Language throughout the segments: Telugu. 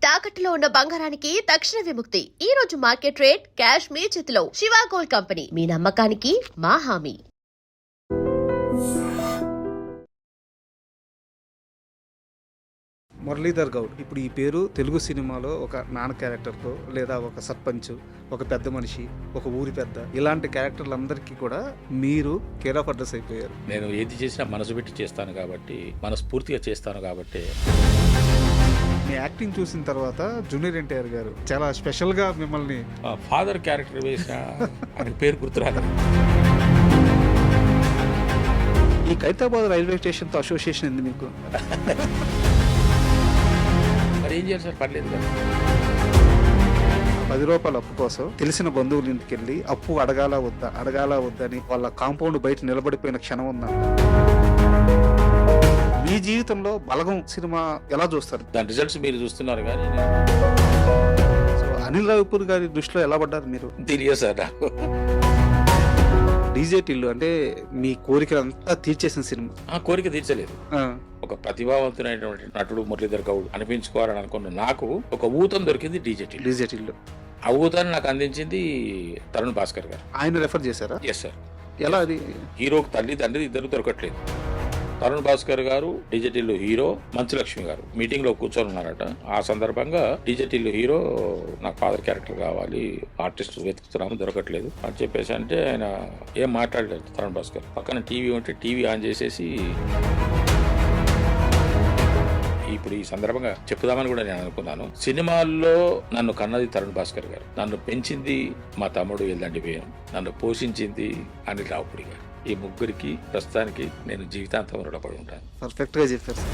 తాకట్టులో ఉన్న బంగారానికి తక్షణ విముక్తి. ఈ రోజు మార్కెట్ రేట్ క్యాష్ మీ చేతిలో. శివ గోల్డ్ కంపెనీ, మీ నమ్మకానికి మా హామీ. మురళీధర్ గౌడ్ ఇప్పుడు ఈ పేరు తెలుగు సినిమాలో ఒక నాన్న క్యారెక్టర్కో లేదా ఒక సర్పంచ్, ఒక పెద్ద మనిషి, ఒక ఊరి పెద్ద, ఇలాంటి క్యారెక్టర్లందరికీ కూడా మీరు కేర్ ఆఫ్ అడ్రస్ అయిపోయారు. నేను ఏది చేసినా మనసు పెట్టి చేస్తాను కాబట్టి, మనస్ఫూర్తిగా చేస్తాను కాబట్టి. మీ యాక్టింగ్ చూసిన తర్వాత జూనియర్ ఎన్టీఆర్ గారు చాలా స్పెషల్గా మిమ్మల్ని ఫాదర్ క్యారెక్టర్ వేసిన ఆయన పేరు గుర్తురాదు. ఈ ఖైరతాబాద్ రైల్వే స్టేషన్తో అసోసియేషన్ ఉంది మీకు? మరి ఏం చేయాలి సార్, పర్లేదు కదా. 10 రూపాయల అప్పు కోసం తెలిసిన బంధువుల ఇంటికి వెళ్ళి అప్పు అడగాలా వద్దా అని వాళ్ళ కాంపౌండ్ బయట నిలబడిపోయిన క్షణం ఉందా? మీ జీవితంలో బలగం సినిమా ఎలా చూస్తారు? దాని రిజల్ట్స్ మీరు చూస్తున్నారు కానీ సో అనిల్ రావిపూర్ గారి దృష్టిలో ఎలా పడ్డారు మీరు? తెలియదు సార్ నాకు. డీజే టిల్లు అంటే మీ కోరికలంతా తీర్చేసిన సినిమా. ఆ కోరిక తీర్చలేదు. ఆ, ఒక ప్రతిభావంతుడైనటువంటి నటుడు మురళీధర్ గౌడ్ అనిపించుకోవాలని అనుకున్న నాకు ఒక ఊతం దొరికింది డీజే టిల్లు. ఆ ఊతాన్ని నాకు అందించింది తరుణ్ భాస్కర్ గారు. ఆయన రెఫర్ చేశారా? Yes sir. ఎలా అది? హీరోకి తల్లి తండ్రి ఇద్దరు దొరకట్లేదు. తరుణ్ భాస్కర్ గారు, డిజిటల్ హీరో మంచులక్ష్మి గారు మీటింగ్ లో కూర్చొని ఉన్నారట. ఆ సందర్భంగా డిజిటల్ హీరో నాకు ఫాదర్ క్యారెక్టర్ కావాలి, ఆర్టిస్ట్ వెతుకుతున్నాము దొరకట్లేదు అని చెప్పేసి అంటే ఆయన ఏం మాట్లాడలేదు. తరుణ్ భాస్కర్ పక్కన టీవీ ఉంటే టీవీ ఆన్ చేసేసి, ఇప్పుడు ఈ సందర్భంగా చెప్పుదామని కూడా నేను అనుకున్నాను. సినిమాల్లో నన్ను కన్నది తరుణ్ భాస్కర్ గారు, నన్ను పెంచింది మా తమ్ముడు ఎల్లండి వేణు, నన్ను పోషించింది అనిల్ రావుపూడి గారు. ఈ ముగ్గురికి ప్రస్తుతానికి నేను జీవితాంతం రుణపడి ఉంటాను. పర్ఫెక్ట్ గా చెప్పారు సార్.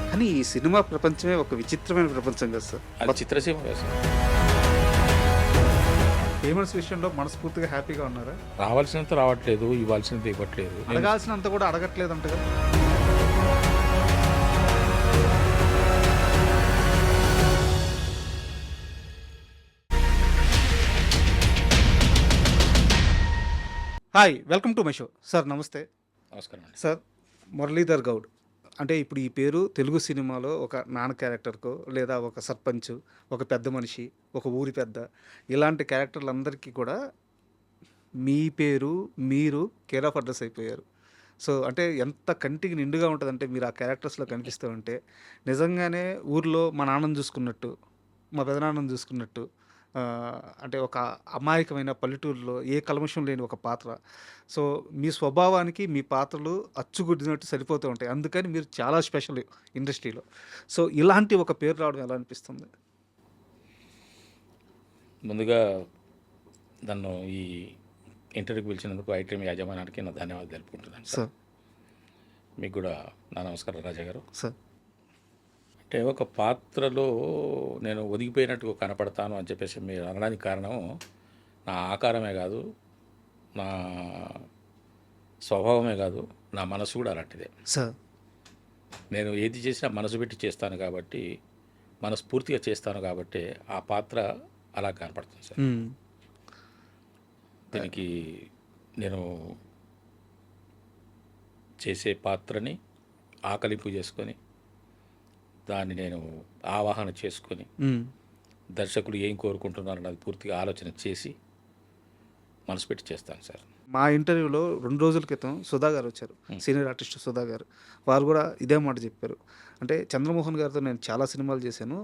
కానీ ఈ సినిమా ప్రపంచమే ఒక విచిత్రమైన ప్రపంచం కదా సార్. అది చిత్రసీమ కదా సార్. పేమెంట్స్ విషయంలో మనస్ఫూర్తిగా హ్యాపీగా ఉన్నారా? రావాల్సినంత రావట్లేదు, ఇవ్వాల్సినంత ఇవ్వట్లేదు. అడగాల్సినంత కూడా అడగట్లేదు అంట కదా. Hi, welcome to my show. Sir నమస్తే. నమస్కారం అండి. సార్, మురళీధర్ గౌడ్ అంటే ఇప్పుడు ఈ పేరు తెలుగు సినిమాలో ఒక నాన్న క్యారెక్టర్కో లేదా ఒక సర్పంచ్, ఒక పెద్ద మనిషి, ఒక ఊరి పెద్ద, ఇలాంటి క్యారెక్టర్లందరికీ కూడా మీ పేరు మీరు కేర్ ఆఫ్ అడ్రస్ అయిపోయారు. సో అంటే ఎంత కంటికి నిండుగా ఉంటుందంటే మీరు ఆ క్యారెక్టర్స్లో కనిపిస్తూ ఉంటే నిజంగానే ఊర్లో మా నాన్నని చూసుకున్నట్టు, మా పెదనాన్నని చూసుకున్నట్టు, అంటే ఒక అమాయకమైన పల్లెటూరులో ఏ కల్మషం లేని ఒక పాత్ర. సో మీ స్వభావానికి మీ పాత్రలు అచ్చుగుద్దినట్టు సరిపోతూ ఉంటాయి. అందుకని మీరు చాలా స్పెషల్ ఇండస్ట్రీలో. సో ఇలాంటి ఒక పేరు రావడం ఎలా అనిపిస్తుంది? ముందుగా నన్ను ఈ ఇంటర్వ్యూకి పిలిచినందుకు ఐటీఎం యాజమాన్యానికి నా ధన్యవాదాలు తెలుపుకుంటున్నాను సార్. మీకు కూడా నా నమస్కారం రాజా గారు. సార్ అంటే ఒక పాత్రలో నేను ఒదిగిపోయినట్టు కనపడతాను అని చెప్పేసి మీరు అనడానికి కారణం నా ఆకారమే కాదు, నా స్వభావమే కాదు, నా మనసు కూడా అలాంటిదే సార్. నేను ఏది చేసినా మనసు పెట్టి చేస్తాను కాబట్టి, మనస్ఫూర్తిగా చేస్తాను కాబట్టి ఆ పాత్ర అలా కనపడుతుంది సార్. దీనికి నేను చేసే పాత్రని ఆకలింపు చేసుకొని దాన్ని నేను ఆవాహన చేసుకొని దర్శకులు ఏం కోరుకుంటున్నారని అది పూర్తిగా ఆలోచన చేసి మనసు పెట్టి చేస్తాను సార్. మా ఇంటర్వ్యూలో 2 రోజుల క్రితం సుధా గారు వచ్చారు, సీనియర్ ఆర్టిస్ట్ సుధా గారు. వారు కూడా ఇదే మాట చెప్పారు. అంటే చంద్రమోహన్ గారితో నేను చాలా సినిమాలు చేశాను,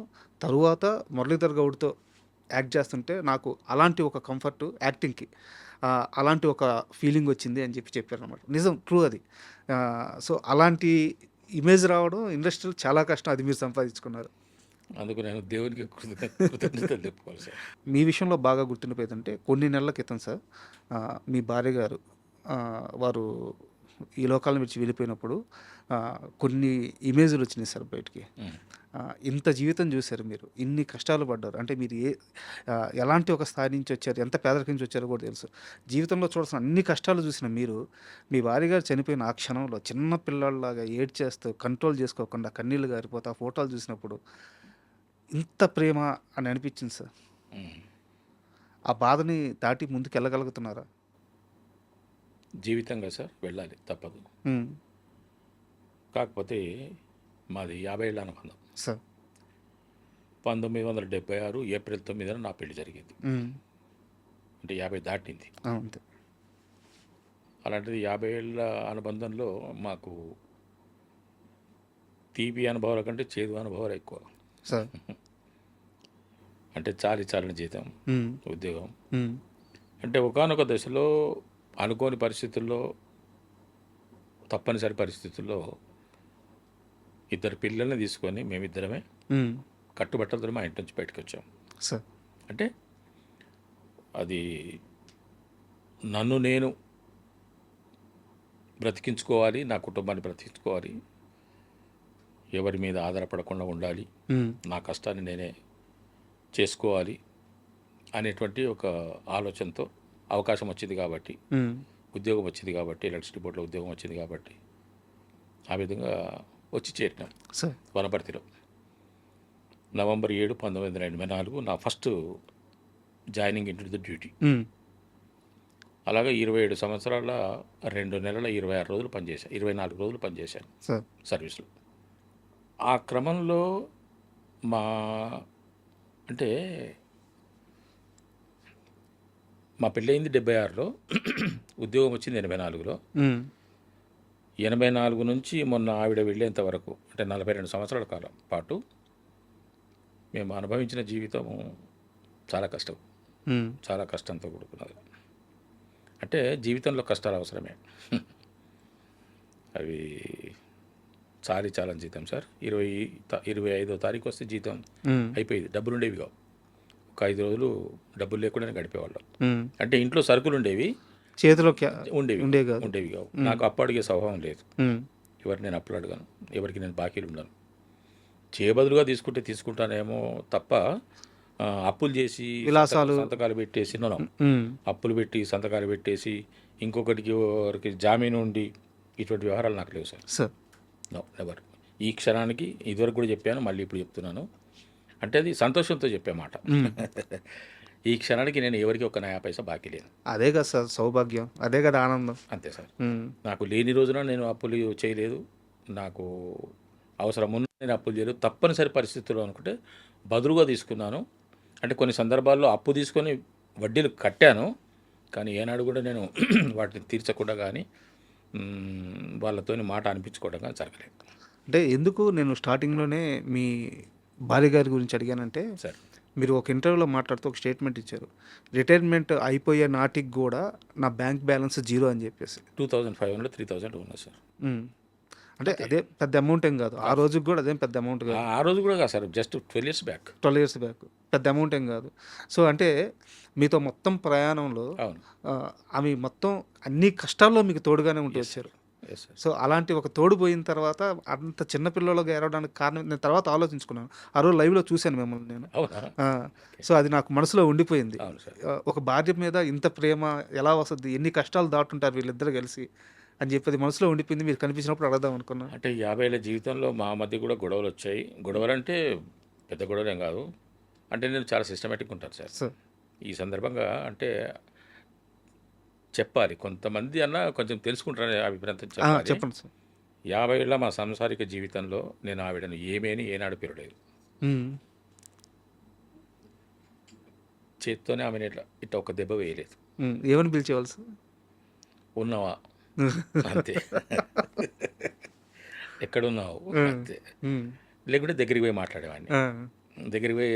తరువాత మురళీధర్ గౌడ్తో యాక్ట్ చేస్తుంటే నాకు అలాంటి ఒక కంఫర్ట్ యాక్టింగ్కి, అలాంటి ఒక ఫీలింగ్ వచ్చింది అని చెప్పారు అన్నమాట. నిజం, ట్రూ అది. సో అలాంటి ఇమేజ్ రావడం ఇండస్ట్రీలో చాలా కష్టం, అది మీరు సంపాదించుకున్నారు. అందుకు నేను దేవునికి కృతజ్ఞతలు చెప్పుకోవాలి సార్. మీ విషయంలో బాగా గుర్తుండిపోయిందంటే కొన్ని నెలల క్రితం సార్, మీ భార్య గారు వారు ఈ లోకాలను విడిచి వెళ్ళిపోయినప్పుడు కొన్ని ఇమేజ్లు వచ్చినాయి సార్ బయటికి. ఇంత జీవితం చూశారు మీరు, ఇన్ని కష్టాలు పడ్డారు, అంటే మీరు ఎలాంటి ఒక స్థాయి నుంచి వచ్చారు, ఎంత పేదరికం నుంచి వచ్చారో కూడా తెలుసు. జీవితంలో చూడాల్సిన అన్ని కష్టాలు చూసిన మీరు మీ భార్య గారు చనిపోయిన ఆ క్షణంలో చిన్న పిల్లల్లాగా ఏడ్చేస్తూ కంట్రోల్ చేసుకోకుండా కన్నీళ్ళు గారిపోతే ఆ ఫోటోలు చూసినప్పుడు ఇంత ప్రేమ అని అనిపించింది సార్. ఆ బాధని దాటి ముందుకు వెళ్ళగలుగుతున్నారా? జీవితంగా సార్ వెళ్ళాలి, తప్పదు. కాకపోతే మాది 50 ఏళ్ళ అనుబంధం సార్. 1976 ఏప్రిల్ 9న నా పెళ్లి జరిగింది. అంటే 50 దాటింది. అంతే. అలాంటిది 50 ఏళ్ళ అనుబంధంలో మాకు తీపి అనుభవాల కంటే చేదు అనుభవాలు ఎక్కువ. సార్. అంటే చాలని జీతం, ఉమ్, ఉద్యోగం. ఉమ్, అంటే ఒకానొక దశలో అనుకోని పరిస్థితుల్లో, తప్పనిసరి పరిస్థితుల్లో ఇద్దరు పిల్లల్ని తీసుకొని మేమిద్దరమే ఉమ్, కట్టుబట్టలతో మా ఇంటి నుంచి బయటకు వచ్చాం. సార్. అంటే అది నన్ను నేను బ్రతికించుకోవాలి, నా కుటుంబాన్ని బ్రతికించుకోవాలి, ఎవరి మీద ఆధారపడకుండా ఉండాలి, ఉమ్, నా కష్టాన్ని నేనే చేసుకోవాలి అనేటువంటి ఒక ఆలోచనతో అవకాశం వచ్చింది కాబట్టి, ఉమ్, ఉద్యోగం వచ్చింది కాబట్టి, ఎలక్ట్రిసిటీ బోర్డులో ఉద్యోగం వచ్చింది కాబట్టి ఆ విధంగా వచ్చి చేరినాం సార్. వనపర్తిలో. నవంబర్ 7, 1984 నా first joining into the duty. Um, అలాగే 27 సంవత్సరాల 2 నెలల 26 రోజులు పనిచేశాను, 24 రోజులు పనిచేశాను సార్. సర్వీస్లో. ఆ క్రమంలో మా అంటే మా పెళ్ళయింది 76లో, ఉద్యోగం వచ్చింది 84లో. ఉమ్, 84 నుంచి మొన్న ఆవిడ వెళ్ళేంత వరకు, అంటే 42 సంవత్సరాల కాలం పాటు మేము అనుభవించిన జీవితం చాలా కష్టం, ఉమ్, చాలా కష్టంతో కూడుకున్నది. అంటే జీవితంలో కష్టాలు అవసరమే. అవి చాలని జీతం సార్. 25వ తారీఖు వస్తే జీతం ఉమ్, అయిపోయేది. డబ్బులు ఉండేవి కావు. ఒక 5 రోజులు డబ్బులు లేకుండానే గడిపేవాళ్ళం. ఉమ్. అంటే ఇంట్లో సరుకులు ఉండేవి, చేతిలో ఉండేవి కావు. నాకు అప్పు అడిగే స్వభావం లేదు. ఉమ్, ఎవరికి నేను అప్పులు అడగాను, ఎవరికి నేను బాకీలు ఉండను. చేయబదులుగా తీసుకుంటానేమో తప్ప అప్పులు చేసి విలాసాలు. సంతకాలు పెట్టేసి ఉమ్, అప్పులు పెట్టి సంతకాలు పెట్టేసి ఇంకొకటికి ఎవరికి జామీను ఉండి ఇటువంటి వ్యవహారాలు నాకు లేవు సార్. సార్. No, never. ఈ క్షణానికి ఇదివరకు కూడా చెప్పాను, మళ్ళీ ఇప్పుడు చెప్తున్నాను. అంటే అది సంతోషంతో చెప్పే మాట. ఈ క్షణానికి నేను ఎవరికి ఒక నయా పైసా బాకీ లేను. అదే కదా సార్ సౌభాగ్యం, అదే కదా ఆనందం. అంతే సార్. ఉమ్, నాకు లేని రోజున నేను అప్పులు చేయలేదు, నాకు అవసరం ఉన్న నేను అప్పులు చేయలేదు. తప్పనిసరి పరిస్థితుల్లో అనుకుంటే బదులుగా తీసుకున్నాను. అంటే కొన్ని సందర్భాల్లో అప్పు తీసుకొని వడ్డీలు కట్టాను, కానీ ఏనాడు కూడా నేను వాటిని తీర్చకుండా కానీ వాళ్ళతోని మాట అనిపించుకోవడం కానీ జరగలేదు. అంటే ఎందుకు నేను స్టార్టింగ్లోనే మీ భార్య గారి గురించి అడిగానంటే, సార్ మీరు ఒక ఇంటర్వ్యూలో మాట్లాడుతూ ఒక స్టేట్మెంట్ ఇచ్చారు, రిటైర్మెంట్ అయిపోయే నాటికి కూడా నా బ్యాంక్ బ్యాలెన్స్ 0 అని చెప్పేసి. 2500 3000 ఉన్నది సార్. ఉమ్, అంటే అదే పెద్ద అమౌంట్ ఏం కాదు ఆ రోజుకి కూడా, అదేం పెద్ద అమౌంట్ కాదు. ఆ రోజు కూడా కాదు sir, just 12 years back. 12 years back, పెద్ద అమౌంట్ ఏం కాదు. సో అంటే మీతో మొత్తం ప్రయాణంలో అవును. ఆమె మొత్తం అన్ని కష్టాల్లో మీకు తోడుగానే ఉంటూ వచ్చారు. Yes sir. సో అలాంటి ఒక తోడు పోయిన తర్వాత అంత చిన్న పిల్లలుగా ఏడవడానికి కారణం నేను తర్వాత ఆలోచించుకున్నాను. ఆ రోజు లైవ్లో చూశాను మిమ్మల్ని నేను. అవునా? సో అది నాకు మనసులో ఉండిపోయింది. అవును సార్. ఒక భార్య మీద ఇంత ప్రేమ ఎలా వస్తుంది, ఎన్ని కష్టాలు దాటుంటారు వీళ్ళిద్దరు కలిసి అని చెప్పి అది మనసులో ఉండిపోయింది. మీరు కనిపించినప్పుడు అడగదాం అనుకున్నా. అంటే 50 ఏళ్ళ జీవితంలో మా మధ్య కూడా గొడవలు వచ్చాయి. గొడవలు అంటే పెద్ద గొడవలు ఏం కాదు. అంటే నేను చాలా సిస్టమేటిక్ ఉంటాను సార్. సార్. ఈ సందర్భంగా అంటే చెప్పాలి, కొంతమంది అన్న కొంచెం తెలుసుకుంటారనే అభిప్రాయంతో చెప్పాలి. చెప్పండి సార్. 50 ఏళ్ళ మా సాంసారిక జీవితంలో నేను ఆవిడను ఏమేని ఏనాడు పిలవలేదు. ఉమ్, చేత్తోనే ఆమెను ఇట్లా ఒక దెబ్బ వేయలేదు. ఏమని పిలిచేవాళ్ళు సార్? ఉన్నావా అంతే. ఎక్కడున్నావు అంతే. లేకుంటే దగ్గరికి పోయి మాట్లాడేవాడిని. దగ్గరికి పోయి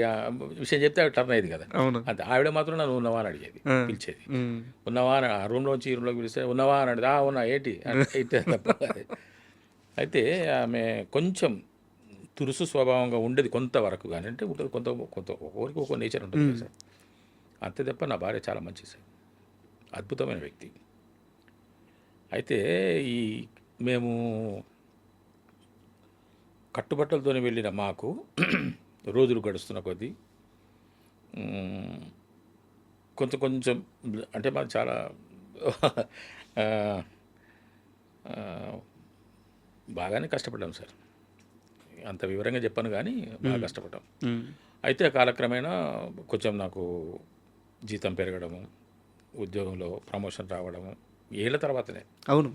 విషయం చెప్తే ఆవిడ టర్న్ అయ్యేది కదా. అవును. అంతే. ఆవిడ మాత్రం నన్ను ఉన్నావా అని అడిగేది, పిలిచేది. ఉన్నావా అని ఆ రూమ్లోంచి ఈ రూమ్లోకి పిలిస్తే ఉన్నావా అని అడిగి ఉన్నా ఏంటి అయితే తప్ప. అయితే ఆమె కొంచెం తురుసు స్వభావంగా ఉండేది కొంతవరకు, కానీ అంటే ఉంటుంది కొంత ఒక్కొక్కరికి ఒక్కో నేచర్ ఉంటుంది కదా సార్. అంతే తప్ప నా భార్య చాలా మంచి సార్, అద్భుతమైన వ్యక్తి. అయితే మేము కట్టుబట్టలతోనే వెళ్ళిన మాకు రోజులు గడుస్తున్న కొద్దీ కొంచెం అంటే మాకు చాలా బాగానే కష్టపడ్డాం సార్. అంత వివరంగా చెప్పాను కానీ బాగా కష్టపడ్డాం. అయితే కాలక్రమేణా కొంచెం నాకు జీతం పెరగడము, ఉద్యోగంలో ప్రమోషన్ రావడము ఏళ్ళ తర్వాతనే. అవును.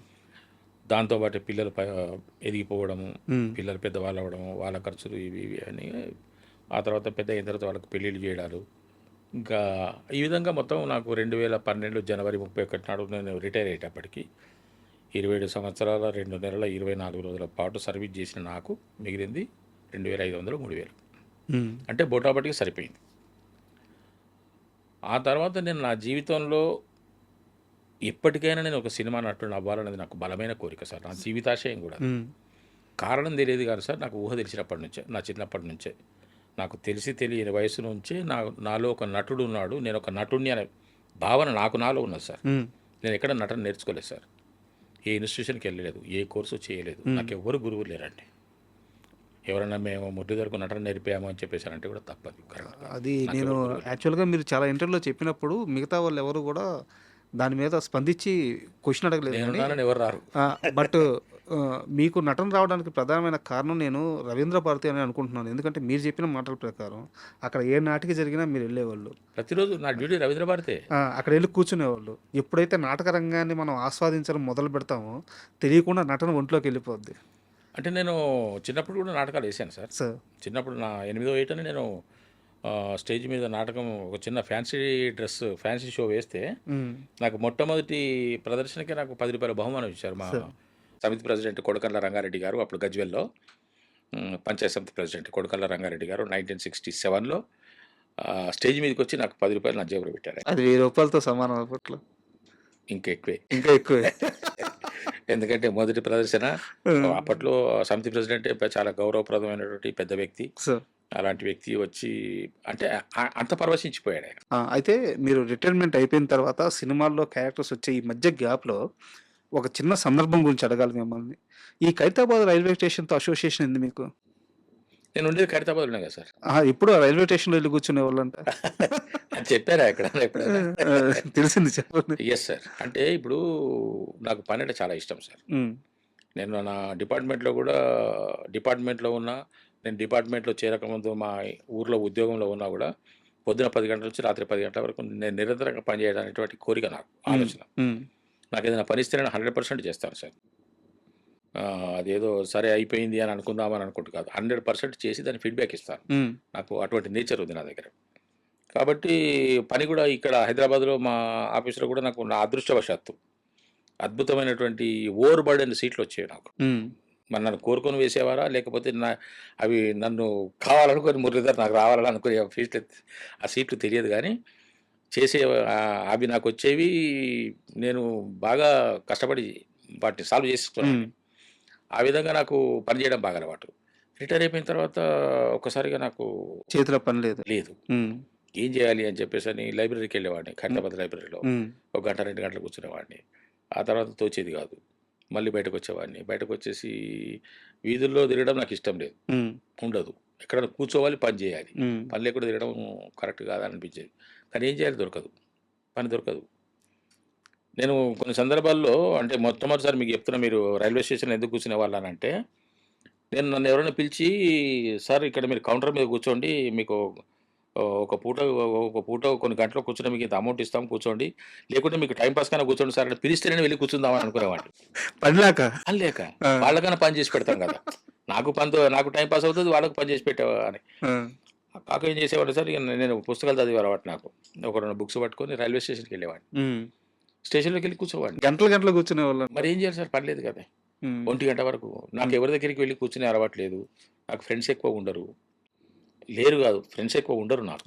దాంతోపాటు పిల్లలు ఎదిగిపోవడము, పిల్లలు పెద్దవాళ్ళు అవ్వడము, వాళ్ళ ఖర్చులు ఇవి అని ఆ తర్వాత పెద్ద అయిన తర్వాత వాళ్ళకి పెళ్ళిళ్ళు చేయడాలు, ఇంకా ఈ విధంగా మొత్తం నాకు 2012 జనవరి 31 నాడు నేను రిటైర్ అయ్యేటప్పటికి 27 సంవత్సరాల 2 నెలల 24 రోజుల పాటు సర్వీస్ చేసిన నాకు మిగిలింది 2500 3000 ఉమ్, అంటే బోటాబొటికి సరిపోయింది. ఆ తర్వాత నేను నా జీవితంలో ఎప్పటికైనా నేను ఒక సినిమా నటుడు అవ్వాలనేది నాకు బలమైన కోరిక సార్, నా జీవితాశయం కూడా. ఉమ్, కారణం తెలియదు కాదు సార్, నాకు ఊహ తెలిసినప్పటి నుంచే, నా చిన్నప్పటి నుంచే నాకు తెలియని వయసు నుంచే నాలో ఒక నటుడు ఉన్నాడు, నేను ఒక నటుడిని అనే భావన నాలో ఉన్నది సార్. ఉమ్, నేను ఎక్కడ నటన నేర్చుకోలేదు సార్, ఏ ఇన్స్టిట్యూషన్కి వెళ్ళలేదు, ఏ కోర్సు చేయలేదు, నాకు ఎవరు గురువు లేరండి. ఎవరన్నా మేము మురళీధర్కు నటన నేర్పాము అని చెప్పేసారంటే కూడా తప్పదు. కరెక్ట్. అది నాకు నేను ఎవరు గురువు లేరు. యాక్చువల్గా మీరు చాలా ఇంటర్వ్యూలో చెప్పినప్పుడు మిగతా వాళ్ళు ఎవరు కూడా దాని మీద స్పందించి క్వశ్చన్ అడగలేదు కానీ నేనున్నానని ఎవరు రారు. బట్ మీకు నటన రావడానికి ప్రధానమైన కారణం నేను రవీంద్ర భారతి అని అనుకుంటున్నాను. ఎందుకంటే మీరు చెప్పిన మాటల ప్రకారం అక్కడ ఏ నాటికి జరిగినా మీరు వెళ్ళేవాళ్ళు, ప్రతిరోజు నా డ్యూటీ రవీంద్ర భారతే. అక్కడ వెళ్ళి కూర్చునేవాళ్ళు. ఎప్పుడైతే నాటక రంగాన్ని మనం ఆస్వాదించడం మొదలు పెడతామో తెలియకుండా నటన ఒంట్లోకి వెళ్ళిపోద్ది అంటే నేను చిన్నప్పుడు కూడా నాటకాలు వేసాను సార్. సార్. చిన్నప్పుడు నా 8వ ఏటని నేను స్టేజ్ మీద నాటకం ఒక చిన్న ఫ్యాన్సీ షో వేస్తే నాకు మొట్టమొదటి ప్రదర్శనకే నాకు 10 రూపాయల బహుమానం ఇచ్చారు మా సమితి ప్రెసిడెంట్ కొడకళ్ళ రంగారెడ్డి గారు, అప్పుడు గజ్వెల్లో పంచాయత్ సమితి ప్రెసిడెంట్ కొడకళ్ళ రంగారెడ్డి గారు 1967లో స్టేజ్ మీదకి వచ్చి నాకు 10 రూపాయలు నా జేబులో పెట్టారు. అది 1000 రూపాయలతో సమానం అప్పట్లో, ఇంకా ఎక్కువే. ఇంకా ఎక్కువే. ఎందుకంటే మొదటి ప్రదర్శన అప్పట్లో సమితి ప్రెసిడెంట్ చాలా గౌరవప్రదమైనటువంటి పెద్ద వ్యక్తి. సార్, అలాంటి వ్యక్తి వచ్చి అంటే అంత పరవశించిపోయాడు ఆయన. అయితే మీరు రిటైర్మెంట్ అయిపోయిన తర్వాత సినిమాల్లో క్యారెక్టర్స్ వచ్చే ఈ మధ్య గ్యాప్లో ఒక చిన్న సందర్భం గురించి అడగాలి మిమ్మల్ని. ఈ ఖైరతాబాద్ రైల్వే స్టేషన్తో అసోసియేషన్ ఉంది మీకు? నేను ఉండేది ఖైరతాబాద్లోనే కదా సార్. ఇప్పుడు ఆ రైల్వే స్టేషన్లో వెళ్ళి కూర్చునే వాళ్ళంట అది చెప్పారా ఇక్కడ ఎప్పుడైనా? తెలిసింది, చెప్పండి. Yes sir. అంటే ఇప్పుడు నాకు పని అంటే చాలా ఇష్టం సార్. నేను నా డిపార్ట్మెంట్లో ఉన్నా, నేను డిపార్ట్మెంట్లో చేరకముందు మా ఊర్లో ఉద్యోగంలో ఉన్నా కూడా పొద్దున 10 గంటల నుంచి రాత్రి 10 గంటల వరకు నేను నిరంతరంగా పనిచేయడం అనేటువంటి కోరిక, నాకు ఆలోచన. నాకు ఏదైనా పని ఇస్తే నేను 100% చేస్తాను సార్. అదేదో సరే అయిపోయింది అని అనుకుందామని అనుకుంటూ కాదు, 100% చేసి దాన్ని ఫీడ్బ్యాక్ ఇస్తాను. నాకు అటువంటి నేచర్ ఉంది నా దగ్గర. కాబట్టి పని కూడా ఇక్కడ హైదరాబాద్లో మా ఆఫీస్లో కూడా నాకు నా అదృష్టవశాత్తు అద్భుతమైనటువంటి ఓవర్ బర్డెన్ సీట్లు వచ్చేవి నాకు. మరి నన్ను కోరుకొని వేసేవారా, లేకపోతే అవి నన్ను కావాలనుకొని మురళీధర్ నాకు రావాలని అనుకునే ఆ సీట్లు తెలియదు, కానీ చేసే అవి నాకు వచ్చేవి. నేను బాగా కష్టపడి వాటిని సాల్వ్ చేసుకున్నాను. ఆ విధంగా నాకు పనిచేయడం బాగా అలవాటు. రిటైర్ అయిపోయిన తర్వాత ఒక్కసారిగా నాకు చేతిలో పని లేదు. ఏం చేయాలి అని చెప్పేసి అని లైబ్రరీకి వెళ్ళేవాడిని. ఖైరతాబాద్ లైబ్రరీలో 1 గంట 2 గంటలు కూర్చునేవాడిని. ఆ తర్వాత తోచేది కాదు, మళ్ళీ బయటకు వచ్చేవాడిని. బయటకు వచ్చేసి వీధుల్లో తిరగడం నాకు ఇష్టం లేదు, ఉండదు. ఎక్కడ కూర్చోవాలి, పని చేయాలి. పని లేకుండా తిరగడం కరెక్ట్ కాదనిపించేది. కానీ ఏం చేయాలి, పని దొరకదు. నేను కొన్ని సందర్భాల్లో అంటే మొట్టమొదటిసారి మీకు చెప్తున్నా, మీరు రైల్వే స్టేషన్లో ఎందుకు కూర్చునే వాళ్ళనంటే, నన్ను ఎవరైనా పిలిచి సార్ ఇక్కడ మీరు కౌంటర్ మీద కూర్చోండి, మీకు ఒక పూట కొన్ని గంటలు కూర్చుని మీకు ఇంత అమౌంట్ ఇస్తాం, కూర్చోండి, లేకుంటే మీకు టైం పాస్ కన్నా కూర్చోండి సార్ అంటే పిలిస్తే నేను వెళ్ళి కూర్చుందామని అనుకునేవాడిని. లేక వాళ్ళకన్నా పని చేసి పెడతాం కదా, నాకు టైం పాస్ అవుతుంది, వాళ్ళకి పని చేసి పెట్టేవాని. కాక ఏం చేసేవాడు సార్, నేను పుస్తకాలు చదివే అలవాటు నాకు. ఒక 2 బుక్స్ పట్టుకొని రైల్వే స్టేషన్కి వెళ్ళేవాడిని. స్టేషన్లోకి వెళ్ళి కూర్చోవాడిని. గంటలు కూర్చునే వాళ్ళు. మరి ఏం చేయాలి సార్, పర్లేదు కదా. 1 గంట వరకు నాకు ఎవరి దగ్గరికి వెళ్ళి కూర్చునే అలవాటు లేదు. నాకు ఫ్రెండ్స్ ఎక్కువ లేరు కాదు, ఫ్రెండ్స్ ఎక్కువ నాకు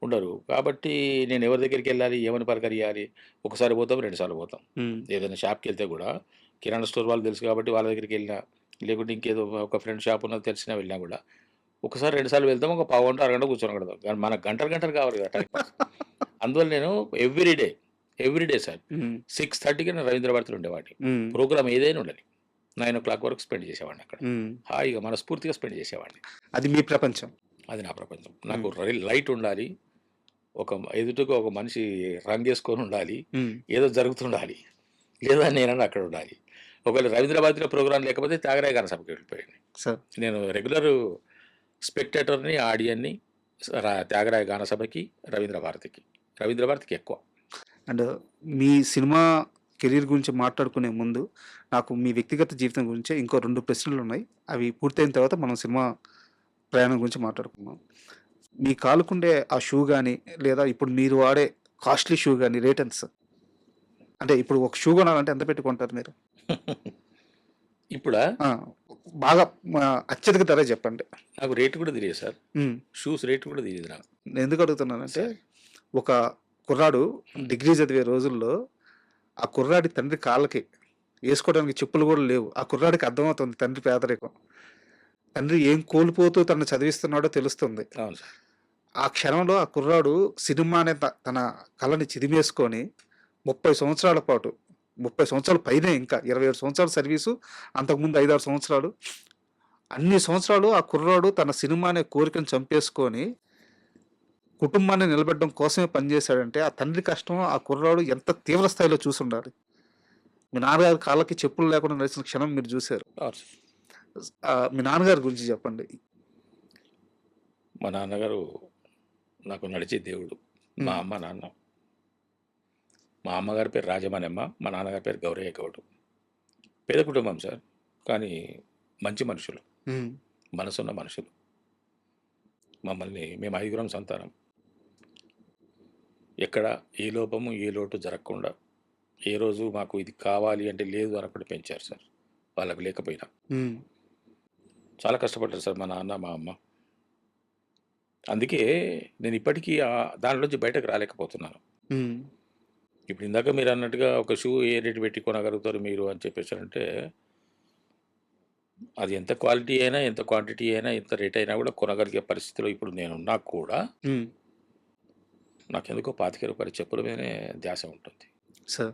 ఉండరు. కాబట్టి నేను ఎవరి దగ్గరికి వెళ్ళాలి, ఏమని పలకరియాలి, ఒకసారి పోతాం, 2 సార్లు పోతాం. ఏదైనా షాప్కి వెళ్తే కూడా కిరాణా స్టోర్ వాళ్ళు తెలుసు కాబట్టి వాళ్ళ దగ్గరికి వెళ్ళినా, లేకుంటే ఇంకేదో ఒక ఫ్రెండ్ షాప్ ఉన్నది తెలిసినా వెళ్ళినా కూడా ఒకసారి 2 సార్లు వెళ్తాం, ఒక పావు గంట 1 గంట కూర్చొని కడతాం. కానీ మనకు గంటలు కావాలి కదా టైం పాస్. అందువల్ల నేను ఎవ్రీడే సార్ 6:30కి నేను రవీంద్ర భారతిలో ఉండేవాడిని. ప్రోగ్రామ్ ఏదైనా ఉండని 9 o'clock వరకు స్పెండ్ చేసేవాడిని అక్కడ. హాయిగా మనస్ఫూర్తిగా స్పెండ్ చేసేవాడిని. అది మీ ప్రపంచం. అది నా ప్రపంచం. నాకు లైట్ ఉండాలి, ఎదుటిగా ఒక మనిషి రంగేసుకొని ఉండాలి, ఏదో జరుగుతుండాలి, లేదా నేనన్నా అక్కడ ఉండాలి. ఒకవేళ రవీంద్ర భారతిలో ప్రోగ్రాం లేకపోతే త్యాగరాయ గాన సభకి వెళ్ళిపోయాను. నేను రెగ్యులర్ స్పెక్టేటర్ని, ఆడియన్ని త్యాగరాయ గాన సభకి, రవీంద్ర భారతికి ఎక్కువ. అండ్ మీ సినిమా కెరీర్ గురించి మాట్లాడుకునే ముందు నాకు మీ వ్యక్తిగత జీవితం గురించి ఇంకో 2 ప్రశ్నలు ఉన్నాయి. అవి పూర్తయిన తర్వాత మనం సినిమా ప్రయాణం గురించి మాట్లాడుకుందాం. మీ కాలుకుండే ఆ షూ గాని, లేదా ఇప్పుడు మీరు వాడే కాస్ట్‌లీ షూ గాని రేట్ ఎంత సార్? అంటే ఇప్పుడు ఒక షూ కొనాలంటే ఎంత పెట్టి కొంటారు మీరు? ఇప్పుడా ఆ! బాగా అత్యధిక ధర చెప్పండి. నాకు రేటు కూడా తెలియదు సార్. హ్మ్. షూస్ రేటు కూడా తెలియదు నాకు. నేను ఎందుకు అడుగుతున్నానంటే, సరే. ఒక కుర్రాడు డిగ్రీ చదివే రోజుల్లో, ఆ కుర్రాడి తండ్రి కాళ్ళకి ఏసుకోవడానికి చెప్పులు గూడా లేవు. ఆ కుర్రాడికి అర్థమవుతుంది తండ్రి పేదరికం. తండ్రి ఏం కోల్పోతూ తనను చదివిస్తున్నాడో తెలుస్తుంది. అవును సార్. ఆ క్షణంలో ఆ కుర్రాడు సినిమా అనే తన కలని చిదిమేసుకొని 30 సంవత్సరాల పాటు, 30 సంవత్సరాల పైనే ఇంకా 27 సంవత్సరాల సర్వీసు, అంతకుముందు 5, 6 సంవత్సరాలు. అన్ని సంవత్సరాలు ఆ కుర్రాడు తన సినిమా అనే కోరికను చంపేసుకొని, కుటుంబాన్ని నిలబెట్టడం కోసమే పనిచేశాడంటే, ఆ తండ్రి కష్టం ఆ కుర్రాడు ఎంత తీవ్ర స్థాయిలో చూసుండాలి. మీ నాన్నగారి కాళ్ళకి చెప్పులు లేకుండా నడిచిన క్షణం మీరు చూసారు. అవును సార్. మీ నాన్నగారి గురించి చెప్పండి. మా నాన్నగారు నాకు నడిచే దేవుడు. మా హ్మ్. అమ్మ, నాన్న. మా అమ్మగారి పేరు రాజమణమ్మ. మా నాన్నగారి పేరు గౌరయ్య గౌడు. పేద కుటుంబం సార్. కానీ మంచి మనుషులు. హ్మ్. మనసున్న మనుషులు. మేము 5గురం సంతానం. ఎక్కడ ఏ లోపము, ఏ లోటు జరగకుండా, ఏ రోజు మాకు ఇది కావాలి అంటే లేదు అనకుండా పెంచారు సార్. వాళ్ళకి లేకపోయినా. హ్మ్. చాలా కష్టపడ్డారు సార్ మా నాన్న, మా అమ్మ. అందుకే నేను ఇప్పటికీ దాంట్లోంచి బయటకు రాలేకపోతున్నాను. హ్మ్. ఇప్పుడు ఇందాక మీరు అన్నట్టుగా ఒక షూ ఏ రేటు పెట్టి కొనగలుగుతారు మీరు అని చెప్పేసారంటే, అది ఎంత క్వాలిటీ అయినా, ఎంత క్వాంటిటీ అయినా, ఎంత రేట్ అయినా కూడా కొనగలిగే పరిస్థితిలో ఇప్పుడు నేనున్నా కూడా, హ్మ్. నాకెందుకో రూ. 25 చెప్పుల మీదనే ధ్యాస ఉంటుంది. సార్.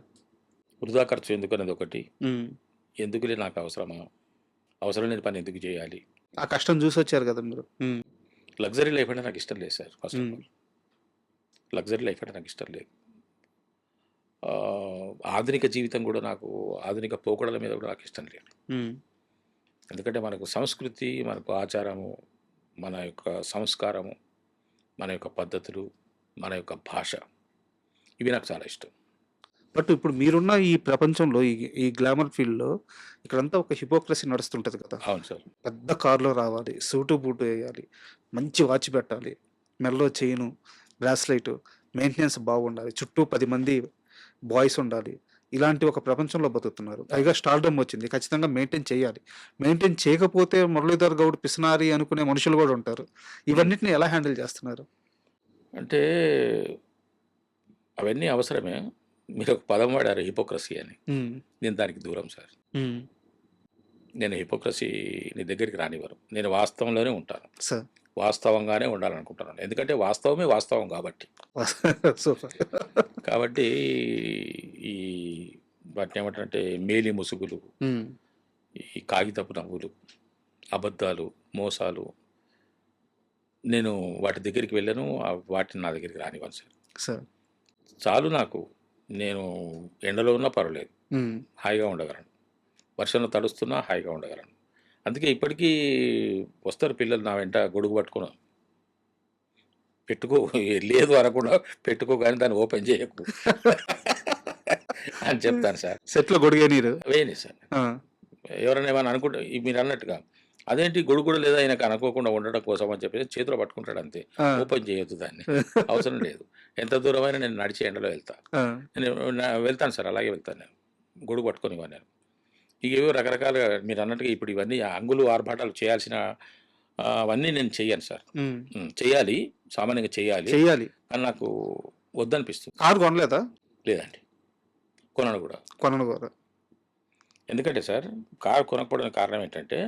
వృధా ఖర్చు ఎందుకు అనేది ఒకటి. హ్మ్. ఎందుకులే నాకు అవసరమా? అవసరం లేని పని ఎందుకు చేయాలి? ఆ కష్టం చూసొచ్చారు కదా మీరు. హ్మ్. లగ్జరీ లైఫ్ అంటే నాకు ఇష్టం లేదు సార్. ఫస్ట్ ఆఫ్ హ్మ్. ఆల్ లగ్జరీ లైఫ్ అంటే నాకు ఇష్టం లేదు. ఆధునిక జీవితం కూడా నాకు, ఆధునిక పోకడల మీద కూడా నాకు ఇష్టం లేదు. హ్మ్. ఎందుకంటే మనకు సంస్కృతి, మనకు ఆచారము, మన యొక్క సంస్కారము, మన యొక్క పద్ధతులు, మన యొక్క భాష, ఇవి నాకు చాలా ఇష్టం. బట్ ఇప్పుడు మీరున్న ఈ ప్రపంచంలో, ఈ గ్లామర్ ఫీల్డ్‌లో ఇక్కడంతా ఒక హిపోక్రసీ నడుస్తుంటది కదా! అవును సార్. పెద్ద కార్‌లో రావాలి, సూటు, బూటు ఎయ్యాలి, మంచి వాచ్ పెట్టాలి, మెడలో చైను, బ్రాస్లెటు, మెయింటెనెన్స్ బాగుండాలి, చుట్టూ 10 మంది బాయ్స్ ఉండాలి. ఇలాంటి ఒక ప్రపంచంలో బతుకుతున్నారు. పైగా స్టార్‌డమ్ వచ్చింది. ఖచ్చితంగా మెయింటైన్ చేయాలి. మెయింటైన్ చేయకపోతే మురళీధర్ గౌడ్ పిసినారి అనుకునే మనుషులు గూడా ఉంటారు. ఇవన్నిటిని ఎలా హ్యాండిల్ చేస్తున్నారు? అంటే అవన్నీ అవసరమే. మీరు ఒక పదం వాడారు హిపోక్రసీ అని. హ్మ్. నేను దానికి దూరం సార్. హ్మ్. నేను హిపోక్రసీని దగ్గరికి రానివ్వను. నేను వాస్తవంలోనే ఉంటాను. సార్. వాస్తవంగానే ఉండాలనుకుంటున్నాను. ఎందుకంటే వాస్తవమే వాస్తవం కాబట్టి. సూపర్. కాబట్టి ఈ వాటినేమంటారంటే మేలి ముసుగులు, హ్మ్. ఈ కాగితపు నవ్వులు, అబద్ధాలు, మోసాలు, నేను వాటి దగ్గరికి వెళ్ళను. వాటిని నా దగ్గరికి రానివ్వను సార్. సార్. చాలు నాకు. నేను ఎండలో ఉన్నా పర్వాలేదు. హ్మ్. హాయిగా ఉండగలను. వర్షంలో తడుస్తున్నా హాయిగా ఉండగలను. అందుకే ఇప్పటికీ వస్తారు పిల్లలు నా వెంట గొడుగు పట్టుకొని. పెట్టుకో, లేదు అనకుండా పెట్టుకో గానీ దాన్ని ఓపెన్ చేయకు అని చెప్తాను సార్. సెట్‌లో గొడుగేనీరు. వేయని సార్. ఆ! ఎవరైనా ఏమన్నా అనుకుంటే మీరన్నట్టుగా అదేంటి గొడుగు కూడా లేదా ఆయనకు అనుకోకుండా ఉండడం కోసం అని చెప్పేసి చేతిలో పట్టుకుంటాడు అంతే. ఆ! ఓపెన్ చేయొద్దు దాన్ని. అవసరం లేదు. ఎంత దూరమైనా నేను నడిచి ఎండలో వెళ్తా. ఆ! నేను వెళ్తాను సార్. అలాగే వెళ్తాను నేను. గొడుగు పట్టుకొని నేను. ఇవేవో రకరకాలుగా మీరన్నట్టుగా ఇప్పుడు ఇవన్నీ అంగులు ఆర్భాటాలు చేయాల్సిన అవన్నీ నేను చెయ్యను సార్. హ్మ్. చెయ్యాలి. సామాన్యంగా చెయ్యాలి. చెయ్యాలి. కానీ నాకు వద్దనిపిస్తుంది. కారు కొనలేదా? లేదండి. కొనను కూడా. కొనను గూడా. ఎందుకంటే సార్ కారు కొనకపోవడానికి కారణం ఏంటంటే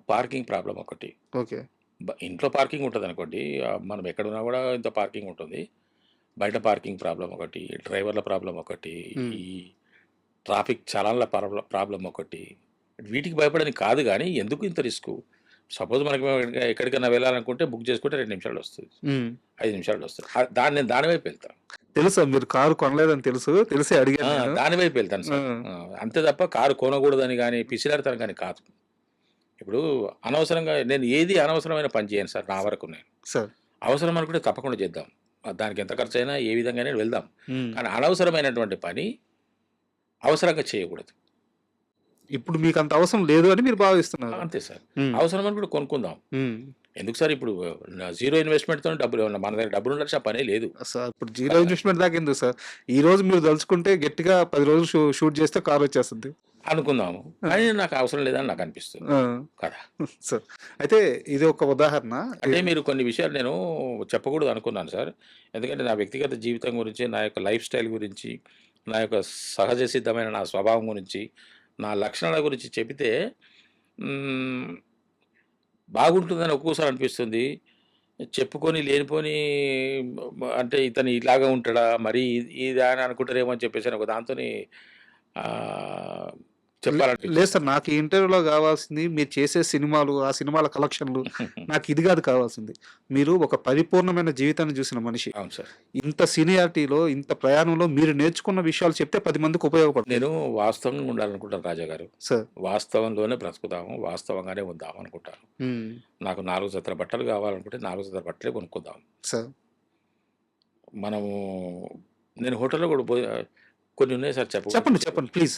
పార్కింగ్ ప్రాబ్లమ్ ఒకటి. ఓకే. ఇంట్లో పార్కింగ్ ఉంటదనుకోండి. మనం ఎక్కడున్నా కూడా ఇంత పార్కింగ్ ఉంటుంది. బయట పార్కింగ్ ప్రాబ్లమ్ ఒకటి, డ్రైవర్ల ప్రాబ్లమ్ ఒకటి, హ్మ్. ఈ ట్రాఫిక్ చలాన్ల ప్రాబ్లమ్ ఒకటి. వీటికి భయపడడానికి కాదు గానీ, ఎందుకు ఇంత రిస్కు? సపోజ్ మనకి ఎక్కడికైనా వెళ్ళాలనుకుంటే బుక్ చేసుకుంటే 2 నిమిషాల్లో వస్తది. హ్మ్. 5 నిమిషాల్లో వస్తది. నేను దాని వైపు వెళ్తా. తెలుసా మీరు కారు కొనలేదని తెలుసు. తెలిసే అడిగాను నేను. దాని వైపు వెళ్తాను ఆ! సార్. అంతే తప్ప కారు కొనకూడదని గానీ, పిసినారితనం గానీ కాదు. ఇప్పుడు అనవసరంగా నేను ఏది అనవసరమైన పని చేయను సార్ నా వరకు నేను. సార్. అవసరం అనుకుంటే తప్పకుండా చేద్దాం. దానికి ఎంత ఖర్చయినా ఏ విధంగానే వెళ్దాం. హ్మ్. కానీ అనవసరమైనటువంటి పని అవసరంగా చేయకూడదు. ఇప్పుడు మీకు అంత అవసరం లేదు అని మీరు భావిస్తున్నారు. అంతే సార్. హ్మ్. అవసరం అనుకుంటే కొనుక్కుందాం. హ్మ్. ఎందుకు సార్ ఇప్పుడు జీరో ఇన్వెస్ట్‌మెంట్‌తోనే డబ్బులు మన దగ్గర డబ్బులు ఉండాల్సిన పనే లేదు. ఇప్పుడు జీరో ఇన్వెస్ట్‌మెంట్ దాకా ఎందుకు సార్? ఈరోజు మీరు దలుచుకుంటే గట్టిగా 10 రోజులు షూట్ చేస్తే కారొచ్చేస్తది. అనుకుందాము. ఆ! కానీ నాకు అవసరం లేదని నాకు అనిపిస్తుంది. ఆ! కదా! సార్ అయితే ఇది ఒక ఉదాహరణ. అంటే మీరు కొన్ని విషయాలు నేను చెప్పకూడదు అనుకున్నాను సార్. ఎందుకంటే నా వ్యక్తిగత జీవితం గురించి, నా యొక్క లైఫ్ స్టైల్ గురించి, నా యొక్క సహజ సిద్ధమైన నా స్వభావం గురించి, నా లక్షణాల గురించి చెబితే హ్మ్, బాగుంటుందని ఒక్కోసారి అనిపిస్తుంది. చెప్పుకొని లేనిపోని అంటే ఇతను ఇలాగా ఉంటాడా? మరీ ఇదా అని అనుకుంటారేమో అని చెప్పేసి ఒక దాంతోని ఆహ్, లేదు చెప్పాలనిపించింది సార్. సార్. నాకు ఈ ఇంటర్వ్యూలో గావాల్సింది మీరు చేసే సినిమాలు, ఆ సినిమాల కలెక్షన్‌లు నాకు ఇది గాదు కావాల్సింది. మీరు ఒక పరిపూర్ణమైన జీవితాన్ని జూసిన మనిషి. అవును సార్. ఇంత సీనియారిటీలో, ఇంత ప్రయాణంలో మీరు నేర్చుకున్న విషయాలు చెప్తే 10 మందికి ఉపయోగపడతాయి. నేను వాస్తవంగా ఉండాలనుకుంటాను రాజాగారు. సార్. వాస్తవంలోనే బ్రతుకుదాము. వాస్తవంగానే ఉందాం అనుకుంటాను. హ్మ్. నాకు 4 జతల బట్టలు కావాలనుకుంటే 4 జతల బట్టలే కొనుక్కుందాం. సార్. మనము నేను హోటల్‌లో కూడా కొన్ని ఉన్నాయి సార్ చెప్పండి. చెప్పకూడదు. చెప్పండి ప్లీజ్.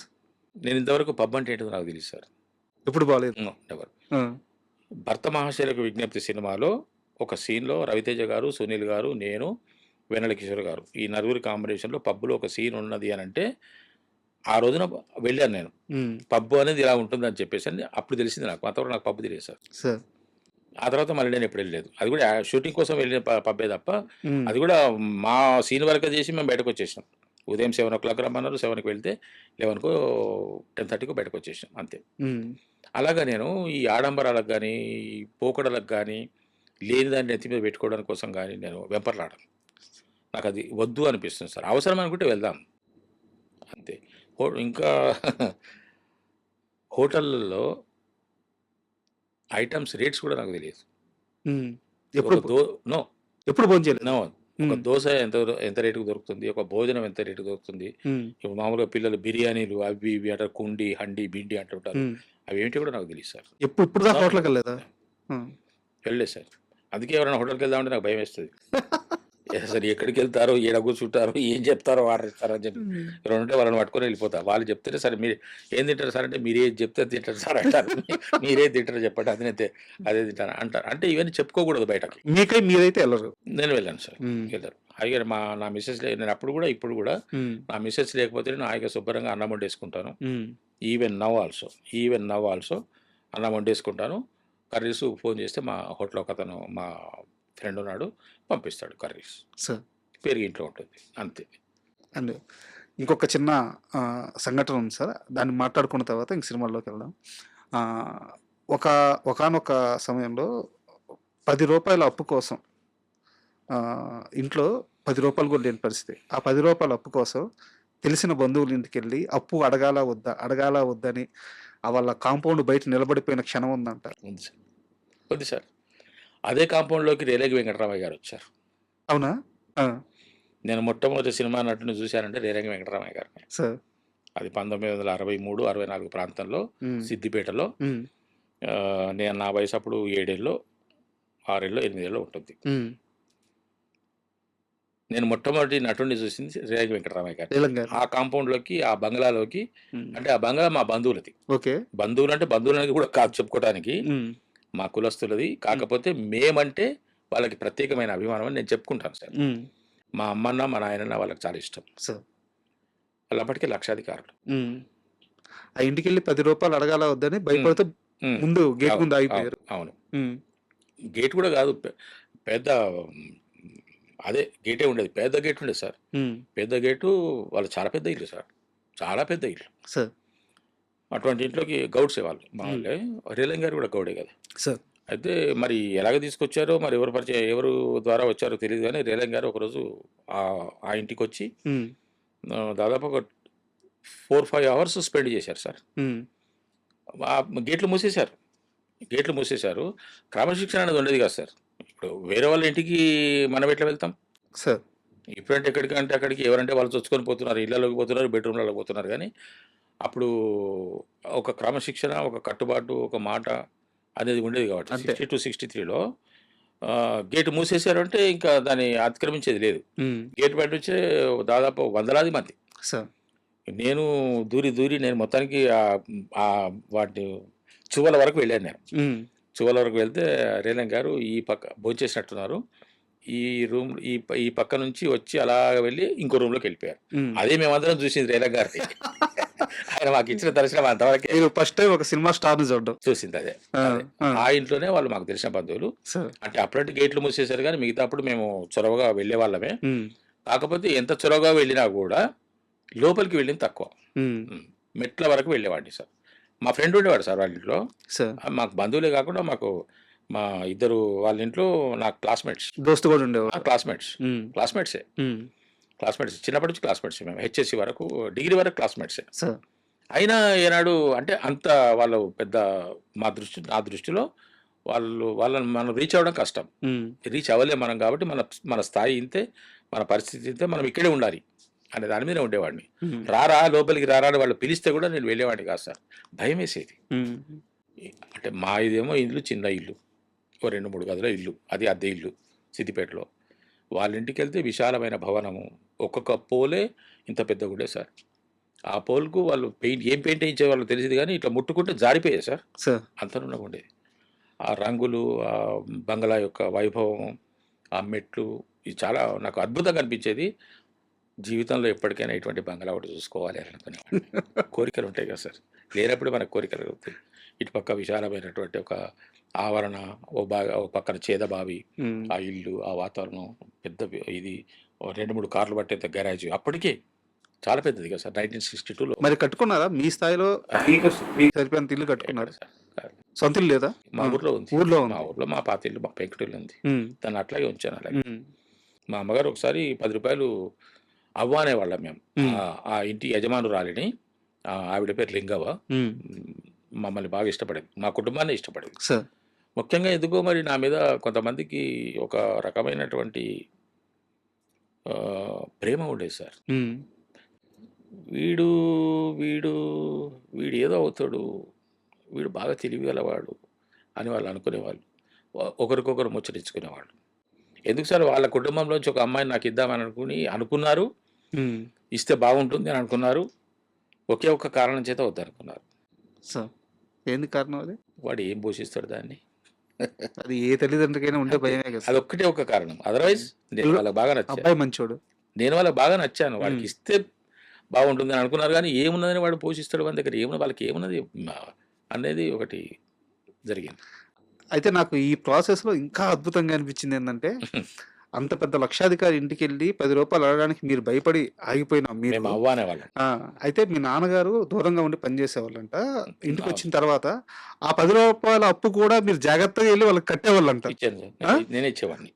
నేను ఇంతవరకు పబ్ అంటే ఏంటో నాకు తెలీదు సార్. ఎప్పుడు బాలేదు. నెవర్. ఆ! 'భర్త మహాశైలకు విజ్ఞప్తి' సినిమాలో ఒక సీన్‌లో రవితేజ గారు, సునీల్ గారు, నేను, వెన్నెల కిషోర్ గారు ఈ నలుగురి కాంబినేషన్‌లో పబ్‌లో ఒక సీన్ ఉన్నది అనంటే ఆ రోజున వెళ్ళాను నేను. హ్మ్. పబ్ అనేది ఇలా ఉంటుందని చెప్పేసని అప్పుడు తెలిసింది నాకు. అంతవరకు నాకు పబ్ తెలీదు సార్. సార్. ఆ తర్వాత మళ్ళీ నేను ఎప్పుడు వెళ్ళలేదు. అది కూడా షూటింగ్ కోసం వెళ్ళిన పబ్బే తప్ప, హ్మ్. అది కూడా మా సీన్ వరకే చేసి మేము బయటకొచ్చేసినాం. ఉదయం 7:00 రమ్మన్నారు. 7కి వెళ్తే 11కో, 10:30కో బయటకొచ్చేసినాం అంతే. హ్మ్. అలాగా నేను ఈ ఆడంబరాలకు గానీ, ఈ పోకడలకు గానీ, లేని దాన్ని నెత్తి మీద పెట్టుకోవడం కోసం గానీ నేను వెంపర్లాడను. నాకది వద్దు అనిపిస్తుంది సార్. అవసరం అనుకుంటే వెళ్దాం. అంతే. ఇంకా హోటళ్ళల్లో ఐటెమ్స్ రేట్స్ కూడా నాకు తెలీదు. హ్మ్. ఒక ఎప్పుడు దో నో. ఎప్పుడు భోంచేయలేదు. నో. ఒక హ్మ్. దోస ఎంత రేటుకి దొరుకుతుంది? ఒక భోజనం ఎంత రేటుకి దొరుకుతుంది? హ్మ్. ఇప్పుడు మామూలుగా పిల్లలు బిర్యానీలు అవి ఇవి అంటారు. కుండి, హండీ, బిండి అంటుంటారు. హ్మ్. అవేంటివో కూడా నాకు తెలీదు సార్. ఇప్పుడు దాకా నో. హోటల్‌కెళ్ళలేదా? ఆ! వెళ్ళలేదు సార్. అందుకే ఎవరైనా హోటల్‌కెళ్దామంటే నాకు భయమేస్తది. అసలు ఎక్కడికెళ్తారో, ఏడ కూర్చుంటారో, ఏం చెప్తారో ఆర్డర్ ఇస్తారో అని చెప్పి హ్మ్. ఎవరైనా ఉంటే వాళ్ళని పట్టుకొని వెళ్ళిపోతా. వాళ్ళు చెప్తేనే సరే మీరు ఏం తింటారు సార్ అంటే మీరేది చెప్తే అది తింటారు సార్ అంటారు. మీరేది తింటారో చెప్పండి అదే తింటాను అంటారు. అంటే ఇవన్నీ చెప్పుకోకూడదు బయటకి. మీరైతే ఎళ్ళరు. నేను వెళ్ళాను సార్. హ్మ్. వెళ్ళాను. హాయిగా నా మిసెస్ నేను అప్పుడు కూడా, ఇప్పుడు కూడా హ్మ్. నా మిసెస్ లేకపోతే నేను హాయిగా శుభ్రంగా అన్నం వండేసుకుంటాను. హ్మ్. ఈవెన్ నౌ ఆల్సో అన్నం వండేసుకుంటాను. కర్రీస్ ఫోన్ చేస్తే మా హోటల్‌లో ఒకతను మా ఫ్రెండ్ ఉన్నాడు. పంపిస్తాడు కర్రీస్. సార్. పెరుగు ఇంట్లో ఉంటుంది. అంతే. అండ్ ఇంకొక చిన్న సంఘటన ఉంది సార్. దాన్ని మాట్లాడుకున్న తర్వాత ఇంక సినిమాల్లోకెళ్దాం. ఆహ్, ఒక ఒకానొక సమయంలో రూ. 10 అప్పు కోసం ఇంట్లో రూ. 10 కూడా లేని పరిస్థితి. ఆ రూ. 10 అప్పు కోసం తెలిసిన బంధువుల ఇంటికెళ్ళి అప్పు అడగాలా వద్దా? అడగాలా వద్దని వాళ్ళ కాంపౌండ్ బయట నిలబడిపోయిన క్షణం ఉందంట. ఉంది సార్. ఉంది సార్. అదే కాంపౌండ్‌లోకి రేలంగి వెంకటరామయ్య గారొచ్చారు. అవునా? ఆ! నేను మొట్టమొదటి సినిమా నటుడిని చూశానంటే రేలంగి వెంకటరామయ్య గారిని. సార్. అది 1963, 64 ప్రాంతంలో హ్మ్. సిద్దిపేటలో. హ్మ్. నేను నా వయసు అప్పుడు 7 6 8 ఉంటుంది. హ్మ్. నేను మొట్టమొదటి నటుడిని చూసింది రేలంగి వెంకటరామయ్య గారిని. నీలం గారు. ఆ కాంపౌండ్‌లోకి, ఆ బంగ్లాలోకి హ్మ్. అంటే ఆ బంగ్లా మా బంధువులది. ఓకే. బంధువులంటే బంధువులని కూడా కాదు చెప్పుకోవటానికి. హ్మ్. మా కులస్తులది. హ్మ్. కాకపోతే మేమంటే వాళ్ళకి ప్రత్యేకమైన అభిమానం అని నేను చెప్పుకుంటాను సార్. హ్మ్. మా అమ్మన్న, మా నాయనన్న వాళ్ళకి చాలా ఇష్టం. సార్. వాళ్ళప్పటికే లక్షాధికారులు. హ్మ్. ఆ ఇంటికెళ్ళి రూ. 10 అడగాలా వద్దని హ్మ్. భయపడితే హ్మ్. ముందు గేట్ అవును. ముందు అవును. ఆగిపోయారు. అవును. హ్మ్. గేట్ కూడా కాదు. పెద్ద అదే గేటే ఉండేది. పెద్ద గేట్ ఉండేది సార్. హ్మ్. పెద్ద గేటు వాళ్ళు చాలా పెద్ద ఇల్లు సార్. చాలా పెద్ద ఇల్లు. సార్. అటువంటి ఇంట్లోకి గౌడ్సే వాళ్ళు. మా హ్మ్. వాళ్ళే. రేలంగి గారు కూడా గౌడే కదా! సార్. అయితే మరి ఎలాగ తీసుకొచ్చారో మరి ఎవరు ద్వారా వచ్చారో తెలీదు గానీ రేలంగి గారు ఒకరోజు ఆ ఇంటికొచ్చి హ్మ్. దాదాపు ఒక 4, 5 అవర్స్ స్పెండ్ చేశారు సార్. హ్మ్. గేట్లు మూసేశారు. గేట్లు మూసేశారు. క్రమశిక్షణ అనేది ఉండేది కాదు సార్. ఇప్పుడు వేరే వాళ్ళ ఇంటికి మనం ఎట్లా వెళ్తాం? సార్. ఇప్పుడంటే ఎక్కడికంటే అక్కడికి ఎవరంటే వాళ్ళు చొచ్చుకొని పోతున్నారు. ఇళ్ళలోకి పోతున్నారు, బెడ్‌రూమ్‌లలోకి పోతున్నారు గానీ, అప్పుడు ఒక క్రమశిక్షణ, ఒక కట్టుబాటు, ఒక మాట అనేది ఉండేది కాబట్టి అంతే. 62, 63లో గేట్ మూసేశారు అంటే ఇంకా దాన్ని అతిక్రమించేది లేదు. హ్మ్. గేట్ బయట నుంచే దాదాపు వందలాది మంది. సార్. నేను దూరి నేను మొత్తానికి వాటి చువ్వల వరకు వెళ్ళాను నేను. హ్మ్. చువ్వల వరకు వెళ్తే రేలంగి గారు ఈ పక్క భోంచేసినట్టున్నారు. ఈ రూమ్ ఈ పక్క నుంచి వచ్చి అలాగ వెళ్ళి ఇంకో రూమ్‌లోకి వెళ్ళిపోయారు. హ్మ్. అదే మేమందరం చూసింది రేలంగి గారిది. ఆయన మాకిచ్చిన దర్శనం అంతవరకే మీరు ఫస్ట్ టైమ్ ఒక సినిమా స్టార్‌ని చూడడం. చూసింది అదే. ఆ! అదే. ఆ! ఆ ఇంట్లోనే వాళ్ళు మాకు తెలిసిన బంధువులు. సార్. అంటే అప్పుడంటే గేట్లు మూసేశారు గానీ మిగతా అప్పుడు మేము చొరవగా వెళ్ళేవాళ్ళమే. హ్మ్. కాకపోతే ఎంత చొరవగా వెళ్ళినా గూడా లోపలికి వెళ్ళింది తక్కువ. హ్మ్. మెట్ల వరకు వెళ్ళేవాడిని సార్. మా ఫ్రెండ్ ఉండేవాడు సార్ వాళ్ళ ఇంట్లో. సార్. మాకు బంధువులే కాకుండా మా ఇద్దరు వాళ్ళ ఇంట్లో నాకు క్లాస్‌మేట్స్. దోస్తు కూడా ఉండేవాడు. క్లాస్‌మేట్స్. హ్మ్. క్లాస్‌మేట్సే. హ్మ్. క్లాస్‌మేట్స్. చిన్నప్పటి నుంచి క్లాస్‌మేట్సే మేము. హెచ్ఎస్‌సి వరకు, డిగ్రీ వరకు క్లాస్‌మేట్సే. సార్. అయినా ఏనాడు అంటే అంత వాళ్ళు పెద్ద నా దృష్టిలో వాళ్ళని మనం రీచ్ అవ్వడం కష్టం. హ్మ్. రీచ్ అవ్వలేం మనం కాబట్టి మన స్థాయి ఇంతే, మన పరిస్థితి ఇంతే, మనం ఇక్కడే ఉండాలి అనే దాని మీదే ఉండేవాడిని. హ్మ్. లోపలికి రారా అని వాళ్ళు పిలిస్తే కూడా నేను వెళ్ళేవాడిని కాదు సార్. భయమేసేది. హ్మ్. అంటే మా ఇదేమో ఇల్లు చిన్న ఇల్లు. ఓ 2, 3 గదుల ఇల్లు. అది అద్దె ఇల్లు సిద్దిపేటలో. వాళ్ళ ఇంటికెళ్తే విశాలమైన భవనము. ఒక్కొక్క పోలే ఇంత పెద్దగుండే సార్. ఆ పోల్‌కు వాళ్ళు ఏం పెయింట్ ఏయించేవాళ్ళో తెలీదు గానీ ఇట్లా ముట్టుకుంటే జారిపోయేది సార్. సార్. అంత నున్నగుండేది. ఆ రంగులు, ఆ బంగ్లా యొక్క వైభవం, ఆ మెట్లు ఇది చాలా నాకు అద్భుతంగా అనిపించేది. జీవితంలో ఎప్పటికైనా ఇటువంటి బంగ్లా ఒకటి చూసుకోవాలి అని అనుకునేవాడిని. కోరికలు ఉంటాయి కదా సార్. లేనప్పుడు మనకు కోరికలు కలుగుతాయి. ఇటుపక్క విశాలమైనటువంటి ఒక ఆవరణ, ఓ పక్కన చేదబావి, హ్మ్. ఆ ఇల్లు, ఆ వాతావరణం పెద్ద ఇది 2, 3 కార్లు పట్టేంత గ్యారేజ్ అప్పటికే చాలా పెద్దది కదా సార్. 1962లో మరి కట్టుకున్నారా? మీ స్థాయిలో మీకు సరిపోయేంత ఇల్లు కట్టుకున్నారా? సార్. సొంత ఇల్లు లేదా? మా ఆ! ఊర్లో ఉంది. ఊర్లో మా ఉంది. ఊర్లో మా పాత ఇల్లు, మా పెంకుటిల్లు ఉంది. హ్మ్. దాన్ని అట్లాగే ఉంచాను అలాగే. హ్మ్. మా అమ్మగారు ఒకసారి రూ. 10 అవ్వ అనేవాళ్ళం మేము. హ్మ్. ఆ ఇంటి యజమానురాలిని. ఆవిడ పేరు లింగవ్వ. హ్మ్. మమ్మల్ని బాగా ఇష్టపడేది. మా కుటుంబాన్నే ఇష్టపడేది. సార్. ముఖ్యంగా ఎందుకో మరి నా మీద కొంతమందికి ఒక రకమైనటువంటి ప్రేమ ఉండేది సార్. హ్మ్. వీడు వీడు వీడేదో అవుతాడు. వీడు బాగా తెలివి గలవాడు అని వాళ్ళు అనుకునేవాళ్ళు. ఒకరికొకరు ముచ్చటించుకునేవాళ్ళు. ఎందుకు సార్ వాళ్ళ కుటుంబంలోంచి ఒక అమ్మాయిని నాకు ఇద్దామని అనుకున్నారు. హ్మ్. ఇస్తే బాగుంటుంది అని అనుకున్నారు. ఒకే ఒక్క కారణం చేత వద్దనుకున్నారు. సార్. ఏంది కారణం అది? వాడు ఏం పోషిస్తాడు దాన్ని? అది ఏ తల్లిదండ్రులకైనా ఉండే అంతే. భయమే కదా సార్. అదొక్కటే ఒక కారణం. అదర్‌వైజ్ నేను తెలుగు వాళ్ళకి బాగా నచ్చా. అబ్బాయి మంచోడు. నేను వాళ్ళకి బాగా నచ్చాను. హ్మ్. వాడికి ఇస్తే బాగుంటుందని అనుకున్నారు గానీ, ఏమున్నదని వాడు పోషిస్తాడు మన దగ్గర వాళ్ళకి ఏమున్నది అనేది ఒకటి జరిగింది. అయితే నాకు ఈ ప్రాసెస్‌లో ఇంకా అద్భుతంగా అనిపించిందేందంటే, అంత పెద్ద లక్షాధికారి ఇంటికెళ్ళి రూ. 10 అడగడానికి మీరు భయపడి ఆగిపోయిన మీరు మేము అవ్వ అనేవాళ్ళం. ఆ! అయితే మీ నాన్నగారు దూరంగా ఉండి పనిచేసేవాళ్ళంట. అవును. ఇంటికొచ్చిన తర్వాత ఆ రూ. 10 అప్పు కూడా మీరు జాగ్రత్తగా ఎళ్లి వాళ్ళకి కట్టేవాళ్ళంట. ఇచ్చాను సార్. ఆ? నేనే ఇచ్చేవాడిని.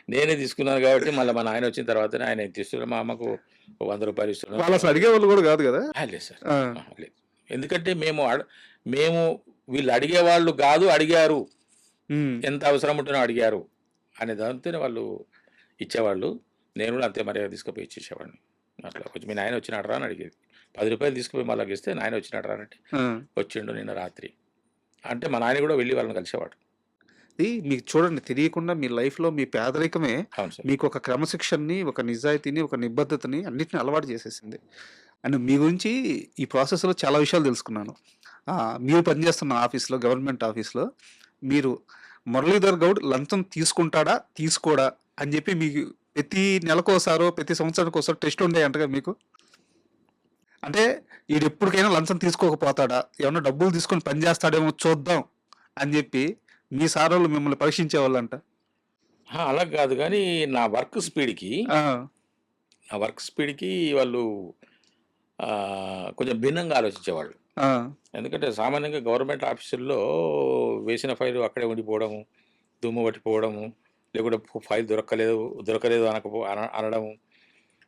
నేనే తీసుకున్నాను కాబట్టి మళ్ళా మా నాయన వచ్చిన తర్వాతనే ఆయన ఎంత ఇస్తున్నారు మా అమ్మకు ఓ రూ. 100 ఇస్తున్నారు. వాళ్ళసలు అడిగేవాళ్ళు కూడా కాదు కదా! లేదు సార్. ఆ! లేదు. ఎందుకంటే మేము వీళ్ళు అడిగేవాళ్ళు గాదు, అడిగారు. హ్మ్. ఎంత అవసరం ఉంటేనో అడిగారు అనే దాంతోనే వాళ్ళు ఇచ్చేవాళ్ళు. నేను కూడా అంతే మర్యాద తీసుకుపోయి ఇచ్చేసేవాడిని. అట్లా కొంచెం మీ నాయన వచ్చినాడురా అని అడిగేది. రూ. 10 తీసుకుపోయి మళ్ళా ఇస్తే నాయన వచ్చినాడురా అంటే ఆ! వచ్చిండు నిన్న రాత్రి. అంటే మా నాయన కూడా వెళ్ళి వాళ్ళని కలిసేవాడు. ఇది మీకు చూడండి తెలియకుండా మీ లైఫ్‌లో మీ పేదరికమే అవును సార్. మీకు ఒక క్రమశిక్షణని, ఒక నిజాయితీని, ఒక నిబద్ధతని అన్నిటిని అలవాటు చేసేసింది. అండ్ మీ గురించి ఈ ప్రాసెస్‌లో చాలా విషయాలు తెలుసుకున్నాను. మీరు పనిచేస్తున్న ఆఫీస్‌లో గవర్నమెంట్ ఆఫీస్‌లో మీరు మురళీధర్ గౌడ్ లంచం తీసుకుంటాడా? తీసుకోడా? అని చెప్పి మీకు ప్రతి నెలకోసారో, ప్రతి సంవత్సరానికోసారో టెస్ట్‌లు ఉండేయంటగా మీకు? అంటే ఈడెప్పటికైనా లంచం తీసుకోకపోతాడా? ఏమన్నా డబ్బులు తీసుకొని పని చేస్తాడేమో చూద్దాం అని చెప్పి మీ సారోళ్ళు మిమ్మల్ని పరీక్షించేవాళ్ళంట. అలా కాదు గానీ ఆ! నా వర్క్ స్పీడ్‌కి వాళ్ళు కొంచెం భిన్నంగా ఆలోచించేవాళ్ళు. ఆ! ఎందుకంటే సామాన్యంగా గవర్నమెంట్ ఆఫీసుల్లో వేసిన ఫైలు అక్కడే ఉండిపోవడము, దుమ్ము పట్టిపోవడము, లేకుంటే ఫైల్ దొరకలేదు అనడము,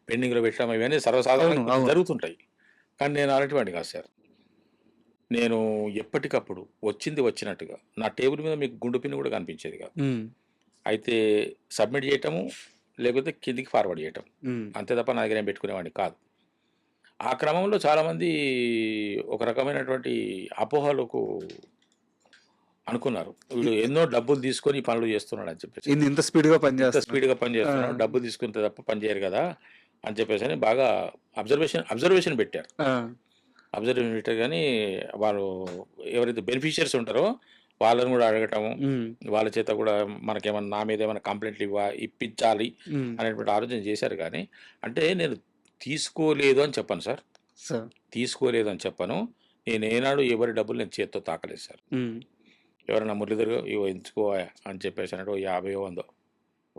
పెండింగ్‌లో పెట్టడం ఇవన్నీ అవును. సర్వసాధారణంగా అవును. జరుగుతుంటాయి. కానీ నేను అలాంటివాడిని కాదు సార్. నేను ఎప్పటికప్పుడు వచ్చింది వచ్చినట్టుగా నా టేబుల్ మీద మీకు గుండు పిన్ కూడా కనిపించేది కాదు. హ్మ్. అయితే సబ్మిట్ చేయటము, లేకపోతే కిందికి ఫార్వర్డ్ చేయటం. హ్మ్. అంతే తప్ప నా దగ్గర ఏం పెట్టుకునేవాడిని కాదు. ఆ క్రమంలో చాలామంది ఒక రకమైనటువంటి అపోహలకు అనుకున్నారు. వీడు ఎన్నో డబ్బులు తీసుకొని ఈ పనులు చేస్తున్నాడని చెప్పేసి. ఇంత స్పీడ్‌గా ఇంత పనిచేస్తున్నాడు. స్పీడ్‌గా పని ఆ! చేస్తున్నాడు. డబ్బులు తీసుకుంటే తప్ప పని చేయరు కదా! అని చెప్పేసి అని బాగా అబ్జర్వేషన్ పెట్టారు. ఆ! అబ్జర్వేషన్ పెట్టారు కానీ వాళ్ళు ఎవరైతే బెనిఫిషియర్స్ ఉంటారో వాళ్ళని కూడా అడగటము, హ్మ్. వాళ్ళ చేత కూడా మనకేమన్నా నా మీద ఏమైనా కంప్లైంట్లు ఇప్పించాలి హ్మ్. అనేటువంటి ఆలోచన చేశారు. కానీ అంటే నేను తీసుకోలేదు అని చెప్పను సార్. సార్. తీసుకోలేదు అని చెప్పను. నేను ఏనాడు ఎవరి డబ్బులు నేను చేత్తో తాకలేదు సార్. హ్మ్. ఎవరైనా మురళీధర్ ఇగో ఎంచుకో అని చెప్పేసి అన్నట్టు 50 100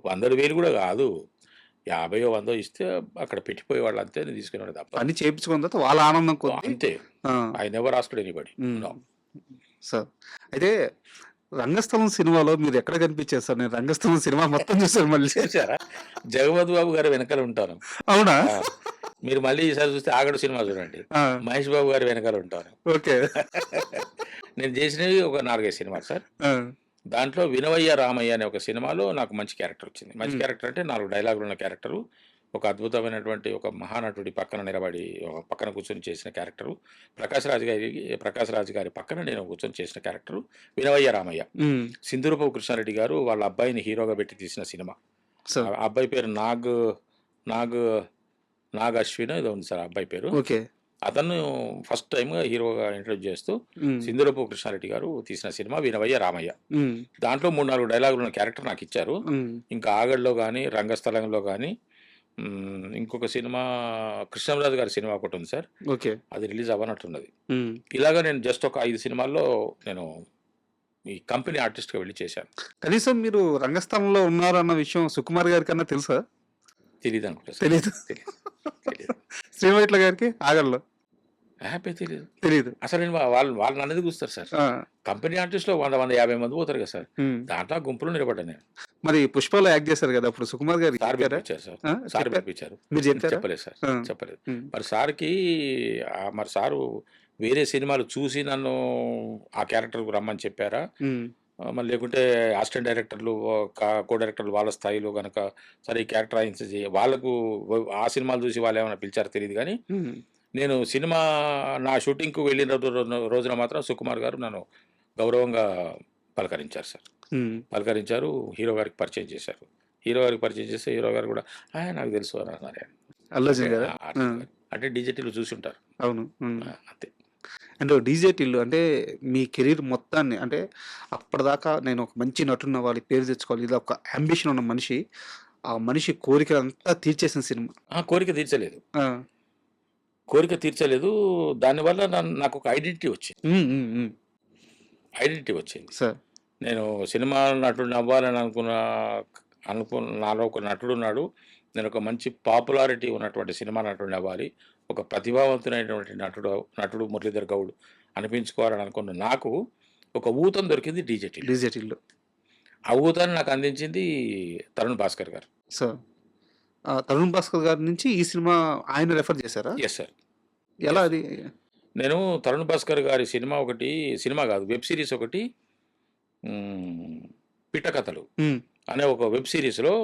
100,000 కూడా కాదు. 50 100 ఇస్తే అక్కడ పెట్టిపోయేవాళ్ళు అంతే, నేను తీసుకునేవాడు తప్ప. పని చేపించుకున్న తర్వాత వాళ్ళ ఆనందం కొద్దీ అంతే. ఆ! I never asked anybody. హ్మ్. నో. సార్. అయితే 'రంగస్థలం' సినిమాలో మీరు ఎక్కడ కనిపించారు సార్? నేను 'రంగస్థలం' సినిమా మొత్తం చూసాను మళ్ళీ. చూసారా? జగపతి బాబు గారి వెనకాల ఉంటాను. అవునా? ఆ! మీరు మళ్ళీ ఈసారి చూస్తే 'ఆగడు' సినిమా చూడండి. ఆ! మహేష్ బాబు గారి వెనకాల ఉంటాను. ఓకే. నేను చేసినవి ఒక 4, 5 సినిమాలు సార్. ఆ! దాంట్లో 'వినవయ్య రామయ్య' అనే ఒక సినిమాలో నాకు మంచి క్యారెక్టర్ వచ్చింది. మంచి హ్మ్. క్యారెక్టర్ అంటే 4 డైలాగులు ఉన్న క్యారెక్టరు. ఒక అద్భుతమైనటువంటి ఒక మహానటుడి పక్కన నిలబడి పక్కన కూర్చొని చేసిన క్యారెక్టరు. 'ప్రకాష్ రాజ్' గారి పక్కన నేను కూర్చొని చేసిన క్యారెక్టరు 'వినవయ్య రామయ్య.' హ్మ్. సింధూరపు కృష్ణారెడ్డి గారు వాళ్ళ అబ్బాయిని హీరోగా పెట్టి తీసిన సినిమా. సార్. ఆ అబ్బాయి పేరు నాగ్ నాగ్ అశ్వినో ఏదో ఉంది సార్ ఆ అబ్బాయి పేరు. ఓకే. అతను ఫస్ట్ టైమ్‌గా హీరోగా ఇంట్రొడ్యూస్ చేస్తూ హ్మ్. సింధూరపు కృష్ణారెడ్డి గారు తీసిన సినిమా 'వినవయ్య రామయ్య.' హ్మ్. దాంట్లో 3, 4 డైలాగులు ఉన్న క్యారెక్టర్ నాకిచ్చారు. హ్మ్. ఇంకా 'ఆగడ్‌లో' గానీ, 'రంగస్థలంలో' గానీ, ఇంకొక సినిమా 'కృష్ణంరాజు' గారి సినిమా ఒకటుంది సార్. ఓకే. అది రిలీజ్ అవ్వనట్టున్నది. హ్మ్. ఇలాగ నేను జస్ట్ ఒక 5 సినిమాల్లో నేను ఈ కంపెనీ ఆర్టిస్ట్‌గా వెళ్లి చేశాను. కనీసం మీరు 'రంగస్థలంలో' ఉన్నారన్న విషయం సుకుమార్ గారి కన్నా తెలుసా? తెలీదనుకుంటా సార్. తెలీదు. తెలీదు. శ్రీవైట్ల గారికి 'ఆగడ్‌లో' తెలీదు. తెలీదు. అసలు నేను వాళ్ళు నన్నెందుకు చూస్తారు సార్? ఆ! కంపెనీ ఆర్టిస్ట్‌లో 100, 150 మంది పోతారు కదా సార్. హ్మ్. దాంట్లో ఆ గుంపులో నిలబడ్డా నేను. మరి 'పుష్పలో' యాక్ట్ చేశారు కదా! అప్పుడు సుకుమార్ గారికి సార్ చెప్పారా? పిలిపించారు సార్. ఆ! సార్ చెప్పారా? పిలిపించారు. మీరు చెప్పారా? చెప్పలేదు సార్. ఆ! చెప్పలేదు. హ్మ్. మరి సార్‌కి మరి సారు వేరే సినిమాలు చూసి నన్ను ఆ క్యారెక్టర్‌కి రమ్మని చెప్పారా? హ్మ్. మరి లేకుంటే అసిస్టెంట్ డైరెక్టర్లు, కో డైరెక్టర్లు వాళ్ళ స్థాయిలో గనక సరే ఈ క్యారెక్టర్ ఆయనకి వాళ్ళకు ఆ సినిమాలు చూసి వాళ్ళేమన్నా పిలిచారో తెలీదు గానీ, హ్మ్. నేను సినిమా నా షూటింగ్‌కి వెళ్ళిన రోజున మాత్రం సుకుమార్ గారు నన్ను గౌరవంగా పలకరించారు సార్. హ్మ్. పలకరించారు. హీరో గారికి పరిచయం చేశారు. హీరో గారికి పరిచయం చేస్తే హీరో గారు కూడా నాకు తెలుసు అని అన్నారు. అల్లు అంటే అర్జున్ గారా? ఆ! అర్జున్ గారు. అంటే డీజేటీలో చూసుంటారు. అవును. హ్మ్. అంతే. అంటే డీజే టిల్లు అంటే మీ కెరీర్ మొత్తాన్ని అంటే అప్పటిదాకా నేను ఒక మంచి నటుడినవ్వాలి, పేరు తెచ్చుకోవాలి. ఇలా ఒక యాంబిషన్ ఉన్న మనిషి, ఆ మనిషి కోరికలంతా తీర్చేసిన సినిమా. కోరిక తీర్చలేదు. ఆ! కోరిక తీర్చలేదు. దానివల్ల నాకొక ఐడెంటిటీ వచ్చింది. హ్మ్. హ్మ్. హ్మ్. ఐడెంటిటీ వచ్చింది. సార్. నేను సినిమా నటుడిని అవ్వాలని నాలో ఒక నటుడున్నాడు. నేనొక మంచి పాపులారిటీ ఉన్నటువంటి సినిమా నటుడిని అవ్వాలి. ఒక ప్రతిభావంతుడైనటువంటి నటుడు మురళీధర్ గౌడ్ అనిపించుకోవాలని అనుకున్న నాకు ఒక ఊతం దొరికింది డీజే టిల్లు. డీజే టిల్లు. ఆ ఊతాన్ని నాకు అందించింది తరుణ్ భాస్కర్ గారు. సార్. 'తరుణ్ భాస్కర్' గారి నుంచి ఈ సినిమా ఆయన రిఫర్ చేసారా? Yes sir. ఎలా యెస్. అది? నేను తరుణ్ భాస్కర్ గారి సినిమా కాదు, వెబ్ సీరీస్ ఒకటి, హ్మ్, 'పిట్టకథలు' హ్మ్. అనే ఒక వెబ్ సీరీస్‌లో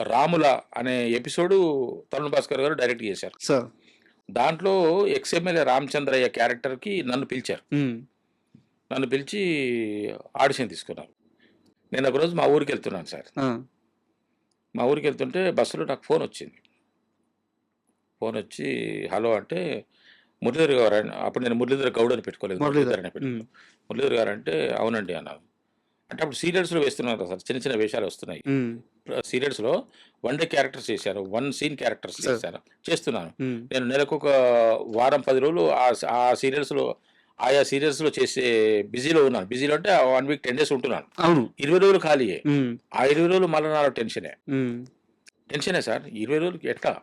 'రాముల' అనే ఎపిసోడు తరుణ్ భాస్కర్ గారు డైరెక్ట్ చేశారు. సార్. దాంట్లో ఎక్స్-ఎమ్మెల్యే రామచంద్రయ్య క్యారెక్టర్‌కి నన్ను పిలిచారు. హ్మ్. నన్ను పిలిచి ఆడిషన్ తీసుకున్నారు. నేను ఒకరోజు మా ఊరికెళ్తున్నాను సార్. ఆ! మా ఊరికెళ్తుంటే బస్సులో నాకు ఫోనొచ్చింది. ఫోనొచ్చి హలో అంటే మురళీధర్ గారు అప్పుడు నేను మురళీధర్ గౌడ్ అని పెట్టుకోలేదు. మురళీధర్. మురళీధర్ అనే హ్మ్. పెట్టుకున్నాను. మురళీధర్ గారు అంటే అవునండి అన్నాను. అంటే అప్పుడు సీరియల్స్‌లో వేస్తున్నారు కదా సార్. చిన్న చిన్న వేషాలు వస్తున్నాయి. హ్మ్. సీరియల్స్‌లో వన్ డే క్యారెక్టర్స్ చేశాను. One scene characters sir. చేస్తున్నాను. హ్మ్. నేను నెలకొక వారం 10 రోజులు ఆ సీరియల్స్‌లో ఆయా సీరియల్స్‌లో చేసే బిజీలో ఉన్నాను. బిజీలో అంటే 1 వీక్ 10 డేస్ ఉంటున్నాను. అవును. 20 రోజులు ఖాళీయే. హ్మ్. ఆ 20 రోజులు మళ్ళా నాలో టెన్షనే. హ్మ్. టెన్షనే సార్. 20 రోజులకి ఎట్లా?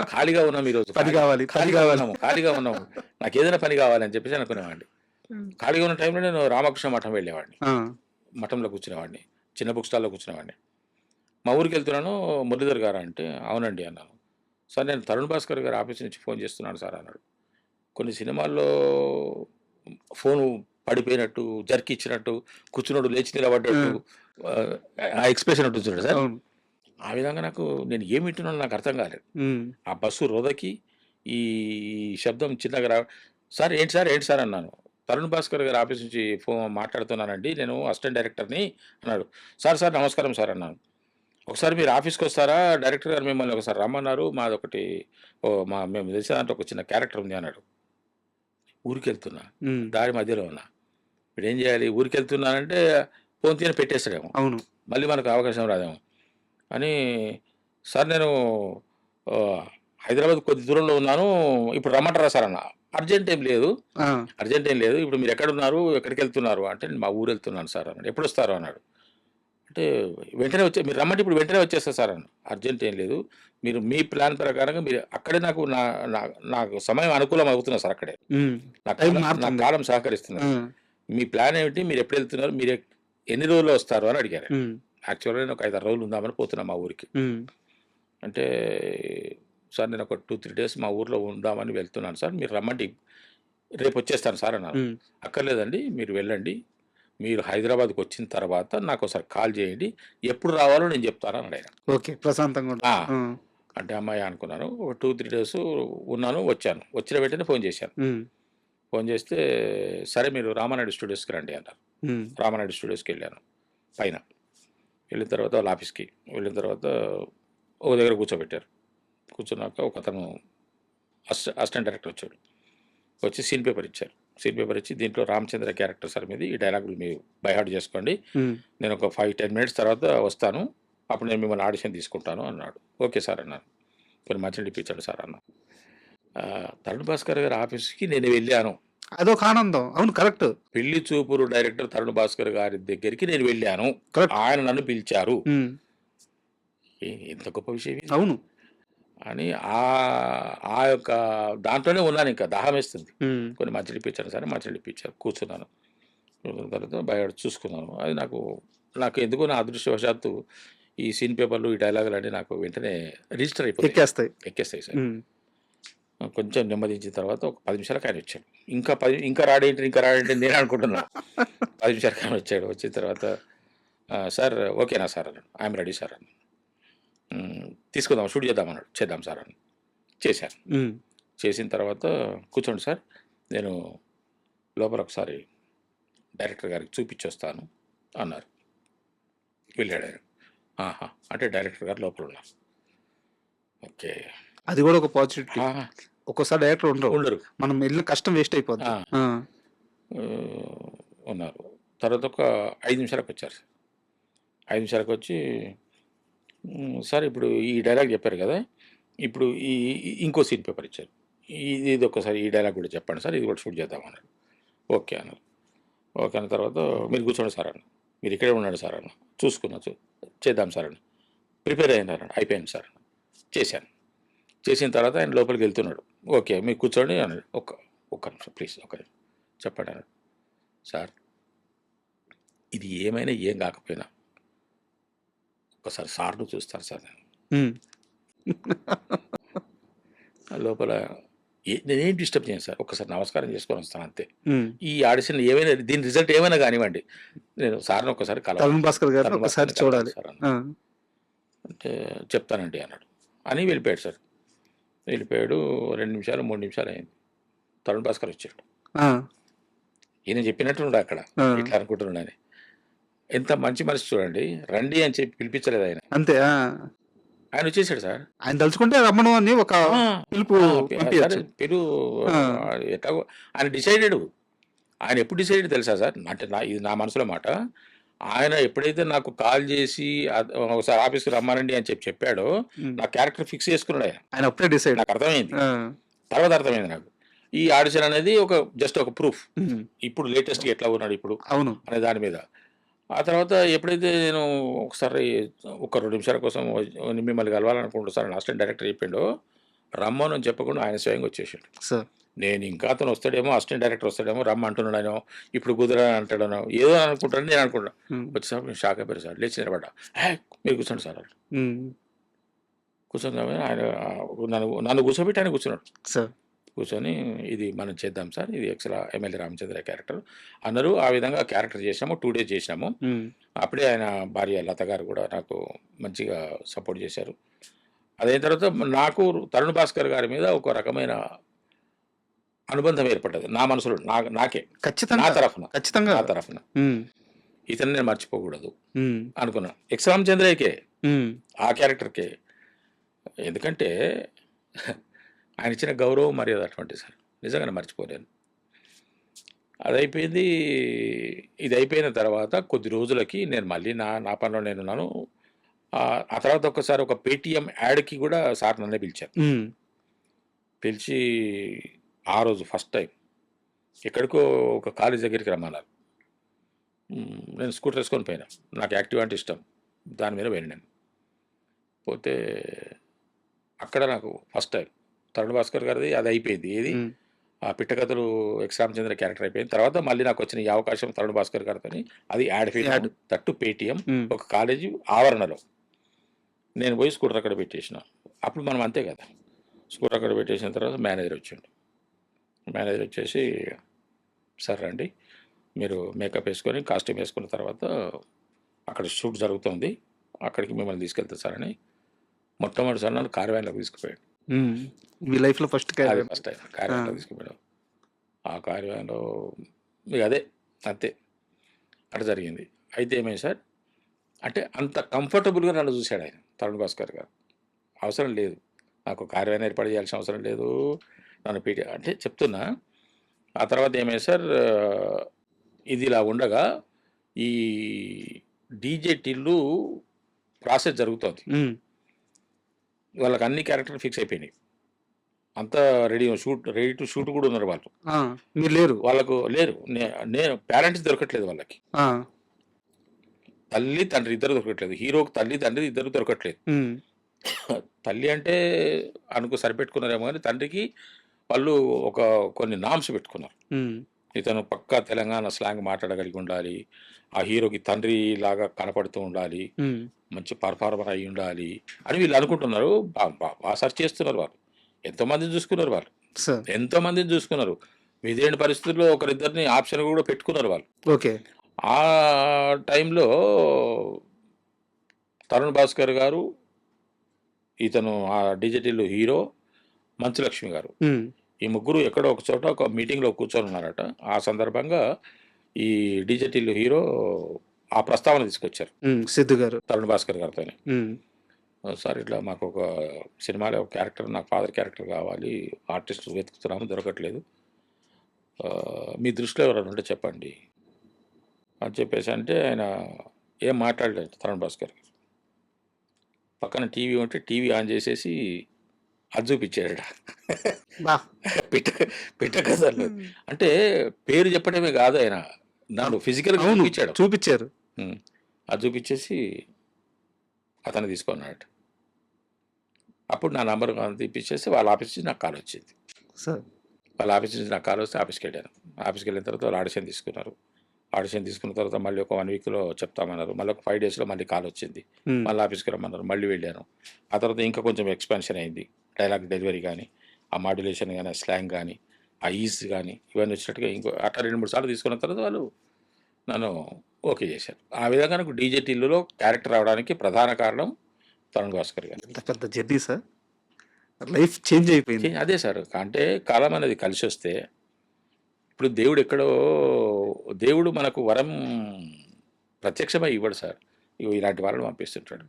ఖాళీగా ఉన్నాం ఈరోజు. పని కావాలి. పని ఖాళీగా కావాలి. ఉన్నాము. ఖాళీగా ఉన్నాము. నాకేదైనా పని కావాలి అని చెప్పేసి అనుకునేవాడిని. హ్మ్. ఖాళీగా ఉన్న టైంలో నేను రామకృష్ణ మఠం వెళ్ళేవాడిని. ఆ! మఠంలో కూర్చునేవాడిని. చిన్న బుక్ స్టాల్‌లో కూర్చునేవాడిని. మా ఊరికెళ్తున్నాను. మురళీధర్ గారా అంటే, అవునండి అన్నాను. సార్ నేను తరుణ్ భాస్కర్ గారి ఆఫీస్ నుంచి ఫోన్ చేస్తున్నాను సార్ అన్నాడు. కొన్ని సినిమాల్లో ఫోను పడిపోయినట్టు, జర్క్ ఇచ్చినట్టు, కూర్చున్నోడు లేచి నిలబడ్డట్టు ఆ! ఆ ఎక్స్‌ప్రెషన్ ఉంటుంది చూడండి సార్. అవును. ఆ విధంగా నేను ఏం వింటున్నానో నాకు అర్థం కాలేదు. హ్మ్. ఆ బస్సు రోదకి ఈ శబ్దం చిన్నగా సార్ ఏంటి సార్? ఏంటి సార్? అన్నాను. తరుణ్ భాస్కర్ గారి ఆఫీస్ నుంచి మాట్లాడుతున్నానండి. నేను అసిస్టెంట్ డైరెక్టర్‌ని అన్నాడు. సార్ నమస్కారం సార్ అన్నాను. ఒకసారి మీరు ఆఫీస్కి వస్తారా, డైరెక్టర్ గారు మిమ్మల్ని ఒకసారి రమ్మన్నారు, మాదొకటి మేము తెలిసిన దాంట్లో ఒక చిన్న క్యారెక్టర్ ఉంది అన్నాడు. ఊరికి వెళ్తున్నా, ఉమ్, దారి మధ్యలో ఉన్నా, ఇప్పుడు ఏం చేయాలి, ఊరికి వెళ్తున్నానంటే ఫోన్ తీయని పెట్టేస్తాడేమో, అవును. మళ్ళీ మనకు అవకాశం రాదేమో అని, సార్ నేను ఆ, హైదరాబాద్ కొద్ది దూరంలో ఉన్నాను, ఇప్పుడు రమ్మంటారా సార్ అన్న. అర్జెంట్ ఏం లేదు, ఆ, అర్జెంట్ ఏం లేదు, ఇప్పుడు మీరు ఎక్కడున్నారు, ఎక్కడికి వెళ్తున్నారు అంటే, నేను మా ఊరు వెళ్తున్నాను సార్ అన్నాడు. ఎప్పుడు వస్తారు అన్నాడు. అంటే వెంటనే మీరు రమ్మంటే ఇప్పుడు వెంటనే వచ్చేస్తా సార్ అన్న. అర్జెంట్ ఏం లేదు, మీరు మీ ప్లాన్ ప్రకారంగా మీరు అక్కడే నాకు నాకు సమయం అనుకూలం అవుతున్నా సార్, అక్కడే ఉమ్, నా టైం కాలం మారుతుంది. కాలం సహకరిస్తున్నారు. ఆ, మీ ప్లాన్ ఏమిటి, మీరు ఎప్పుడు వెళ్తున్నారు, మీరు ఎన్ని రోజుల్లో వస్తారు అని అడిగారు. ఉమ్, యాక్చువల్గా నేను ఒక 5-6 రోజులు ఉందామని పోతున్నా మా ఊరికి. ఉమ్, అంటే సార్ నేను ఒక 2-3 డేస్ మా ఊర్లో ఉందామని వెళ్తున్నాను సార్, మీరు రమ్మండి రేపు వచ్చేస్తాను సార్ అన్నారు. ఉమ్, అక్కర్లేదండి, మీరు వెళ్ళండి, మీరు హైదరాబాద్కి వచ్చిన తర్వాత నాకు ఒకసారి కాల్ చేయండి, ఎప్పుడు రావాలో నేను చెప్తాను అని ఆయన. ఓకే, ప్రశాంతంగా ఉంటుంది. ఆ, ఆ, అంటే అమ్మాయి అనుకున్నాను. ఒక 2-3 డేస్ ఉన్నాను, వచ్చాను. వచ్చిన వెంటనే ఫోన్ చేశాను. ఉమ్, ఫోన్ చేస్తే సరే మీరు రామానాయుడు స్టూడియోస్కి రండి అన్నారు. ఉమ్, రామానాయుడు స్టూడియోస్కి వెళ్ళాను. పైన వెళ్ళిన తర్వాత వాళ్ళ ఆఫీస్కి వెళ్ళిన తర్వాత ఒక దగ్గర కూర్చోబెట్టారు. కూర్చున్నాక ఒక అతను అసిస్టెంట్ డైరెక్టర్ వచ్చాడు. వచ్చి సీన్ పేపర్ ఇచ్చారు. సీన్ పేపర్ ఇచ్చి దీంట్లో రామచంద్ర క్యారెక్టర్ సార్ మీద ఈ డైలాగులు మీరు బైహార్ట్ చేసుకోండి, ఉమ్, నేను ఒక 5-10 మినిట్స్ తర్వాత వస్తాను, అప్పుడు నేను మిమ్మల్ని ఆడిషన్ తీసుకుంటాను అన్నాడు. ఓకే సార్ అన్నాను. కొన్ని మంచిని ఇప్పించాడు సార్ అన్న. తరుణ్ భాస్కర్ గారి ఆఫీస్కి నేను వెళ్ళాను. అదొక ఆనందం. అవును, కరెక్ట్. పెళ్లి చూపురు డైరెక్టర్ తరుణ్ భాస్కర్ గారి దగ్గరికి నేను వెళ్ళాను, కరెక్ట్. ఆయన నన్ను పిలిచారు. ఉమ్, ఎంత గొప్ప విషయం ఇది అవును. అని ఆ యొక్క దాంట్లోనే ఉన్నాను. ఇంకా దాహం వేస్తుంది. ఉమ్, కొన్ని మంచిని ఇప్పించాను సరే, మంచిని ఇప్పించారు. కూర్చున్నాను. కూర్చున్న తర్వాత బయట చూసుకున్నాను. అది నాకు ఎందుకో నా అదృష్టవశాత్తు ఈ సీన్ పేపర్లు ఈ డైలాగులు అన్నీ నాకు వెంటనే రిజిస్టర్ అయిపోతాయి, ఎక్కేస్తాయి సార్. ఉమ్, కొంచెం నెమ్మదించిన తర్వాత ఒక 10 నిమిషాలకు ఆయన వచ్చాడు. ఇంకా రాడేంటి నేను అనుకుంటున్నా. 10 నిమిషాలకు ఆయన వచ్చాడు. వచ్చిన తర్వాత సార్ ఓకేనా సార్ అన్నాడు. ఐఎమ్ రెడీ సార్ అన్నాడు. తీసుకుందాం, షూట్ చేద్దామన్నాడు. చేద్దాం సార్ అని చేశాను. ఉమ్, చేసిన తర్వాత కూర్చోండి సార్, నేను లోపల ఒకసారి డైరెక్టర్ గారికి చూపించి వస్తాను అన్నారు. వెళ్ళాడు ఆయన. ఆహా, అంటే డైరెక్టర్ గారు లోపల ఉన్నారు. ఓకే. అది కూడా ఒక పాజిటివిటీ. ఒక్కోసారి డైరెక్టర్ ఉండరు, మనం వెళ్ళిన కష్టం వేస్ట్ అయిపోద్ది. ఆ. ఉన్నారు. తర్వాత ఒక 5 నిమిషాలకు వచ్చారు సార్. 5 నిమిషాలకు వచ్చి సార్ ఇప్పుడు ఈ డైలాగ్ చెప్పారు కదా, ఇప్పుడు ఇంకో సీన్ పేపర్ ఇచ్చారు, ఇది ఒక్కసారి ఈ డైలాగ్ కూడా చెప్పండి సార్, ఇది కూడా షూట్ చేద్దామన్నారు. ఓకే అన్నారు. ఓకే అన్న తర్వాత మీరు కూర్చోండి సార్ అన్న, మీరు ఇక్కడే ఉన్నాడు సార్ అన్న, చూసుకున్నా చేద్దాం సార్ అన్న, ప్రిపేర్ అయినారన్న, అయిపోయింది సార్ అన్న. చేశాను. చేసిన తర్వాత ఆయన లోపలికి వెళ్తున్నాడు. ఓకే మీరు కూర్చోండి అన్నాడు. ఒక్క నిమిషం ప్లీజ్, చెప్పండి అన్నాడు. సార్ ఇది ఏమైనా ఏం కాకపోయినా ఒకసారి సార్ను చూస్తారు సార్ నేను. ఉమ్, లోపల నేనేం డిస్టర్బ్ చేయను సార్, ఒక్కసారి నమస్కారం చేసుకొని వస్తాను అంతే. ఉమ్. ఈ ఆడిషన్ ఏమైనా దీని రిజల్ట్ ఏమైనా కానివ్వండి, నేను సార్ని ఒక్కసారి తరుణ్ భాస్కర్ గారిని తరుణ్ ఒకసారి భాస్కర్ని చూడాలి. సార్ అన్న. ఆ, అంటే చెప్తానండి అన్నాడు అని వెళ్ళిపోయాడు సార్. వెళ్ళిపోయాడు. 2 నిమిషాలు 3 నిమిషాలు అయింది. తరుణ్ భాస్కర్ వచ్చాడు. ఆ, ఈయన చెప్పినట్టున్నాడు అక్కడ, ఆ. ఇట్లా అనుకుంటున్నాను. ఎంత మంచి మనసు చూడండి, రండి అని చెప్పి పిలిపించలేదు ఆయన, అంతే. ఆ, ఆయన వచ్చేసాడు సార్. ఆయన తలుచుకుంటే రమ్మను అని ఒక ఆ, పిలుపు సరే పంపించచ్చు. ఆ, ఎట్లాగో ఆయన డిసైడెడ్. ఆయన ఎప్పుడు డిసైడెడ్ తెలుసా సార్, అంటే ఇది నా మనసులో మాట. ఆయన ఎప్పుడైతే నాకు కాల్ చేసి ఒకసారి ఆఫీస్కి రమ్మానండి అని చెప్పాడో, నా క్యారెక్టర్ ఫిక్స్ చేసుకున్నాడు ఆయన. ఆయన అప్పుడే డిసైడ్. నాకు అర్థమైంది, తర్వాత అర్థమైంది నాకు. ఈ ఆడిషన్ అనేది జస్ట్ ఒక ప్రూఫ్, ఇప్పుడు లేటెస్ట్గా ఎట్లా ఉన్నాడు ఇప్పుడు అవును అనే దాని మీద. ఆ తర్వాత ఎప్పుడైతే నేను ఒకసారి ఒక 2 నిమిషాల కోసం మిమ్మల్ని కలవాలనుకుంటా సార్ అసిస్టెంట్ డైరెక్టర్ చెప్పిండో, రమ్మను అని చెప్పకుండా ఆయన స్వయంగా వచ్చేసాడు. సార్. నేను ఇంకా అతను వస్తాడేమో, అసిస్టెంట్ డైరెక్టర్ వస్తాడేమో, రమ్మంటున్నాడేమో, ఇప్పుడు కుదరని అంటాడనో, ఏదో అనుకుంటాను నేను అనుకుంటా. వచ్చేసరికి నేను షాక్ అయిపోయాను సార్. లేచి నిలబడ్డా. మీరు కూర్చోండి సార్. కూర్చొని ఆయన నన్ను కూర్చోబెట్టి ఆయన కూర్చున్నాడు సార్. కూర్చొని ఇది మనం చేద్దాం సార్, ఇది ఎమ్మెల్యే రామచంద్ర క్యారెక్టర్ అన్నారు. ఆ విధంగా క్యారెక్టర్ చేసినాము. 2 డేస్ చేసినాము. అప్పుడే ఆయన భార్య లత గారు కూడా నాకు మంచిగా సపోర్ట్ చేశారు. అదైన తర్వాత నాకు తరుణ్ భాస్కర్ గారి మీద ఒక రకమైన అనుబంధం ఏర్పడ్డది నా మనసులో, నాకే, ఖచ్చితంగా నా తరఫున ఇతను నేను మర్చిపోకూడదు అనుకున్నాను. రామచంద్రకే ఉమ్, ఆ క్యారెక్టర్‌కే. ఎందుకంటే ఆయన ఇచ్చిన గౌరవం, మర్యాద అటువంటిది సార్. నిజంగానే మర్చిపోలేను. అదయిపోయింది. ఇది అయిపోయిన తర్వాత కొద్ది రోజులకి నేను మళ్ళీ నా నా పనిలో నేనున్నాను. ఆ తర్వాత ఒక్కసారి ఒక పేటీఎం యాడ్‌కి గూడా సార్ నన్నే పిలిచారు. ఉమ్, పిలిచి ఆ రోజు ఫస్ట్ టైమ్ ఎక్కడికో ఒక కాలేజ్ దగ్గరికి రమ్మన్నారు. నేను స్కూటర్ ఏసుకొని పోయినా. నాకు యాక్టివా అంటే ఇష్టం. దాని మీద పోయాను నేను. పోతే అక్కడ నాకు ఫస్ట్ టైం తరుణ్ భాస్కర్ గారిది అది అయిపోయింది. ఏది ఉమ్, ఆ పిట్టకథలు ఎక్స్ రామచంద్ర క్యారెక్టర్ అయిపోయింది. తర్వాత మళ్ళీ నాకొచ్చిన ఈ అవకాశం తరుణ్ భాస్కర్ గారితోని అది ad film, ad. That Paytm, um, ఒక కాలేజీ ఆవరణలో. నేను పోయి స్కూటర్ అక్కడ పెట్టేసిన. అప్పుడు మనం అంతే కదా! స్కూటర్ అక్కడ పెట్టేసిన తర్వాత మేనేజర్ వచ్చిండు. మేనేజర్ వచ్చేసి, "సార్ రండి. మీరు మేకప్ ఏసుకొని, కాస్ట్యూమ్ ఏసుకున్న తర్వాత అక్కడ షూట్ జరుగుతుంది. అక్కడికి మిమ్మల్ని తీసుకెళ్తా సార్" అని మొట్టమొదటిసారి నన్ను కార్యాలయంలోకి తీసుకుపోయాడు. ఉమ్. మీ లైఫ్లో ఫస్ట్ అది క్యారెక్టర్. ఫస్ట్ టైం కార్యాలయంలో తీసుకుపోయాడు. ఆ కార్యాలయంలో ఇక అదే అంతే అట్లా జరిగింది. అయితే ఏమైంది సార్, అంటే అంత కంఫర్టబుల్గా నన్ను చూశాడు ఆయన తరుణ్ భాస్కర్ గారు. అవసరం లేదు, నాకు కార్యాలయం ఏర్పాటు చేయాల్సిన అవసరం లేదు. నన్ను పీటీ అంటే చెప్తున్నా. ఆ తర్వాత ఏమైంది సార్, ఇది ఇలా ఉండగా ఈ డీజే టిల్లు ప్రాసెస్ జరుగుతోంది. ఉమ్, వాళ్ళకి అన్ని క్యారెక్టర్లు ఫిక్స్ అయిపోయినాయి. అంతా రెడీ టు షూట్ కూడా ఉన్నారు వాళ్ళు. ఆ, మీరు లేరు. వాళ్ళకు లేరు. నేను పేరెంట్స్ దొరకట్లేదు వాళ్ళకి. ఆ, తల్లి, తండ్రి ఇద్దరు దొరకట్లేదు. హీరోకి తల్లి, తండ్రి ఇద్దరు దొరకట్లేదు. ఉమ్, తల్లి అంటే సరిపెట్టుకున్నారేమో కానీ తండ్రికి వాళ్ళు కొన్ని నామ్స్ పెట్టుకున్నారు. ఉమ్, ఇతను పక్కా తెలంగాణ స్లాంగ్ మాట్లాడగలిగి ఉండాలి. ఆ హీరోకి తండ్రి లాగా కనపడుతూ ఉండాలి. ఉమ్, మంచి పర్ఫార్మర్ అయి ఉండాలి అని వీళ్ళు అనుకుంటున్నారు. బాగా సెర్చ్ చేస్తున్నారు వాళ్ళు. ఎంతోమందిని చూసుకున్నారు వాళ్ళు. సార్. ఎంతోమందిని చూసుకున్నారు. విధిలేని పరిస్థితుల్లో ఒకరిద్దరిని ఆప్షన్ కూడా పెట్టుకున్నారు వాళ్ళు. ఓకే. ఆ టైంలో తరుణ్ భాస్కర్ గారు, ఇతను ఆ డిజిటల్ హీరో మంచులక్ష్మి గారు, ఉమ్, ఈ ముగ్గురు ఎక్కడో ఒక చోట ఒక మీటింగ్లో కూర్చొని ఉన్నారట. ఆ సందర్భంగా ఈ డిజిటల్ హీరో ఆ ప్రస్తావన తీసుకొచ్చారు ఉమ్, సిద్ధు గారు. తరుణ్ భాస్కర్ గారితోనే. ఉమ్, సార్ ఇట్లా మాకు ఒక సినిమాలో ఒక క్యారెక్టర్, నాకు ఫాదర్ క్యారెక్టర్ కావాలి, ఆర్టిస్ట్ వెతుకుతున్నాము, దొరకట్లేదు, మీ దృష్టిలో ఎవరైనా ఉంటే చెప్పండి అని చెప్పేసి అంటే ఆయన ఏం మాట్లాడలేదు తరుణ్ భాస్కర్ గారు. పక్కన టీవీ ఉంటే టీవీ ఆన్ చేసేసి అది చూపించాడు. బా. పిట్ట పిట్ట కథలు అంటే పేరు చెప్పడమే కాదు, ఆయన నాడు ఫిజికల్గా అవును, చూపించాడు. చూపించారు. అది చూపించేసి అతను తీసుకున్నాడు. అప్పుడు నా నంబర్ తీపిచ్చేసి వాళ్ళ ఆఫీస్ నుంచి నాకు కాల్ వచ్చింది. సార్. వాళ్ళ ఆఫీస్ నుంచి నాకు కాల్ వస్తే ఆఫీస్కి వెళ్ళాను. ఆఫీస్కి వెళ్ళిన తర్వాత వాళ్ళు ఆడిషన్ తీసుకున్నారు. ఆడిషన్ తీసుకున్న తర్వాత మళ్ళీ ఒక 1 వీక్లో చెప్తామన్నారు. మళ్ళీ ఒక 5 డేస్లో మళ్ళీ కాల్ వచ్చింది. ఉమ్, మళ్ళీ ఆఫీస్కి రమ్మన్నారు. మళ్ళీ వెళ్ళాను. ఆ తర్వాత ఇంకా కొంచెం ఎక్స్పాన్షన్ అయింది. డైలాగ్ డెలివరీ కానీ, ఆ మాడ్యులేషన్ కానీ, ఆ స్లాంగ్ కానీ, ఆ ఈజ్ కానీ, ఇవన్నీ వచ్చినట్టుగా ఇంకో అట్లా 2-3 సార్లు తీసుకున్న తర్వాత వాళ్ళు నన్ను ఓకే చేశారు. ఆ విధంగా నాకు డీజే టిల్లులో క్యారెక్టర్ రావడానికి ప్రధాన కారణం తరుణ్ భాస్కర్ గారు. ఎంత పెద్ద జర్నీ సార్. లైఫ్ చేంజ్ అయిపోయింది. అదే సార్, అంటే కాలం అనేది కలిసి వస్తే ఇప్పుడు దేవుడు ఎక్కడో, దేవుడు మనకు వరం ప్రత్యక్షమై ఇవ్వడు సార్. ఇగో ఇలాంటి వాళ్ళని పంపిస్తుంటాడు.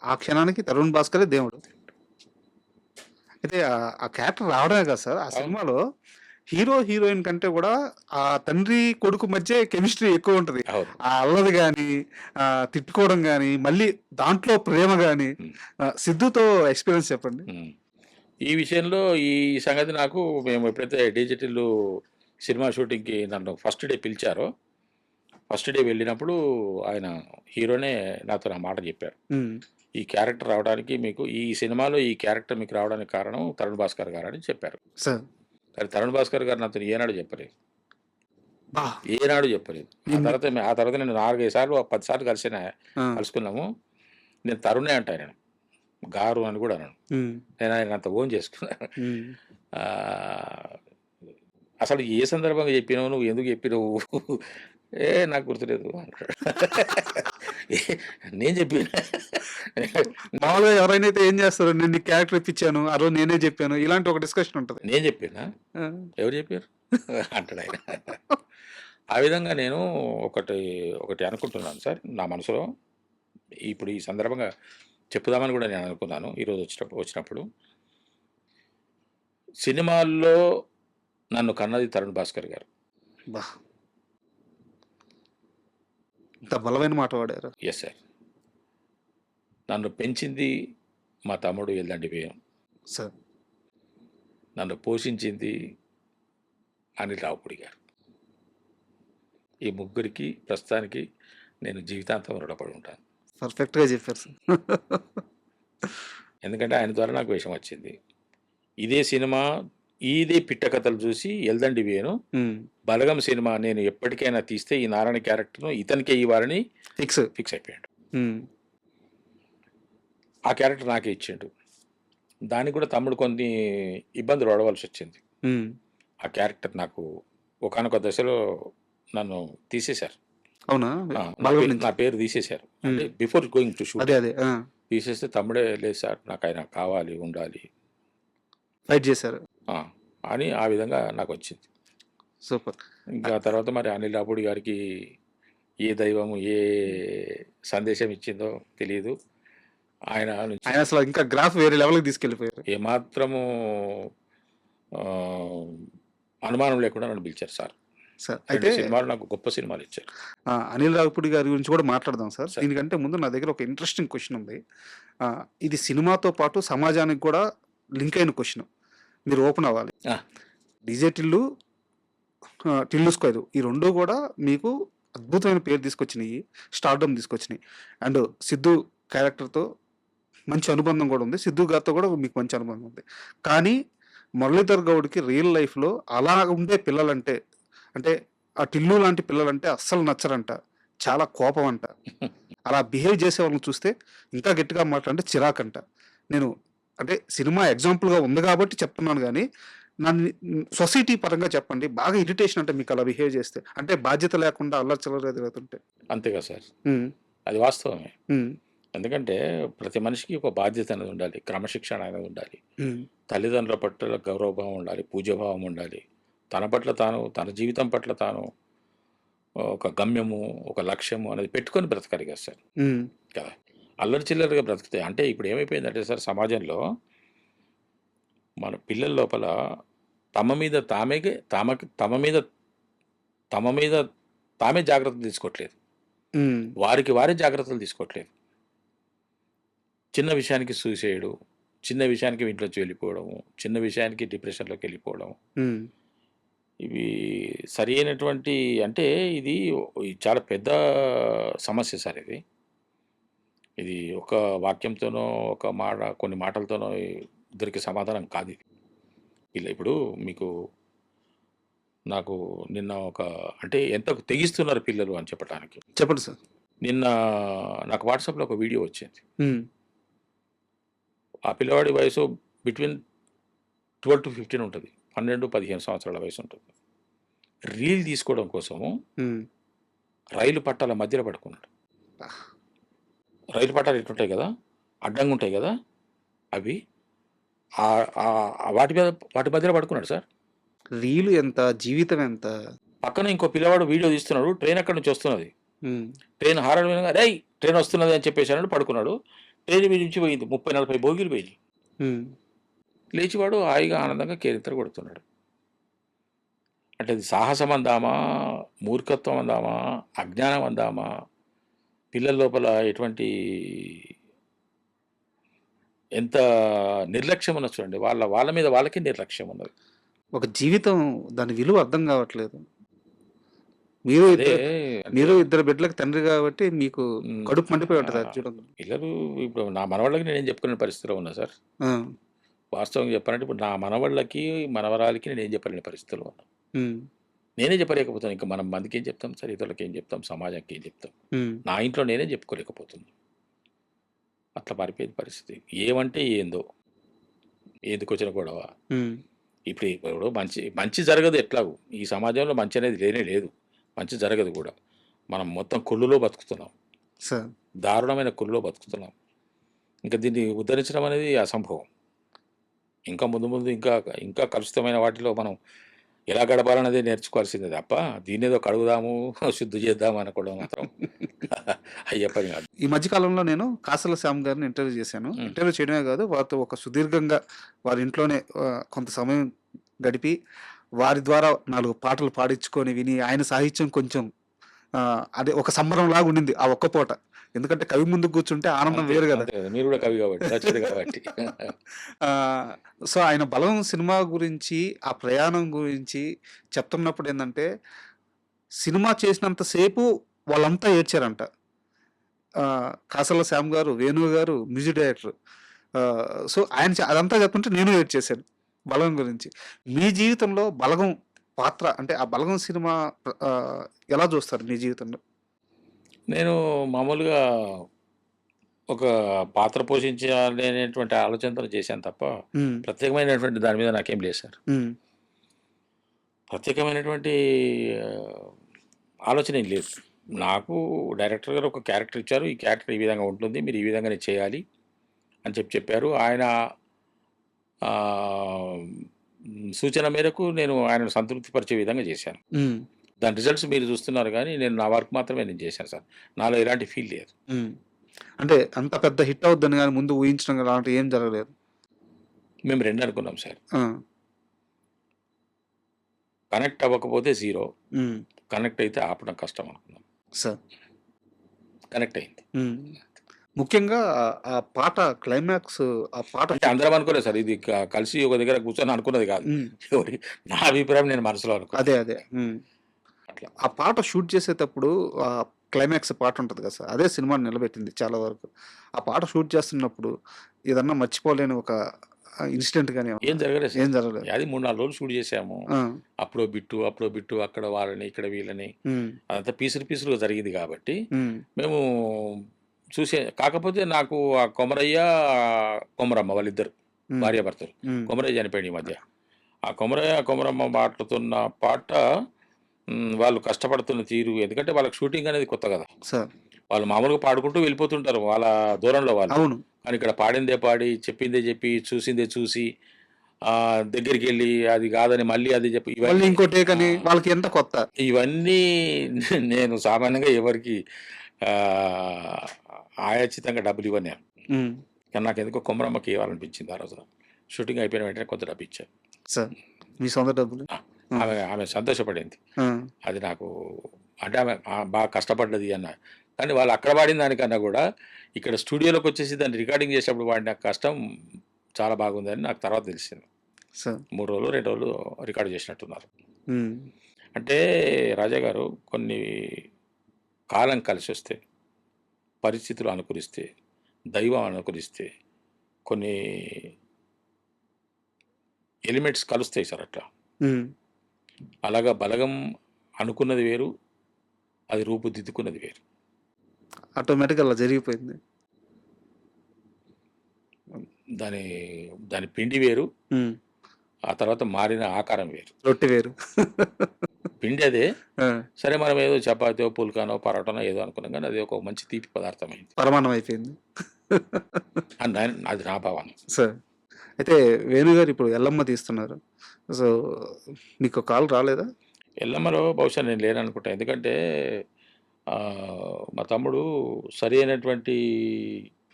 ఆ క్షణానికి తరుణ్ భాస్కరే దేవుడు. అయితే ఆ క్యారెక్టర్ రావడమే కదా సార్, ఆ సినిమాలో హీరో హీరోయిన్ కంటే కూడా ఆ తండ్రి కొడుకు మధ్య కెమిస్ట్రీ ఎక్కువ ఉంటుంది. అవును. ఆ అల్లరి కానీ, తిట్టుకోవడం కానీ, మళ్ళీ దాంట్లో ప్రేమ కానీ. ఉమ్. సిద్ధుతో ఎక్స్పీరియన్స్ చెప్పండి. ఈ విషయంలో ఈ సంగతి నాకు, మేము ఎప్పుడైతే డిజిటల్ సినిమా షూటింగ్కి నన్ను ఫస్ట్ డే పిలిచారో, ఫస్ట్ డే వెళ్ళినప్పుడు ఆయన హీరోనే నాతో ఆ మాట చెప్పారు. ఉమ్, ఈ క్యారెక్టర్ రావడానికి మీకు, ఈ సినిమాలో ఈ క్యారెక్టర్ మీకు రావడానికి కారణం తరుణ్ భాస్కర్ గారు అని చెప్పారు. సార్. కానీ తరుణ్ భాస్కర్ గారు నాతో ఏనాడు చెప్పలేదు. బా. ఏనాడు చెప్పలేదు. ఆ తర్వాత నేను 4-5 సార్లు 10 సార్లు కలుసుకున్నాము. నేను తరుణే అంట, ఆయన గారు అని కూడా అన్నాను. ఉమ్, నేను ఆయన అంత ఓన్ చేసుకున్నాను. ఉమ్, అసలు ఏ సందర్భంగా చెప్పినావు, నువ్వు ఎందుకు చెప్పినావు, నాకు గుర్తులేదు అంటాడు. నేను చెప్పిన మామూలుగా ఎవరైనా అయితే ఏం చేస్తారు, నేను నీ క్యారెక్టర్ ఇప్పించాను, ఆ రోజు నేనే చెప్పాను, ఇలాంటి ఒక డిస్కషన్ ఉంటుంది. నేను చెప్పినా, ఎవరు చెప్పారు అంటాడు ఆయన. ఆ విధంగా నేను ఒకటి అనుకుంటున్నాను సార్ నా మనసులో. ఇప్పుడు ఈ సందర్భంగా చెప్పుదామని కూడా నేను అనుకున్నాను ఈరోజు వచ్చినప్పుడు సినిమాల్లో నన్ను కన్నది తరుణ్ భాస్కర్ గారు. బా! ఇంత బలమైన మాట వాడారు. Yes sir. నన్ను పెంచింది మా తమ్ముడు ఎల్లండి వేణు. సార్. నన్ను పోషించింది అనిల్ రావుపూడి గారు. ఈ ముగ్గురికి ప్రస్తుతానికి నేను జీవితాంతం రుణపడి ఉంటాను. పర్ఫెక్ట్‌గా చెప్పారు సార్. ఎందుకంటే ఆయన ద్వారా నాకు విషయం వచ్చింది. ఇదే సినిమా ఇదే పిట్టకథలు చూసి ఎల్దండి వేణు హ్మ్. బలగం సినిమా నేను ఎప్పటికైనా తీస్తే ఈ నారాయణ క్యారెక్టర్ను ఇతనికే ఇవ్వాలని ఫిక్స్ అయిపోయాడు. హ్మ్. ఆ క్యారెక్టర్ నాకే ఇచ్చిండు. దానికి కూడా తమ్ముడు కొన్ని ఇబ్బందులు పడవలసి వచ్చింది. హ్మ్. ఆ క్యారెక్టర్ నాకు ఒకానొక దశలో నన్ను తీసేశారు. అవునా? ఆ, బలగం నుంచి. నా పేరు తీసేశారు. అంటే బిఫోర్ గోయింగ్ టు షూట్ అదే. ఆ! తీసేస్తే తమ్ముడే లేదు సార్ నాకు ఆయన కావాలి ఉండాలి ఫైట్ చేశారు. అని ఆ విధంగా నాకు వచ్చింది. సూపర్. ఇంకా తర్వాత మరి అనిల్ రావుపూడి గారికి ఏ దైవము ఏ సందేశం ఇచ్చిందో తెలియదు. ఆయన నుంచి ఆయన అసలు ఇంకా గ్రాఫ్ వేరే లెవెల్‌కి తీసుకెళ్ళిపోయారు. ఏమాత్రము ఆ, అనుమానం లేకుండా నన్ను పిలిచారు సార్. సార్ 2 అయితే సినిమాలు నాకు గొప్ప సినిమాలు ఇచ్చారు. అనిల్ రావిపూడి గారి గురించి కూడా మాట్లాడదాం సార్. సార్. దీనికంటే ముందు నా దగ్గర ఒక ఇంట్రెస్టింగ్ క్వెషన్ ఉంది. ఇది సినిమాతో పాటు సమాజానికి కూడా లింక్ అయిన క్వెషన్. మీరు ఓపెన్ అవ్వాలి. ఆ. డీజే టిల్లు, టిల్లు స్క్వేర్ ఈ 2 కూడా మీకు అద్భుతమైన పేరు తీసుకొచ్చినాయి. స్టార్డమ్ తీసుకొచ్చినాయి. అండ్ సిద్ధు క్యారెక్టర్‌తో మంచి అనుబంధం కూడా ఉంది. సిద్ధు గారితో కూడా మీకు మంచి అనుబంధం ఉంది. కానీ మురళీధర్ గౌడ్‌కి రియల్ లైఫ్‌లో అలా ఉండే పిల్లలంటే అంటే ఆ టిల్లు లాంటి పిల్లలంటే అస్సలు నచ్చరంట. చాలా కోపం అంట. అలా బిహేవ్ చేసే వాళ్ళని చూస్తే ఇంకా గట్టిగా మాట్లాడంటే చిరాకంట. నేను అంటే సినిమా ఎగ్జాంపుల్‌గా ఉంది కాబట్టి చెప్తున్నాను గానీ, నన్ను సొసైటీ పరంగా చెప్పండి. బాగా ఇరిటేషన్ అంటే మీకు అలా బిహేవ్ చేస్తే. అంటే బాధ్యత లేకుండా అల్లరి చిల్లరగా తిరుగుతుంటే. అంతేగా సార్. హ్మ్. అది వాస్తవమే. హ్మ్. ఎందుకంటే ప్రతి మనిషికి ఒక బాధ్యత అనేది ఉండాలి. క్రమశిక్షణ అనేది ఉండాలి. హ్మ్. తల్లిదండ్రుల పట్ల గౌరవభావం ఉండాలి. పూజ్యభావం ఉండాలి. తన పట్ల తాను తన జీవితం పట్ల తాను ఒక గమ్యము ఒక లక్ష్యము అనేది పెట్టుకొని బ్రతకాలి కదా సార్. హ్మ్. కదా అల్లరి చిల్లరగా బ్రతికితే అంటే ఇప్పుడు ఏమైపోయిందంటే సార్ సమాజంలో మన పిల్లల లోపల తమ మీద తామే జాగ్రత్తలు తీసుకోవట్లేదు. హ్మ్. వారే జాగ్రత్తలు తీసుకోవట్లేదు. చిన్న విషయానికి సూసైడు, చిన్న విషయానికి ఇంట్లోంచి వెళ్ళిపోవడము, చిన్న విషయానికి డిప్రెషన్లోకి వెళ్ళిపోవడం, హ్మ్. ఇవి సరి అయినటువంటి అంటే ఇది చాలా పెద్ద సమస్య సార్ ఇది. ఇది ఒక వాక్యంతోనో ఒక కొన్ని మాటలతోనో దొరికే సమాధానం కాదు ఇది. ఇలా ఇప్పుడు మీకు నాకు నిన్న అంటే ఎంత తెగిస్తున్నారు పిల్లలు అని చెప్పడానికి. చెప్పండి సార్. నిన్న నాకు వాట్సాప్‌లో ఒక వీడియో వచ్చింది. హ్మ్. ఆ పిల్లవాడి వయసు బిట్వీన్ 12-15 ఉంటుంది. 12-15 సంవత్సరాల వయసు ఉంటుంది. రీల్ తీసుకోవడం కోసము హ్మ్. రైలు పట్టాల మధ్యలో పడుకున్నాడు. రైలు పట్టాలు ఎట్లుంటాయి కదా, అడ్డంగా ఉంటాయి కదా, అవి వాటి మధ్యలో పడుకున్నాడు సార్. రీలు ఎంత? జీవితం ఎంత? పక్కన ఇంకో పిల్లవాడు వీడియో తీస్తున్నాడు. ట్రైన్ అక్కడి నుంచి వస్తున్నది. హ్మ్. ట్రైన్ హారన్ వినగా రేయ్ ట్రైన్ వస్తున్నది అని చెప్పేసాడు. పడుకున్నాడు. ట్రైన్ మీద నుంచి పోయింది. 30-40 బోగీలు పోయినాయి. హ్మ్. లేచివాడు హాయిగా ఆనందంగా కేరింతలు కొడుతున్నాడు. అంటే అది సాహసం అందామా, మూర్ఖత్వం అందామా, అజ్ఞానం అందామా, పిల్లల లోపల ఎటువంటి ఎంత నిర్లక్ష్యం ఉన్నది చూడండి. వాళ్ళ మీద వాళ్ళకే నిర్లక్ష్యం ఉన్నది. ఒక జీవితం దాని విలువ అర్థం కావట్లేదు. మీరు అదే మీరు ఇద్దరు బిడ్డలకు తండ్రి కాబట్టి మీకు హ్మ్. కడుపు మండిపోయి ఉంటది అది చూడండి. పిల్లలు ఇప్పుడు నా మనవాళ్ళకి నేనేం చెప్పుకునే పరిస్థితిలో ఉన్నా సార్. ఆ! వాస్తవంగా చెప్పాలంటే ఇప్పుడు నా మనవళ్ళకి, మనవరాలికి నేనేం చెప్పలేని పరిస్థితిలో ఉన్నా. హ్మ్. నేనే చెప్పలేకపోతున్నాను. ఇంకా మనం మందికి ఏం చెప్తాం సార్, ఇతరులకి ఏం చెప్తాం, సమాజానికి ఏం చెప్తాం. హ్మ్. నా ఇంట్లో నేనే చెప్పుకోలేకపోతున్నాను. అట్లా మారిపోయింది పరిస్థితి. ఏమంటే ఏందో, ఎందుకొచ్చిన గొడవ. హ్మ్. ఇప్పుడు మంచి జరగదు ఎట్లాగూ. ఈ సమాజంలో మంచి అనేది లేనే లేదు. మంచి జరగదు కూడా. మనం మొత్తం కుళ్ళులో బతుకుతున్నాం. సార్. దారుణమైన కుళ్ళులో బతుకుతున్నాం. ఇంకా దీన్ని ఉద్ధరించడం అనేది అసంభవం. ఇంకా ముందు ఇంకా కలుషితమైన వాటిలో మనం ఎలా గడపాలన్నది నేర్చుకోవాల్సిందే తప్ప దీన్ని ఏదో కడుగుదాము శుద్ధి చేద్దాము అనుకోవడం మాత్రం అయ్యే పని కాదు. ఈ మధ్య కాలంలో నేను కాసల శ్యామ్ గారిని ఇంటర్వ్యూ చేశాను. ఇంటర్వ్యూ చేయడమే కాదు, వారితో ఒక సుదీర్ఘంగా వారి ఇంట్లోనే కొంత సమయం గడిపి వారి ద్వారా 4 పాటలు పాడించుకొని విని ఆయన సాహిత్యం కొంచెం అదే ఒక సంబరంలాగా ఉండింది ఆ ఒక్క పూట. ఎందుకంటే కవి ముందు కూర్చుంటే ఆనందం వేరు కదా. అంతే కదా, మీరు కూడా కవి కాబట్టి రచయిత కాబట్టి. సో ఆయన బలం సినిమా గురించి ఆ ప్రయాణం గురించి చెప్తున్నప్పుడు ఏంటంటే, సినిమా చేసినంతసేపు వాళ్ళంతా ఏడ్చారంట. కాసల శ్యామ్ గారు, వేణు గారు మ్యూజిక్ డైరెక్టర్. సో ఆయన అదంతా చెప్తుంటే నేను ఏడ్చేశాను బలగం గురించి. మీ జీవితంలో బలగం పాత్ర అంటే ఆ బలగం సినిమా ఎలా చూస్తారు మీ జీవితంలో? నేను మామూలుగా ఒక పాత్ర పోషించాలి అనేటువంటి ఆలోచనతో చేశాను తప్ప ప్రత్యేకమైనటువంటి దాని మీద నాకేం లేదు సార్. ప్రత్యేకమైనటువంటి ఆలోచన ఏం లేదు. నాకు డైరెక్టర్ గారు ఒక క్యారెక్టర్ ఇచ్చారు, ఈ క్యారెక్టర్ ఈ విధంగా ఉంటుంది, మీరు ఈ విధంగానే చేయాలి అని చెప్పారు. ఆయన సూచన మేరకు నేను ఆయనను సంతృప్తిపరిచే విధంగా చేశాను. దాని రిజల్ట్స్ మీరు చూస్తున్నారు కానీ నేను నా వర్క్ మాత్రమే నేను చేశాను సార్. నాలో ఎలాంటి ఫీల్ లేదు. అంటే అంత పెద్ద హిట్ అవుద్దని కానీ ముందు ఊహించడం అలాంటి ఏం జరగలేదు. మేము 2 అనుకున్నాం సార్. కనెక్ట్ అవ్వకపోతే 0, కనెక్ట్ అయితే ఆపడం కష్టం అనుకున్నాం సార్. కనెక్ట్ అయింది. ముఖ్యంగా ఆ పాట క్లైమాక్స్, ఆ పాట అంటే అందరం అనుకోలేదు సార్. ఇది కలిసి ఒక దగ్గర కూర్చొని అనుకున్నది కాదు. నా అభిప్రాయం నేను మనసులో అనుకున్నాను. అదే అట్లా ఆ పాట షూట్ చేసేటప్పుడు ఆ క్లైమాక్స్ పాట ఉంటుంది కదా సార్, అదే సినిమాని నిలబెట్టింది చాలా వరకు. ఆ పాట షూట్ చేస్తున్నప్పుడు ఏదన్నా మర్చిపోలేని ఒక ఇన్సిడెంట్ కానీ ఏం జరగలేదు. అది 3-4 రోజులు షూట్ చేసాము. అప్పుడో బిట్టు అక్కడ వాళ్ళని ఇక్కడ వీళ్ళని అదంతా పీసులుగా జరిగింది కాబట్టి మేము చూసే. కాకపోతే నాకు ఆ కొమరయ్య కొమరమ్మ వాళ్ళిద్దరు భార్యాభర్తలు. కొమరయ్య చనిపోయాడు ఈ మధ్య. ఆ కొమరమ్మ పాడుతున్న పాట వాళ్ళు కష్టపడుతున్న తీరు, ఎందుకంటే వాళ్ళకి షూటింగ్ అనేది కొత్త కదా సార్. వాళ్ళు మామూలుగా పాడుకుంటూ వెళ్ళిపోతుంటారు వాళ్ళ దూరంలో వాళ్ళు. అవును. కానీ ఇక్కడ పాడిందే పాడి, చెప్పిందే చెప్పి, చూసిందే చూసి, దగ్గరికి వెళ్ళి అది కాదని మళ్ళీ అది చెప్పి, ఇవన్నీ ఇంకో టేక్ అని వాళ్ళకి ఎంత కొత్త. ఇవన్నీ నేను సామాన్యంగా ఎవరికి ఆయాచితంగా డబ్బులు ఇవ్వను. కానీ నాకు ఎందుకో కొమరమ్మకి ఇవ్వాలనిపించింది. ఆ రోజు షూటింగ్ అయిపోయిన వెంటనే కొంత డబ్బు ఇచ్చాను సార్. మీ సొంత డబ్బులు. ఆమె సంతోషపడింది. అది నాకు అంటే ఆమె బాగా కష్టపడ్డది అన్న. కానీ వాళ్ళు అక్కడ పాడిన దానికన్నా కూడా ఇక్కడ స్టూడియోలోకి వచ్చేసి దాన్ని రికార్డింగ్ చేసేటప్పుడు వాడిన కష్టం చాలా బాగుందని నాకు తర్వాత తెలిసింది. 3 రోజులు 2 రోజులు రికార్డు చేసినట్టున్నారు. అంటే రాజా గారు కొన్ని కాలం కలిసి వస్తే, పరిస్థితులు అనుకూలిస్తే, దైవం అనుకూలిస్తే కొన్ని ఎలిమెంట్స్ కలుస్తాయి సార్. అట్లా అలాగా బలగం అనుకున్నది వేరు, అది రూపుదిద్దుకున్నది వేరు. ఆటోమేటిక్గా అలా జరిగిపోయింది. దాని పిండి వేరు, ఆ తర్వాత మారిన ఆకారం వేరు, రొట్టె వేరు. పిండి అదే సరే, మనం ఏదో చపాతీయో పుల్కానో పరోటానో ఏదో అనుకున్నాం కానీ అది ఒక మంచి తీపి పదార్థం అయింది, పరమాణం అయిపోయింది. అది నా భావన సార్. అయితే వేణుగారు ఇప్పుడు ఎల్లమ్మ తీస్తున్నారు. సో మీకు కాల్ రాలేదా? ఎల్లమ్మలో బహుశా నేను లేననుకుంటా. ఎందుకంటే మా తమ్ముడు సరి అయినటువంటి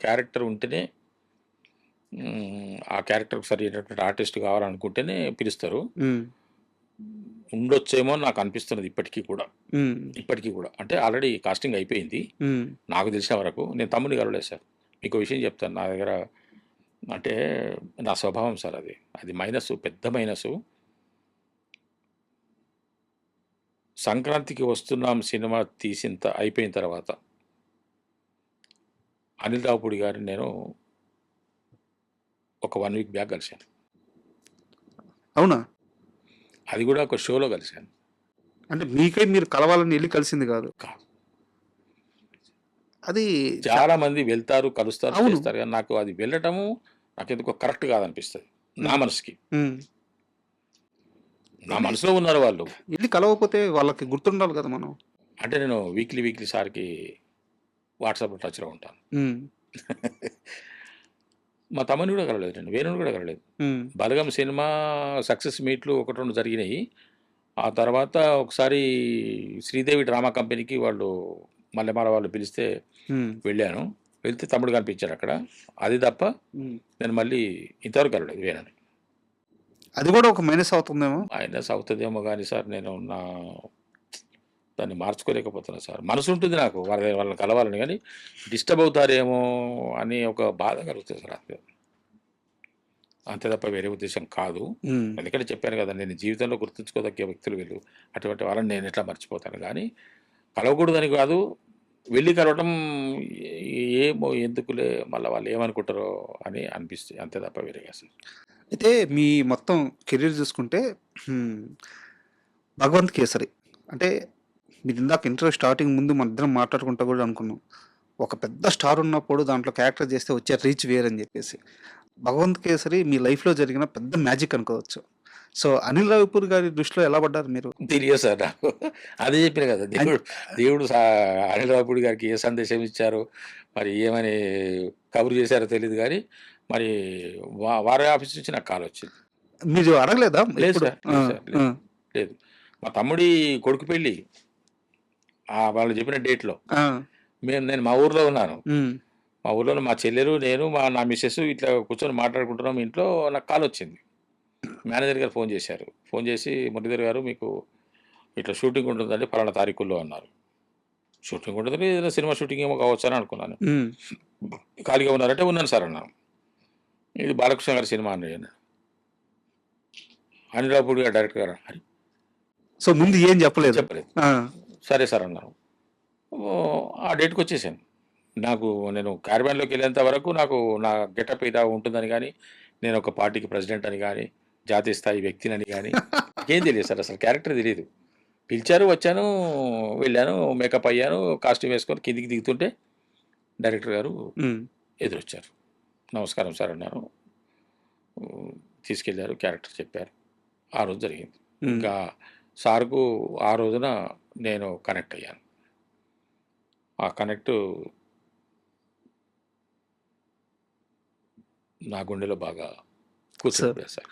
క్యారెక్టర్ ఉంటేనే, ఆ క్యారెక్టర్కి సరి అయినటువంటి ఆర్టిస్ట్ కావాలనుకుంటేనే పిలుస్తారు. ఉండొచ్చేమో నాకు అనిపిస్తున్నది ఇప్పటికీ కూడా. అంటే ఆల్రెడీ కాస్టింగ్ అయిపోయింది నాకు తెలిసిన వరకు. నేను తమ్ముడిని కలవలేదు సార్. మీకు విషయం చెప్తాను. నా దగ్గర అంటే నా స్వభావం సార్, అది మైనస్, పెద్ద మైనస్. సంక్రాంతికి వస్తున్నాం సినిమా అయిపోయిన తర్వాత అనిల్ రావుపూడి గారిని నేను ఒక 1 వీక్ బ్యాక్ కలిశాను. అవునా? అది కూడా ఒక షోలో కలిశాను. అంటే మీరు కలవాలని వెళ్ళి కలిసింది కాదు. అది చాలా మంది వెళ్తారు, కలుస్తారు, చేస్తారు. కానీ నాకు అది వెళ్ళటము నాకు ఎందుకో కరెక్ట్ కాదనిపిస్తుంది నా మనసుకి. నా మనసులో ఉన్నారు వాళ్ళు. వెళ్ళి కలవకపోతే వాళ్ళకి గుర్తుండాలి కదా మనం. అంటే నేను వీక్లీ సార్కి వాట్సాప్లో టచ్లో ఉంటాను. మా తమ్ముని కూడా కలవలేదు, నేను వేణుని కూడా కలవలేదు. బలగం సినిమా సక్సెస్ మీట్లు 1-2 జరిగినాయి. ఆ తర్వాత ఒకసారి శ్రీదేవి డ్రామా కంపెనీకి వాళ్ళు మల్లెమాల వాళ్ళు పిలిస్తే హ్మ్. వెళ్ళాను. వెళ్తే తమ్ముడు కనిపించాడు అక్కడ. అది తప్ప హ్మ్. నేను మళ్ళీ ఇంతవరకు వెళ్ళలేదు వేరేని. అది కూడా ఒక మైనస్ అవుతుందేమో. మైనస్ అవుతదేమో గానీ సార్ నేను దాన్ని మార్చుకోలేకపోతున్నా సార్. మనసుంటుంది నాకు వాళ్ళని కలవాలని గానీ, డిస్టర్బ్ అవుతారేమో అని ఒక బాధ కలుగుతది సార్ అంతే. అంతే తప్ప వేరే ఉద్దేశ్యం కాదు. హ్మ్. ఎందుకంటే చెప్పాను గదా! నేను జీవితంలో గుర్తుంచుకోదగ్గ వ్యక్తులు వీళ్ళు. అటువంటి వాళ్ళని నేనెట్లా మర్చిపోతాను గానీ, కలవకూడదని కాదు, వెళ్లి కలవటం ఏమో ఎందుకులే మళ్ళా వాళ్ళేమనుకుంటారో అని అనిపిస్తది. అంతే తప్ప వేరే కాదు సార్. అయితే మీ మొత్తం కెరీర్ చూసుకుంటే హ్మ్. 'భగవంత్ కేసరి' అంటే మీరిందాక ఇంటర్వ్యూ స్టార్టింగ్ ముందు మనిద్దరం మాట్లాడుకుంటా కూడా అనుకున్నాం. ఒక పెద్ద స్టార్ ఉన్నప్పుడు దాంట్లో క్యారెక్టర్ చేస్తే వచ్చే రీచ్ వేరని చెప్పేసి. 'భగవంత్ కేసరి' మీ లైఫ్‌లో జరిగిన పెద్ద మ్యాజిక్ అనుకోవచ్చు. సో, అనిల్ రావిపూర్ గారి దృష్టిలో ఎలా పడ్డారు మీరు? తెలియదు సార్ నాకు. అదే చెప్పినా కదా! అన్ దేవుడు అనిల్ రావిపూడి గారికి ఏ సందేశం ఇచ్చారో, మరి ఏమని కబురు చేశారో తెలీదు గానీ, మరి వారి ఆఫీస్ నుంచి నాకు కాలొచ్చింది. మీరు అడగలేదా లేదు ఎప్పుడు? సార్. ఆ! లేదు సార్. ఆ! లేదు. లేదు. మా తమ్ముడి కొడుకు పెళ్లి వాళ్ళు చెప్పిన డేట్‌లో ఆ! నేను మా ఊర్లో ఉన్నాను. హ్మ్. మా ఊర్లోనే మా చెల్లెలు, నేను, నా మిసెస్ ఇట్లా కూర్చొని మాట్లాడుకుంటున్నాం ఇంట్లో. నాకు కాలొచ్చింది. మేనేజర్ గారు ఫోన్ చేశారు. ఫోన్ చేసి, "మురళీధర్ గారు మీకు ఇట్లా షూటింగ్ ఉంటుందండి పలానా తారీఖుల్లో" అన్నారు. షూటింగ్ ఉంటదని ఏదైనా సినిమా షూటింగ్ ఏమో కావచ్చని అనుకున్నాను. హ్మ్. ఖాళీగా ఉన్నారంటే, "ఉన్నాను సార్" అన్నాను. "ఇది బాలకృష్ణ గారి సినిమా" అన్నాడు. అనిల్ రావిపూడి గారు డైరెక్టర్ గారు. "అరె! సో, ముందు ఏం చెప్పలేదు. చెప్పలేదు." ఆ! "సరే సార్" అన్నాను. ఆ డేట్‌కొచ్చేసాను. నేను క్యారవాన్‌లోకెళ్ళేంత వరకు నాకు నా గెటప్ ఇలా ఉంటుందని గానీ, నేను ఒక పార్టీకి ప్రెసిడెంట్ అని గానీ, జాతీయ స్థాయి వ్యక్తినని గానీ, నాకేం తెలీదు సార్ అసలు క్యారెక్టర్ తెలీదు. పిలిచారు, వచ్చాను, వెళ్ళాను, మేకప్ అయ్యాను, కాస్ట్యూమ్ వేసుకొని కిందికి దిగుతుంటే డైరెక్టర్ గారు హ్మ్. ఎదురొచ్చారు. "నమస్కారం సార్" అన్నాను. హ్మ్. తీసుకెళ్లారు, క్యారెక్టర్ చెప్పారు. ఆ రోజు జరిగింది. హ్మ్. ఇంకా సార్‌కు ఆ రోజున నేను కనెక్ట్ అయ్యాను. ఆ కనెక్టు నా గుండెలో బాగా సార్. కూర్చుండిపోయారు సార్.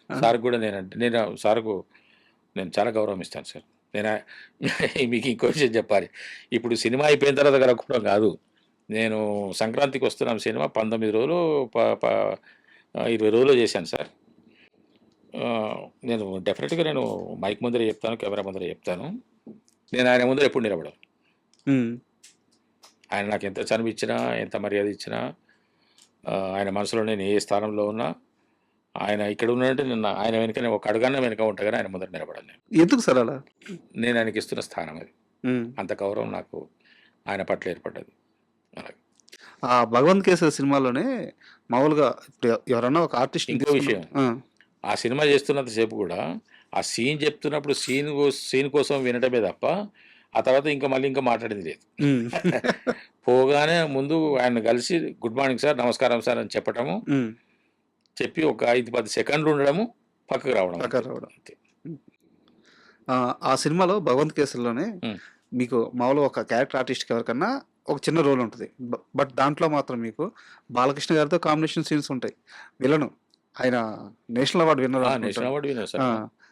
ఆ! సార్‌కి గూడా నేను సార్‌కు నేను చాలా గౌరవం ఇస్తాను సార్. నేను మీకు ఇంకో విషయం చెప్పాలి. ఇప్పుడు సినిమా అయిపోయిన తర్వాత కనుక్కోవడం గాదు. నేను సంక్రాంతికి వస్తున్నాం సినిమా 19 రోజులు ప ప 20 రోజుల్లో చేశాను సార్. నేను డెఫినిట్‌గా మైక్ ముందర చెప్తాను, కెమెరా ముందర చెప్తాను. నేను ఆయన ముందర ఎప్పుడు నిలబడను. హ్మ్. ఆయన నాకెంత చనువిచ్చినా, ఎంత మర్యాద ఇచ్చినా, ఆయన మనసులో నేను ఏ స్థానంలో ఉన్నా, ఆయన ఇక్కడ ఉన్నాడంటే నేను ఆయన వెనకనే ఒక అడుగన్నా వెనక ఉంటా గానీ ఆయన ముందర నిలబడను నేను. ఎందుకు సార్ అలా? నేను ఆయనకిస్తున్న స్థానం అది. హ్మ్. అంత గౌరవం నాకు ఆయన పట్ల ఏర్పడ్డది. అలాగే. ఆ 'భగవంత్ కేసరి' సినిమాలోనే మామూలుగా ఇప్పుడు ఎవరన్నా ఒక ఆర్టిస్ట్‌ని ఇంకో విషయం, తీసుకున్నప్పుడు ఆ! ఆ సినిమా చేస్తున్నంత సేపు గూడా, ఆ సీన్ చెప్తున్నప్పుడు సీన్ కోసం వినటమే తప్ప, ఆ తర్వాత మళ్ళీ ఇంకా మాట్లాడింది లేదు. హ్మ్. పోగానే ముందు ఆయన్ని కలిసి గుడ్ మార్నింగ్ సార్, నమస్కారం సార్ అని చెప్పటము, హ్మ్. చెప్పి ఒక 5, 10 సెకండ్లు ఉండడము, పక్కకు రావడం అంతే. ప్రకారం రావడం. అంతే. హ్మ్. ఆ సినిమాలో 'భగవంత్ కేసరిలోనే' హ్మ్. మీకు మామూలుగా ఒక క్యారెక్టర్ ఆర్టిస్ట్‌కి ఎవరికన్నా ఒక చిన్న రోల్ ఉంటది. బట్ దాంట్లో మాత్రం మీకు బాలకృష్ణ గారితో కాంబినేషన్ సీన్స్ ఉంటాయి. విలను ఆయన నేషనల్ అవార్డ్ విన్నర్ నేషనల్ అనుకుంటాను. Award winner sir. ఆ!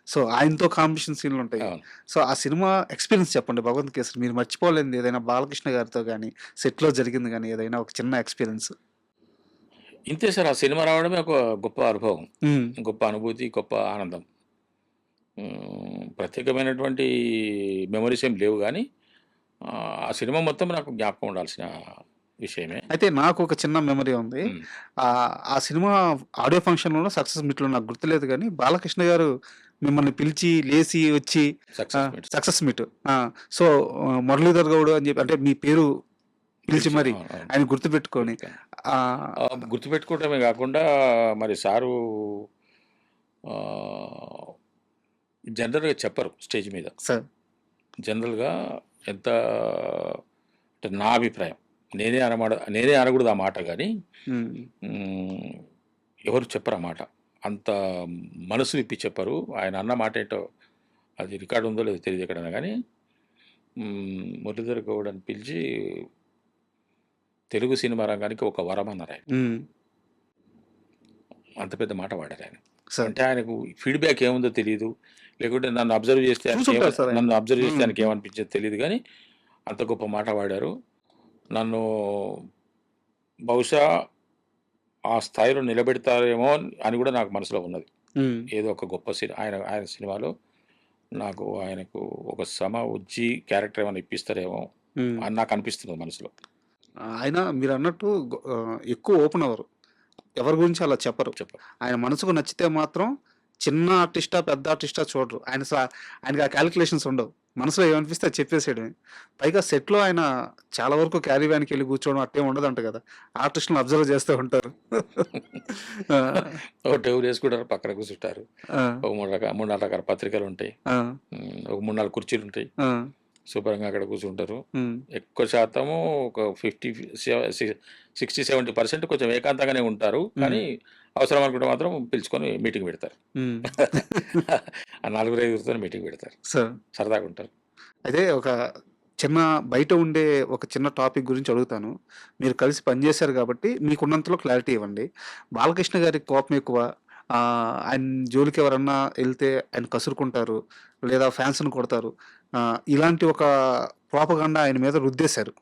సో, ఆయనతో కాంబినేషన్ సీన్‌లుంటాయి. అవును. సో, ఆ సినిమా ఎక్స్‌పీరియన్స్ చెప్పండి 'భగవంత్ కేసరి'. మీరు మర్చిపోలేనిది ఏదైనా బాలకృష్ణ గారితో గాని, సెట్‌లో జరిగింది గాని ఏదైనా ఒక చిన్న ఎక్స్‌పీరియన్స్? ఇంతే సార్. ఆ సినిమా రావడమే ఒక గొప్ప అనుభవం. హ్మ్. గొప్ప అనుభూతి, గొప్ప ఆనందం. ప్రత్యేకమైనటువంటి మెమోరీస్ ఏం లేవు గానీ, ఆ సినిమా మొత్తం నాకు జ్ఞాపకం ఉండాల్సిన విషయమే. అయితే నాకొక చిన్న మెమరీ ఉంది. హ్మ్. ఆ సినిమా ఆడియో ఫంక్షన్‌లోనో, సక్సెస్ మీట్‌లో నాకు గుర్తులేదు గానీ, బాలకృష్ణ గారు మిమ్మల్ని పిలిచి, లేసి వచ్చి సక్సెస్ మీట్ సక్సెస్ మీట్. ఆ! సో, 'మురళీధర్ గౌడ్' అని చెప్పి అంటే మీ పేరు పిలిచి పిలిచి మరి అవును. అవును. ఆయన గుర్తుపెట్టుకొని గుర్తుపెట్టుకున్నాను. ఆహ్, గుర్తుపెట్టుకోవటమే గాకుండా మరి సారు ఆహ్, జనరల్‌గా చెప్పరు స్టేజ్ మీద. సార్ జనరల్‌గా ఎంత అంటే నా అభిప్రాయం. నేనే అనకూడదు ఆ మాట గానీ, హ్మ్. హ్మ్. ఎవరు చెప్పరు ఆ మాట. అంత మనసు విప్పి చెప్పరు. ఆయన అన్న మాటేంటో అది రికార్డ్ ఉందో లేదో తెలీదు ఎక్కడైనా గానీ, 'మురళీధర్ గౌడ్' అని పిలిచి తెలుగు సినిమా రంగానికి ఒక వరం అన్నారాయన. హ్మ్. అంత పెద్ద మాట వాడారాయన. సార్ అంటే ఆయనకు ఫీడ్‌బ్యాక్ ఏముందో తెలీదు. లేకుంటే నన్ను అబ్జర్వ్ చేస్తే చూసుంటారు సార్ ఆయన. నన్ను అబ్జర్వ్ చేస్తే హ్మ్. ఆయనకి ఏమనిపించేదో తెలీదు గానీ, అంత గొప్ప మాట వాడారు. నన్ను బహుశా ఆ స్థాయిలో నిలబెడతారేమో అని కూడా నాకు మనసులో ఉన్నది. హ్మ్. ఏదో ఒక గొప్ప ఆయన ఆయన సినిమాలో ఆయనకు ఒక ఉజ్జి క్యారెక్టర్ ఏమైనా ఇప్పిస్తారేమో హ్మ్. అని నాకు అనిపిస్తున్నది మనసులో. ఆయన మీరన్నట్టు ఎక్కువ ఓపెన్ అవ్వరు. ఎవరి గురించి అలా చెప్పరు. చెప్పండి. ఆయన మనసుకు నచ్చితే మాత్రం చిన్న ఆర్టిస్టా, పెద్ద ఆర్టిస్టా చూడరు. ఆయనకి ఆ కాలిక్యులేషన్స్ ఉండవు. మనసులో ఏమనిపిస్తే అది చెప్పేసేయడమే. పైగా సెట్‌లో ఆయన చాలా వరకు క్యారీ వ్యాన్‌కెళ్ళి కూర్చోవడం అట్టేం ఉండదంట కదా! ఆర్టిస్ట్‌లని అబ్జర్వ్ చేస్తూ ఉంటారు. ఆ! ఒక టేబుల్ వేసుకుంటారు, పక్కన కూర్చుంటారు. ఆ! ఒక 3 4 రకాల పత్రికలుంటాయి. ఆ! ఒక 3 4 కుర్చీలుంటాయి. ఆ! శుభ్రంగా అక్కడ కూర్చుంటారు. హ్మ్. ఎక్కువ శాతము ఒక 60-70% కొంచెం ఏకాంతంగానే ఉంటారు. హ్మ్. కానీ అవసరం అనుకుంటే మాత్రం పిలుచుకొని మీటింగ్ పెడతారు. హ్మ్. ఆ నలుగురు ఐదుగురితోని మీటింగ్ పెడతారు. సార్ సరదాగా ఉంటారు. అయితే ఒక చిన్న బయట ఉండే ఒక చిన్న టాపిక్ గురించి అడుగుతాను. మీరు కలిసి పనిచేశారు కాబట్టి మీకున్నంతలో క్లారిటీ ఇవ్వండి. బాలకృష్ణ గారికి కోపం ఎక్కువ. ఆయన జోలికి ఎవరన్నా ఎళ్తే ఆయన కసురుకుంటారు. లేదా ఫ్యాన్స్‌ని కొడతారు. ఇలాంటి ఒక ప్రొపగండా ఆయన మీద రుద్దేశారు.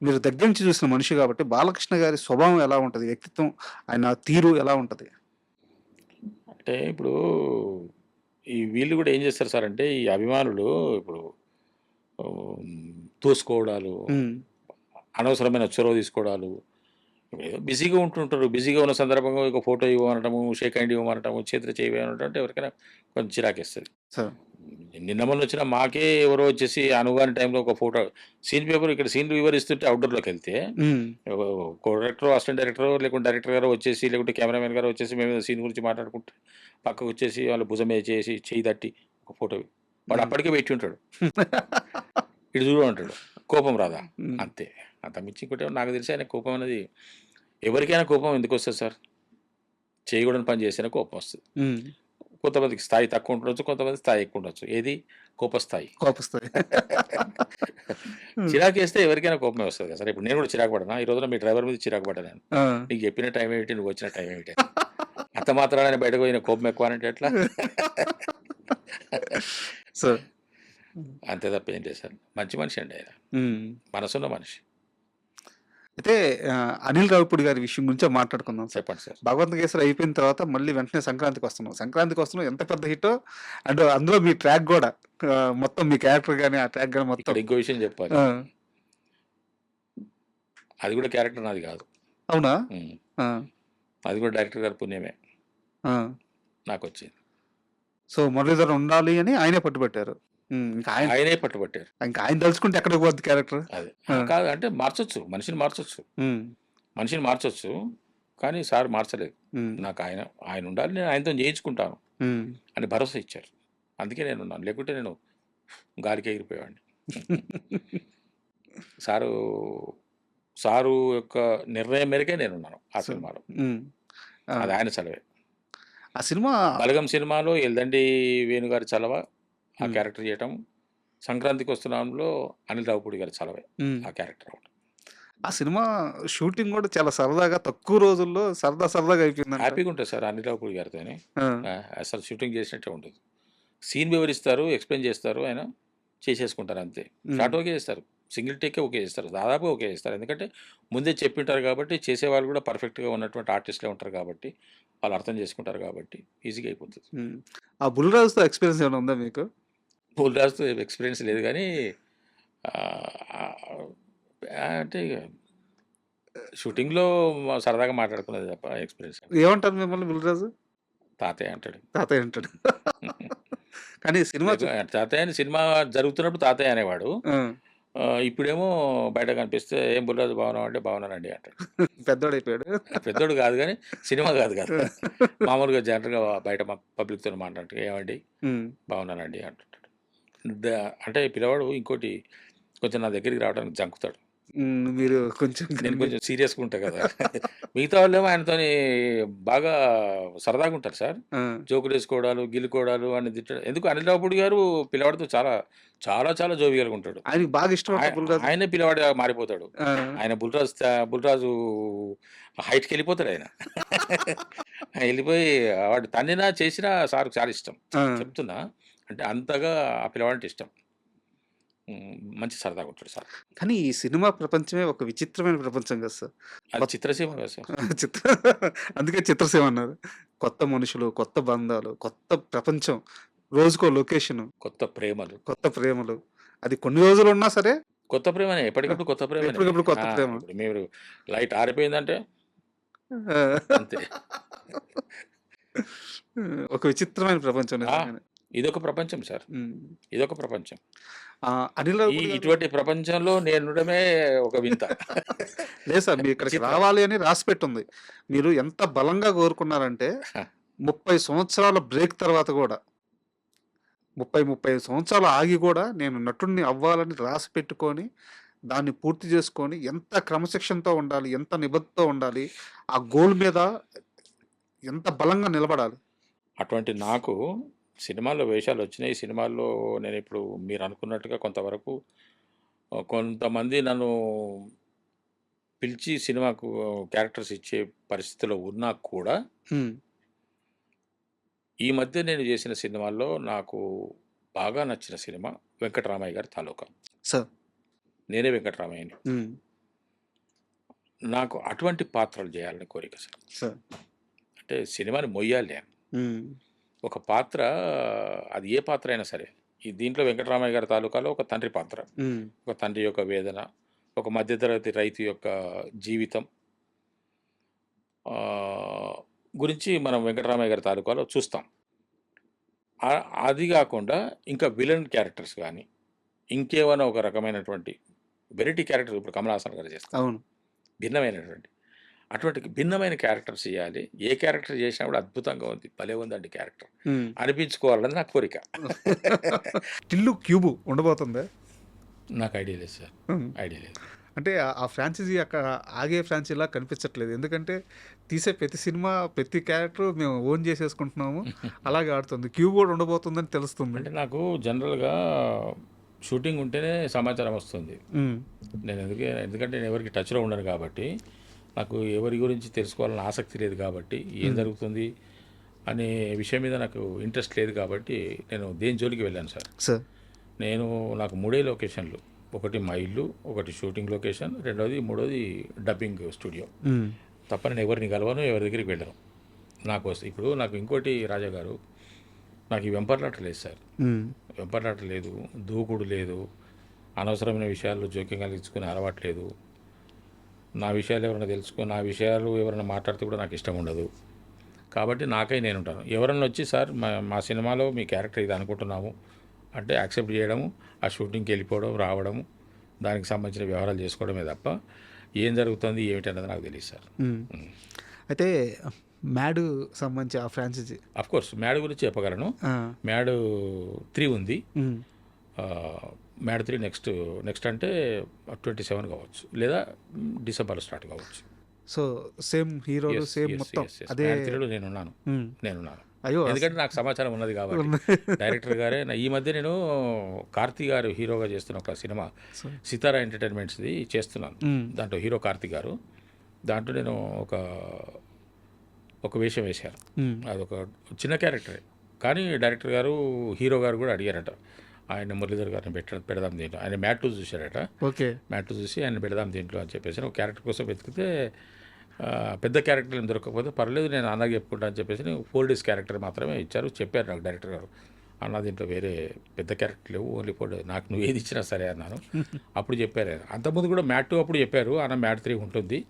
మీరు దగ్గర నుంచి చూసిన మనిషి కాబట్టి బాలకృష్ణ గారి స్వభావం ఎలా ఉంటది? వ్యక్తిత్వం, ఆయన తీరు ఎలా ఉంటది? అంటే ఇప్పుడు వీళ్ళు కూడా ఏం చేస్తారు సార్ అంటే ఈ అభిమానులు ఇప్పుడు తోసుకోవడాలు, హ్మ్. అనవసరమైన చొరవ తీసుకోవడాలు, ఏదో బిజీగా ఉంటుంటారు. బిజీగా ఉన్న సందర్భంగా ఒక ఫోటో ఇవ్వమనటము, షేక్ హ్యాండ్ ఇవ్వమనటము, చేతిలో చేయి వేయమనటం అంటే ఎవరికైనా కొంచెం చిరాకేస్తది. సార్. నిన్న మొన్న వచ్చిన మాకే ఎవరో వచ్చేసి అనుగాని టైంలో ఒక ఫోటో సీన్ పేపర్ ఇక్కడ సీన్‌లు వివరిస్తుంటే అవుట్‌డోర్‌లోకెళ్తే హ్మ్. కో డైరెక్టరో, అసిస్టెంట్ డైరెక్టరో లేకుంటే డైరెక్టర్ గారో వచ్చేసి లేకుంటే కెమెరామెన్ గారో వచ్చేసి మేమేదో సీన్ గురించి మాట్లాడుకుంటే పక్కకొచ్చేసి వాళ్ళ భుజం మీద చేసి చెయ్యి తట్టి ఒక ఫోటో వాడు హ్మ్. అప్పటికే పెట్టి ఉంటాడు. ఇటు చూడు అంటాడు. కోపం రాదా? హ్మ్. అంతే. అంతకుమించి ఇంకోటేమో నాకు తెలిసి ఆయన కోపం అనేది ఎవరికైనా కోపం ఎందుకొస్తది సార్? చేయకూడని పని చేస్తేనే కోపం వస్తది. హ్మ్. కొంతమందికి స్థాయి తక్కువ ఉండొచ్చు. కొంతమందికి స్థాయి ఎక్కువ ఉండొచ్చు. ఏది? కోపస్థాయి. కోపస్తాయి. హ్మ్. చిరాకేస్తే ఎవరికైనా కోపమే వస్తది కదా సార్. ఇప్పుడు నేను కూడా చిరాకు పడనా? ఈ రోజున మీ డ్రైవర్ మీద చిరాకు పడ్డా నేను. ఆ! నీకు చెప్పిన టైం ఏమిటి? నువ్వు వచ్చిన టైం ఏమిటి? అంత మాత్రాన బయటకు పోయిన కోపం ఎక్కువ అనంటే ఎట్లా? సార్. అంతే తప్ప ఏం లేదు సార్. మంచి మనిషి అండి ఆయన. హ్మ్. మనసున్న మనిషి. అయితే అనిల్ రావిపూడి గారి విషయం గురించే మాట్లాడుకుందాం సార్. చెప్పండి సార్. 'భగవంత్ కేసరి' అయిపోయిన తర్వాత మళ్ళీ వెంటనే సంక్రాంతికొస్తున్నాం. సంక్రాంతికొస్తున్నాం ఎంత పెద్ద హిట్టో అండ్ అందులో మీ ట్రాక్ గూడా మొత్తం మీ క్యారెక్టర్ గాని, ఆ ట్రాక్ గాని ఇక్కడ మొత్తం. ఇంకో విషయం చెప్పాలి. ఆ! అది కూడా క్యారెక్టర్ నాది కాదు. అవునా? హ్మ్. ఆ! అది కూడా డైరెక్టర్ గారి పుణ్యమే ఆ! నాకొచ్చింది. సో, మురళీధరన్ ఉండాలి అని ఆయనే పట్టుబట్టారు. హ్మ్. ఆయనే పట్టుబట్టారు. ఇంక ఆయన తలుచుకుంటే ఎక్కడికి పోద్ది క్యారెక్టర్. అది. ఆ! కాదు అంటే మార్చొచ్చు. మనిషిని మార్చొచ్చు. హ్మ్. మనిషిని మార్చొచ్చు. కానీ సార్ మార్చలేదు. హ్మ్. నాకు ఆయన ఉండాలి. నేను ఆయనతోని చేయించుకుంటాను హ్మ్. అని భరోసా ఇచ్చారు. అందుకే నేనున్నాను. లేకుంటే నేను గాలికి ఎగిరిపోయేవాడిని. సారు సారు యొక్క నిర్ణయం మేరకే నేనున్నాను ఆ సో సినిమాలో. హ్మ్. ఆ! అది ఆయన చలవే. ఆ సినిమా 'బలగం' సినిమాలో ఎల్దండి వేణుగారి చలవ ఆ హ్మ్. క్యారెక్టర్ చేయటం. 'సంక్రాంతికొస్తున్నాంలో' అనిల్ రావిపూడి గారి చలవే హ్మ్. ఆ క్యారెక్టర్ అవ్వటం. ఆ సినిమా షూటింగ్ గూడా చాలా సరదాగా తక్కువ రోజుల్లో సరదాగా అయిపోయిందంట. హ్యాపీగా ఉంటుంది సార్ అనిల్ రావిపూడి గారితోని. ఆ! అసలు షూటింగ్ చేసినట్టే ఉండదు. సీన్ వివరిస్తారు, ఎక్స్‌ప్లెయిన్ చేస్తారు. ఆయన చేసేసుకుంటారు అంతే. హ్మ్. షాట్ ఓకే చేస్తారు. సింగిల్ టేకే ఓకే చేస్తారు. దాదాపుగా ఓకే చేస్తారు. ఎందుకంటే ముందే చెప్పింటారు కాబట్టి చేసేవాళ్ళు కూడా పర్ఫెక్ట్‌గా ఉన్నటువంటి ఆర్టిస్ట్‌లే ఉంటారు కాబట్టి వాళ్ళు అర్థం చేసుకుంటారు కాబట్టి ఈజీగా అయిపోతది. హ్మ్. ఆ 'బుల్‌రాజు'తో ఎక్స్‌పీరియన్స్ ఏమైనా ఉందా మీకు? ఫుల్ రాజుతో ఎక్స్‌పీరియన్స్ లేదు గానీ ఆహ్, అంటే ఇగ షూటింగ్‌లో సరదాగా మాట్లాడుకున్నది తప్ప ఎక్స్‌పీరియన్స్ ఏమంటారు మిమ్మల్ని 'బుల్‌రాజు'? తాతయ్య అంటాడు. తాతయ్య అంటాడు. కానీ సినిమా తాతయ్య అని సినిమా జరుగుతున్నప్పుడు తాతయ్య అనేవాడు. ఆ! ఇప్పుడేమో బయట కనిపిస్తే "ఏం బుల్రాజు బాగున్నావా?" అంటే "బాగున్నానండి" అంటాడు. పెద్దోడయిపోయాడు. పెద్దోడు కాదు గానీ, సినిమా కాదు కదా! మామూలుగా జనరల్‌గా బయట పబ్లిక్‌తోని మాట్లాడుతూ "ఏవండీ హ్మ్. బాగున్నానండి" అంటుంటాడు. అంటే పిల్లవాడు ఇంకోటి కొంచెం నా దగ్గరికి రావడానికి జంకుతాడు. హ్మ్. మీరు కొంచెం నేను కొంచెం సీరియస్‌గా ఉంటా కదా! మిగతా వాళ్ళేమో ఆయనతోని బాగా సరదాగా ఉంటారు సార్. ఆ! జోకులేసుకోవడాలు, గిల్లుకోవడాలు అని తిట్టడం. ఎందుకు అనిల్ రావిపూడి గారు పిల్లవాడితో చాలా, చాలా, చాలా జోవియల్‌గా ఉంటాడు. ఆయనకి బాగా ఇష్టమట 'బుల్‌రాజు'. ఆయనే పిల్లవాడిగా మారిపోతాడు. ఆ! ఆయన బుల్రాజు హైట్‌కెళ్ళిపోతాడాయన. వెళ్ళిపోయి వాడు తన్నినా చేసినా సార్‌కి చాలా ఇష్టం. ఆ! చెప్తున్నా. అంటే అంతగా ఆ పిల్లవాడంటే ఇష్టం. మంచి సరదాగా ఉంటాడు సార్. కానీ ఈ సినిమా ప్రపంచమే ఒక విచిత్రమైన ప్రపంచం కదా సార్. అది చిత్రసీమ కదా సార్. చిత్ర అందుకే చిత్రసీమ అన్నారు. కొత్త మనుషులు, కొత్త బంధాలు, కొత్త ప్రపంచం, రోజుకో లొకేషను, కొత్త ప్రేమలు. కొత్త ప్రేమలు. అది కొన్ని రోజులున్నా సరే కొత్త ప్రేమనే. ఎప్పటికప్పుడు కొత్త ప్రేమనే. ఎప్పటికప్పుడు కొత్త ప్రేమ. ఇప్పుడు మీరు లైట్ ఆరిపోయిందంటే ఆ! అంతే. ఒక విచిత్రమైన ప్రపంచం ఆ! నిజంగానే. ఇదొక ప్రపంచం సార్. హ్మ్. ఇదొక ప్రపంచం. అనిల్ రావిపూడి గారు ఇటువంటి ప్రపంచంలో నేనుండడమే ఒక వింత. లేదు సార్. మీరు ఇక్కడికి విచిత్రం. రావాలి అని రాసిపెట్టుంది. మీరు ఎంత బలంగా కోరుకున్నారంటే 30 సంవత్సరాల బ్రేక్ తర్వాత గూడా 35 సంవత్సరాలు ఆగి గూడా నేను నటుడిని అవ్వాలని రాసి పెట్టుకొని, దాన్ని పూర్తి చేసుకొని, ఎంత క్రమశిక్షణతో ఉండాలి, ఎంత నిబద్ధతో ఉండాలి, ఆ గోల్ మీద ఎంత బలంగా నిలబడాలి. అటువంటి నాకు సినిమాల్లో వేషాలొచ్చినాయి. సినిమాల్లో నేనిప్పుడు మీరనుకున్నట్టుగా కొంతవరకు కొంతమంది నన్ను పిలిచి సినిమాకు క్యారెక్టర్స్ ఇచ్చే పరిస్థితిలో ఉన్నా కూడా, హ్మ్. ఈ మధ్య నేను చేసిన సినిమాల్లో నాకు బాగా నచ్చిన సినిమా 'వెంకటరామయ్య గారి తాలూకా'. సార్. నేనే వెంకటరామయ్యని. హ్మ్. నాకు అటువంటి పాత్రలు చేయాలని కోరిక సార్. సార్. అంటే సినిమాని మొయ్యాలి నేను. హ్మ్. ఒక పాత్ర అది ఏ పాత్ర అయినా సరే. ఈ దీంట్లో 'వెంకటరామయ్య గారి తాలూకాలో' ఒక తండ్రి పాత్ర. హ్మ్. ఒక తండ్రి యొక్క వేదన, ఒక మధ్యతరగతి రైతు యొక్క జీవితం గురించి మనం 'వెంకటరామయ్య గారి తాలూకాలో' చూస్తాం. అది గాకుండా ఇంకా విలన్ క్యారెక్టర్స్ గానీ, ఇంకేమైనా ఒక రకమైనటువంటి వెరైటీ క్యారెక్టర్ ఇప్పుడు 'కమల్ హాసన్' గారు చేస్తారు. అవును. భిన్నమైనటువంటి. అటువంటి భిన్నమైన క్యారెక్టర్స్ చేయాలి. ఏ క్యారెక్టర్ చేసినా కూడా అద్భుతంగా ఉంది. భలే ఉందండి క్యారెక్టర్ హ్మ్. అనిపించుకోవాలని నా కోరిక. టిల్లు క్యూబు ఉండబోతుందా? నాకు ఐడియా లేదు సార్. హ్మ్. ఐడియా లేదు. అంటే ఆ ఫ్రాంచైజీ అక్కడ ఆగే ఫ్రాంచైజీలా కనిపించట్లేదు. ఎందుకంటే తీసే ప్రతి సినిమా, ప్రతి క్యారెక్టర్ మేము ఓన్ చేసేసుకుంటున్నాము. అలాగే ఆడుతుంది. క్యూబ్ కూడా ఉండబోతుందని తెలుస్తుంది. అంటే నాకు జనరల్‌గా షూటింగ్ ఉంటేనే సమాచారం వస్తుంది. హ్మ్. ఎందుకంటే నేను ఎవరికి టచ్‌లో ఉండను కాబట్టి, నాకు ఎవరి గురించి తెలుసుకోవాలని ఆసక్తి లేదు కాబట్టి, ఏం జరుగుతుంది అనే విషయం మీద నాకు ఇంట్రెస్ట్ లేదు కాబట్టి, నేను దేని జోలికి వెళ్ళాను సార్. సార్. నాకు 3 లొకేషన్‌లు. ఒకటి మా ఇల్లు, ఒకటి షూటింగ్ లొకేషన్, మూడోది డబ్బింగ్ స్టూడియో. హ్మ్. తప్ప నేను ఎవరిని కలవను, ఎవరి దగ్గరికి వెళ్ళను. ఇప్పుడు నాకు ఇంకోటి రాజా గారు, నాకు ఈ వెంపర్లాట లేదు సార్. హ్మ్. వెంపర్లాట లేదు, దూకుడు లేదు, అనవసరమైన విషయాల్లో జోక్యం కలిగించుకునే అలవాటు లేదు. నా విషయాలు నా విషయాలు ఎవరైనా మాట్లాడితే కూడా నాకు ఇష్టం ఉండదు. కాబట్టి నాకై నేను ఉంటాను. ఎవరన్నా వచ్చి సార్ మా సినిమాలో మీ క్యారెక్టర్ ఇది అనుకుంటున్నాము అంటే యాక్సెప్ట్ చేయడము, ఆ షూటింగ్కి వెళ్ళిపోవడం, రావడము, దానికి సంబంధించిన వ్యవహారాలు చేసుకోవడమే తప్ప ఏం జరుగుతుంది ఏమిటి అన్నది నాకు తెలియదు సార్. అయితే మ్యాడ్ సంబంధించి ఆ ఫ్రాంచైజీ కోర్స్ మ్యాడ్ గురించి చెప్పగలను. మ్యాడ్ 3 ఉంది. మ్యాడ్ 3 నెక్స్ట్ అంటే 27 కావచ్చు, లేదా డిసెంబర్లో స్టార్ట్ కావచ్చు. సో సేమ్ హీరోలు సేమ్ మొత్తం అదే. మ్యాడ్ 3లో నేనున్నాను. అయ్యో ఎందుకంటే నాకు సమాచారం ఉన్నది కాబట్టి. డైరెక్టర్ గారే ఈ మధ్య నేను కార్తీ గారు హీరోగా చేస్తున్న ఒక సినిమా సితారా ఎంటర్టైన్మెంట్స్ది చేస్తున్నాను. దాంట్లో హీరో కార్తీ గారు. దాంట్లో నేను ఒక వేషం వేశాను. అదొక చిన్న క్యారెక్టరే కానీ డైరెక్టర్ గారు హీరో గారు కూడా అడిగారట, ఆయన మురళీధర్ గారిని పెడదాం దీంట్లో. ఆయన మ్యాట్ 2 చూశారట. ఓకే. మ్యాట్ 2 చూసి ఆయన పెడదాం దీంట్లో అని చెప్పేసి ఒక క్యారెక్టర్ కోసం వెతికితే పెద్ద క్యారెక్టర్ ఏం దొరకకపోతే పర్లేదు నేను అన్నగా చెప్పుకుంటా అని చెప్పేసి 4 days క్యారెక్టర్ మాత్రమే ఇచ్చారు. చెప్పారు నాకు డైరెక్టర్ గారు, అన్న దీంట్లో వేరే పెద్ద క్యారెక్టర్ లేవు, ఓన్లీ 4 days, నాకు నువ్వు ఏది ఇచ్చినా సరే అన్నాను. అప్పుడు చెప్పారు ఆయన. అంతకుముందు కూడా మ్యాట్ 2 అప్పుడు చెప్పారు, అన్న మ్యాట్ 3 ఉంటుంది,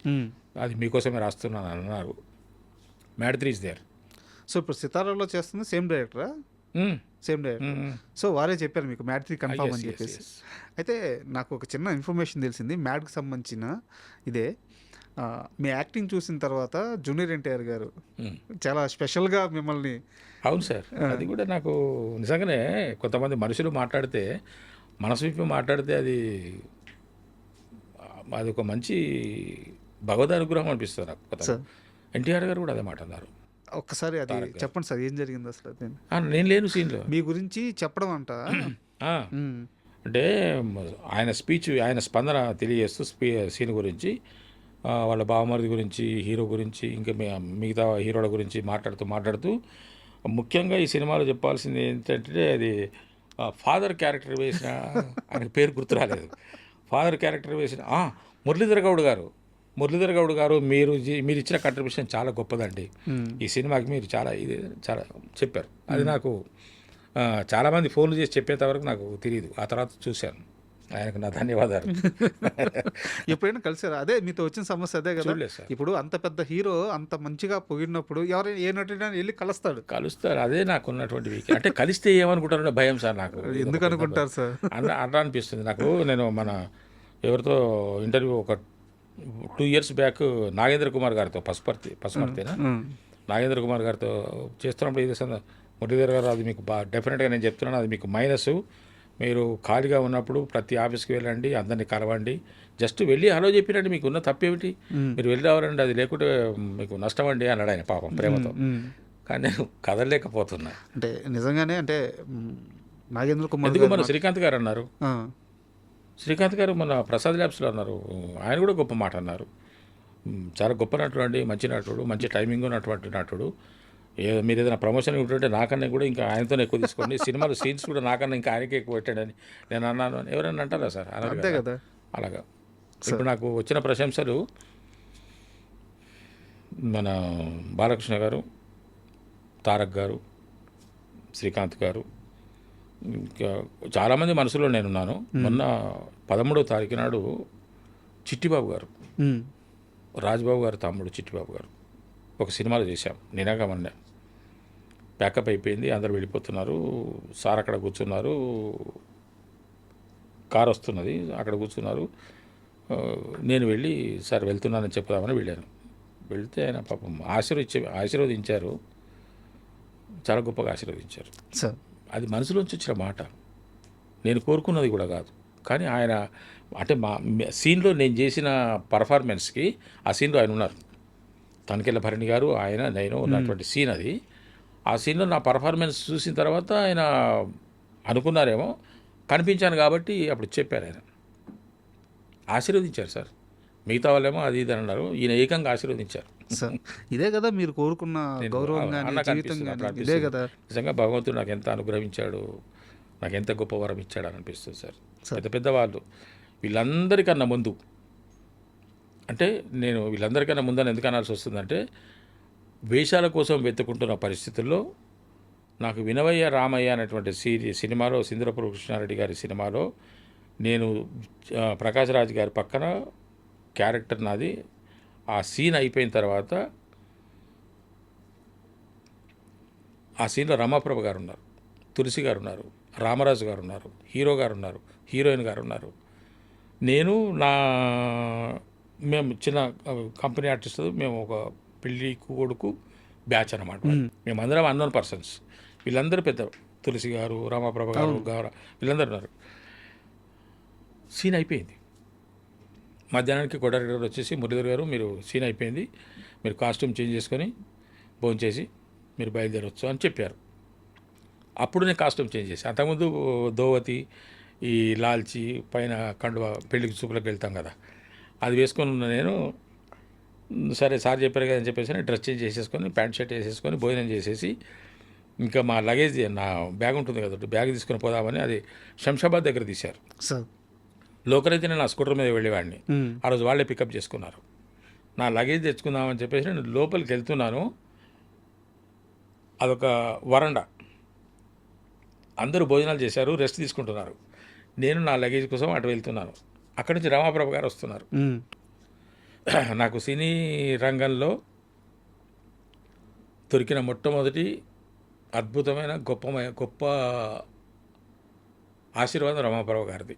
అది మీకోసమే రాస్తున్నాను అన్నారు. Mat 3 is there. సో ఇప్పుడు సితారాలో చేస్తుంది సేమ్ డైరెక్టరా? Same director. సో వారే చెప్పారు మీకు మ్యాడ్ 3 కన్ఫర్మ్ అని చెప్పేసి. అయితే నాకు ఒక చిన్న ఇన్ఫర్మేషన్ తెలిసింది మ్యాడ్కి సంబంధించిన ఇదే. మీ యాక్టింగ్ చూసిన తర్వాత జూనియర్ ఎన్టీఆర్ గారు చాలా స్పెషల్గా మిమ్మల్ని. అవును సార్, అది కూడా నాకు నిజంగానే కొంతమంది మనుషులు మాట్లాడితే, మనసు విప్పి మాట్లాడితే అది ఒక మంచి భగవద్ అనుగ్రహం అనిపిస్తుంది నాకు. ఎన్టీఆర్ గారు కూడా అదే మాట అన్నారు. ఒక్కసారి అది చెప్పండి సార్, ఏం జరిగింది అసలు? నేను లేను సీన్లో. మీ గురించి చెప్పడం అంట. అంటే ఆయన స్పీచ్, ఆయన స్పందన తెలియజేస్తూ సీన్ గురించి వాళ్ళ బావమరిది గురించి, హీరో గురించి, ఇంకా మిగతా హీరోల గురించి మాట్లాడుతూ ముఖ్యంగా ఈ సినిమాలో చెప్పాల్సింది ఏంటంటే అది ఫాదర్ క్యారెక్టర్ వేసిన ఆయనకు పేరు గుర్తు రాలేదు. ఫాదర్ క్యారెక్టర్ వేసిన మురళీధర్ గౌడ్ గారు. మురళీధర్ గౌడ్ గారు మీరు ఇచ్చిన కంట్రిబ్యూషన్ చాలా గొప్పదండి. ఈ సినిమాకి మీరు చాలా చెప్పారు. అది నాకు చాలామంది ఫోన్లు చేసి చెప్పేంత వరకు నాకు తెలియదు. ఆ తర్వాత చూశాను. ఆయనకు నా ధన్యవాదాలు. ఎప్పుడైనా కలిసారా? అదే మీతో వచ్చిన సమస్య అదే కదా. చూడలేదు సార్. ఇప్పుడు అంత పెద్ద హీరో అంత మంచిగా పొగిడినప్పుడు ఎవరైనా ఏ నటుడైనా వెళ్ళి కలుస్తాడు. అదే నాకు ఉన్నటువంటి వీక్. అంటే కలిస్తే ఏమనుకుంటారో భయం సార్ నాకు. ఎందుకు అనుకుంటారు సార్? అట్లా అనిపిస్తుంది నాకు. నేను మన ఎవరితో ఇంటర్వ్యూ ఒక 2 years బ్యాక్ నాగేంద్ర కుమార్ గారితో పసుమర్తేనా నాగేంద్ర కుమార్ గారితో చేస్తున్నప్పుడు ఇది మురళీధర్ గారు, అది మీకు డెఫినెట్గా నేను చెప్తున్నాను, అది మీకు మైనస్. మీరు ఖాళీగా ఉన్నప్పుడు ప్రతి ఆఫీస్కి వెళ్ళండి, అందరినీ కలవండి, జస్ట్ వెళ్ళి హలో చెప్పినండి, మీకు ఉన్న తప్పేమిటి, మీరు వెళ్ళి రావాలండి, అది లేకుంటే మీకు నష్టం అండి అన్నాడు ఆయన పాపం ప్రేమతో. కానీ నేను కదలలేకపోతున్నా. అంటే నిజంగానే అంటే నాగేంద్ర కుమార్ ఎందుకు మన శ్రీకాంత్ గారు అన్నారు. శ్రీకాంత్ గారు మన ప్రసాద్ ల్యాబ్స్లో అన్నారు. ఆయన కూడా గొప్ప మాట అన్నారు. చాలా గొప్ప నటుడు అండి, మంచి నటుడు, మంచి టైమింగ్ ఉన్నటువంటి నటుడు. మీరు ఏదైనా ప్రమోషన్ ఉంటుంటే నాకన్నా కూడా ఇంకా ఆయనతో ఎక్కువ తీసుకోండి, సినిమాలో సీన్స్ కూడా నాకన్నా ఇంకా ఆయనకే ఎక్కువ పెట్టండి నేను అన్నాను అని ఎవరైనా అంటారా సార్? అంతే కదా. అలాగా ఇప్పుడు నాకు వచ్చిన ప్రశంసలు మన బాలకృష్ణ గారు, తారక్ గారు, శ్రీకాంత్ గారు, ఇంకా చాలామంది మనసులో నేనున్నాను. మొన్న 13వ తారీఖు నాడు చిట్టిబాబు గారు, రాజ్బాబు గారు తమ్ముడు చిట్టిబాబు గారు ఒక సినిమాలో చేశాం. నినాగా మొన్న ప్యాకప్ అయిపోయింది, అందరు వెళ్ళిపోతున్నారు. సార్ అక్కడ కూర్చున్నారు, కార్ వస్తున్నది, అక్కడ కూర్చున్నారు. నేను వెళ్ళి సార్ వెళ్తున్నానని చెప్దామని వెళ్ళాను. వెళ్తే ఆయన పాపం ఆశీర్వదించారు, చాలా గొప్పగా ఆశీర్వదించారు సార్. అది మనసులోంచి వచ్చిన మాట, నేను కోరుకున్నది కూడా కాదు. కానీ ఆయన అంటే మా సీన్లో నేను చేసిన పర్ఫార్మెన్స్కి ఆ సీన్లో ఆయన ఉన్నారు. తనకెళ్ళ భరణి గారు, ఆయన, నేను ఉన్నటువంటి సీన్ అది. ఆ సీన్లో నా పర్ఫార్మెన్స్ చూసిన తర్వాత ఆయన అనుకున్నారేమో, కనిపించాను కాబట్టి అప్పుడు చెప్పారు. ఆయన ఆశీర్వదించారు సార్. మిగతా వాళ్ళేమో అది ఇది అన్నారు, ఈయన ఏకంగా ఆశీర్వదించారు సార్. ఇదే కదా మీరు కోరుకున్న గౌరవం కానీ జీవితం కానీ, ఇదే కదా. నిజంగా భగవంతుడు నాకు ఎంత అనుగ్రహించాడు, నాకు ఎంత గొప్ప వరం ఇచ్చాడు అని అనిపిస్తుంది సార్. పెద్ద పెద్ద వాళ్ళు వీళ్ళందరికన్నా ముందు, అంటే నేను వీళ్ళందరికన్నా ముందని ఎందుకు అనాల్సి వస్తుందంటే, వేషాల కోసం వెతుకుంటున్న పరిస్థితుల్లో నాకు వినవయ్య రామయ్య అనేటువంటి సినిమాలో, సింధురపుర కృష్ణారెడ్డి గారి సినిమాలో నేను ప్రకాష్ రాజ్ గారి పక్కన క్యారెక్టర్ నాది. ఆ సీన్ అయిపోయిన తర్వాత ఆ సీన్లో రమాప్రభ గారు ఉన్నారు, తులసి గారు ఉన్నారు, రామరాజు గారు ఉన్నారు, హీరో గారు ఉన్నారు, హీరోయిన్ గారు ఉన్నారు. నేను మేము చిన్న కంపెనీ ఆర్టిస్ట్, మేము ఒక పెళ్ళి కొడుకు బ్యాచ్ అన్నమాట. మేమందరం అన్నోన్ పర్సన్స్. వీళ్ళందరూ పెద్ద, తులసి గారు, రామప్రభ గారు, వీళ్ళందరూ ఉన్నారు. సీన్ అయిపోయింది. మధ్యాహ్నానికి కొడారి గారు వచ్చేసి, మురళీధర్ గారు మీరు సీన్ అయిపోయింది, మీరు కాస్ట్యూమ్ చేంజ్ చేసుకొని భోంచేసి మీరు బయలుదేరవచ్చు అని చెప్పారు. అప్పుడు నేను కాస్ట్యూమ్ చేంజ్ చేసి, అంతకుముందు దోవతి, ఈ లాల్చి పైన కండువ, పెళ్లికి చూపులకు వెళ్తాం కదా, అది వేసుకొని ఉన్న నేను, సరే సార్ చెప్పారు కదా అని చెప్పేసి డ్రెస్ చేంజ్ చేసేసుకొని ప్యాంట్ షర్ట్ వేసేసుకొని భోజనం చేసేసి, ఇంకా మా లగేజ్ నా బ్యాగ్ ఉంటుంది కదా, బ్యాగ్ తీసుకొని పోదామని అది శంషాబాద్ దగ్గర తీశారు సార్. లోకల్ అయితే నేను ఆ స్కూటర్ మీద వెళ్ళేవాడిని. ఆ రోజు వాళ్ళే పికప్ చేసుకున్నారు. నా లగేజ్ తెచ్చుకుందామని చెప్పేసి నేను లోపలికి వెళ్తున్నాను. అదొక వరండా, అందరూ భోజనాలు చేశారు, రెస్ట్ తీసుకుంటున్నారు. నేను నా లగేజ్ కోసం అటు వెళ్తున్నాను. అక్కడి నుంచి రమాప్రభ గారు వస్తున్నారు. నాకు సినీ రంగంలో దొరికిన మొట్టమొదటి అద్భుతమైన గొప్ప ఆశీర్వాదం రమాప్రభ గారిది.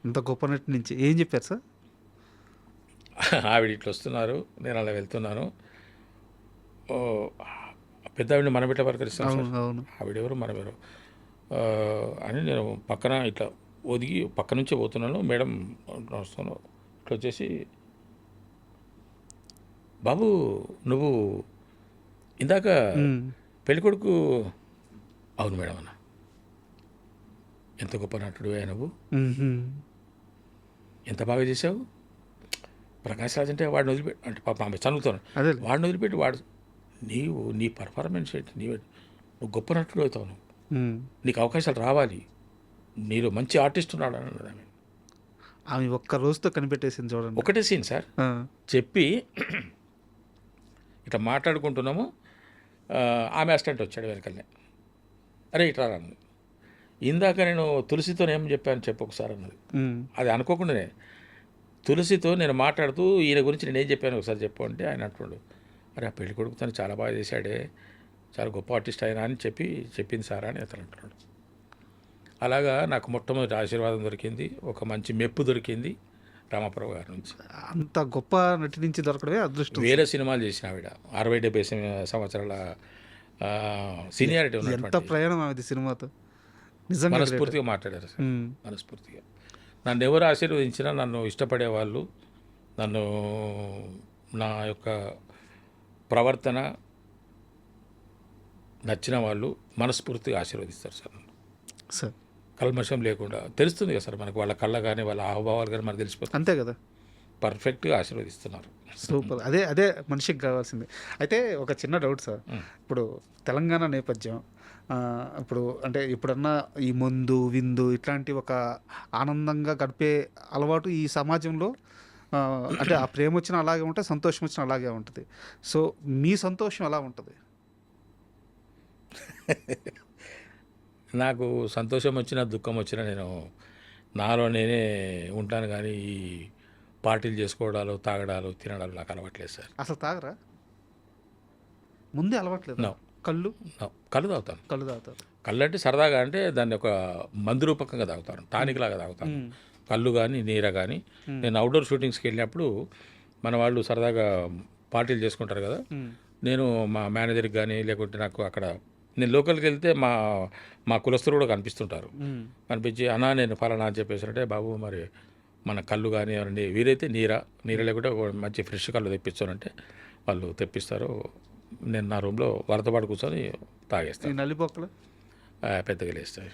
ఇంత గొప్ప నటి నుంచి ఏం చెప్పారు సార్? ఆవిడ ఇట్లా వస్తున్నారు, నేను అలా వెళ్తున్నాను. పెద్ద ఆవిడని మనం ఇట్లా పలకరిస్తాను, ఆవిడెవరు మనమెవరు అని నేను పక్కన ఇట్లా ఒదిగి పక్క నుంచే పోతున్నాను. మేడం వస్తాను, ఇట్లా వచ్చేసి, బాబు నువ్వు ఇందాక పెళ్ళికొడుకు? అవును మేడం అన్న. ఎంత గొప్ప నటుడు నువ్వు, ఎంత బాగా చేసావు, ప్రకాష్ రాజ్ అంటే వాడిని వదిలిపెట్టి అంటే పాప ఆమె చదువుతాను అదే వాడిని వదిలిపెట్టి వాడు నీ పర్ఫార్మెన్స్ ఏంటి నువ్వు గొప్ప నటుడు అవుతావు నువ్వు నీకు అవకాశాలు రావాలి నీలో మంచి ఆర్టిస్ట్ ఉన్నాడు అని అన్నది ఆమె. ఆమె ఒక్క రోజుతో కనిపెట్టేసింది చూడండి. ఒకటే సీన్ సార్ ఆ, చెప్పి ఇట్లా మాట్లాడుకుంటున్నాము. ఆమె అసిస్టెంట్ వచ్చాడు వెనకల్నే, అరే ఇట్లా అన్నది. ఇందాక నేను తులసితో ఏం చెప్పాను చెప్పు ఒకసారి అన్నది. ఉమ్, అది అనుకోకుండానే తులసితో నేను మాట్లాడుతూ ఈయన గురించి నేనేం చెప్పాను ఒకసారి చెప్పు అంటే ఆయన అంటున్నాడు, అరే ఆ పెళ్లి కొడుకు తను చాలా బాగా చేశాడే, చాలా గొప్ప ఆర్టిస్ట్ అయినా అని చెప్పింది సారా అని అతను అంటున్నాడు. అలాగా నాకు మొట్టమొదటి ఆశీర్వాదం దొరికింది, ఒక మంచి మెప్పు దొరికింది రామాప్రభు గారి నుంచి. అంత గొప్ప నటి నుంచి దొరకడమే అదృష్టం. వేరే సినిమాలు చేసిన ఆవిడ 60-70 సంవత్సరాల సీనియారిటీ ఎంత ఉన్నటువంటి ప్రయాణం ఆమెది సినిమాతో, నిజంగా great. మనస్ఫూర్తిగా మాట్లాడారు సార్, ఉమ్, మనస్ఫూర్తిగా. నన్ను ఎవరు ఆశీర్వదించినా, నన్ను ఇష్టపడే వాళ్ళు, నన్ను నా యొక్క ప్రవర్తన నచ్చిన వాళ్ళు మనస్ఫూర్తిగా ఆశీర్వదిస్తారు సార్. సార్ కల్మషం లేకుండా తెలుస్తుంది కదా సార్ మనకు, వాళ్ళ కళ్ళ కానీ వాళ్ళ హావభావాలు కానీ మనకు తెలిసిపోతుంది. అంతే కదా, పర్ఫెక్ట్గా ఆశీర్వదిస్తున్నారు. సూపర్. అదే మనిషికి కావాల్సింది. అయితే ఒక చిన్న డౌట్ సార్, ఇప్పుడు తెలంగాణ నేపథ్యం, ఇప్పుడు అంటే ఇప్పుడన్నా ఈ మందు విందు ఇట్లాంటి ఒక ఆనందంగా గడిపే అలవాటు ఈ సమాజంలో, అంటే ఆ ప్రేమ వచ్చినా అలాగే ఉంటుంది, సంతోషం వచ్చినా అలాగే ఉంటుంది. సో మీ సంతోషం ఎలా ఉంటుంది? నాకు సంతోషం వచ్చినా దుఃఖం వచ్చినా నేను నాలో నేనే ఉంటాను, కానీ ఈ పార్టీలు చేసుకోవడాలు తాగడాలు తినడాలు నాకు అలవాట్లేదు సార్. అసలు తాగరా? ముందే అలవాట్లేదు. No. కళ్ళు కళ్ళు తాగుతాను. కళ్ళు తాగుతారు. కళ్ళు అంటే సరదాగా, అంటే దాన్ని ఒక మందు రూపకంగా తాగుతాను, టానిక్ లాగా తాగుతాను. కళ్ళు కానీ నీర కానీ. నేను అవుట్డోర్ షూటింగ్స్కి వెళ్ళినప్పుడు మన వాళ్ళు సరదాగా పార్టీలు చేసుకుంటారు కదా, నేను మా మేనేజర్కి కానీ లేకుంటే నాకు అక్కడ నేను లోకల్కి వెళ్తే మా కులస్తులు కూడా కనిపిస్తుంటారు. కనిపించి అన్నా నేను ఫలానా అని చెప్పేసి అంటే, బాబు మరి మన కళ్ళు కానీ ఎవరండి వీరైతే నీర లేకుంటే ఒక మంచి ఫ్రెష్ కళ్ళు తెప్పించానంటే వాళ్ళు తెప్పిస్తారు. నేను నా రూమ్లో వాళ్ళతో పాటు కూర్చొని ఈ తాగేస్తాను. నల్లిపోకలు పెద్దగా లేస్తాయి.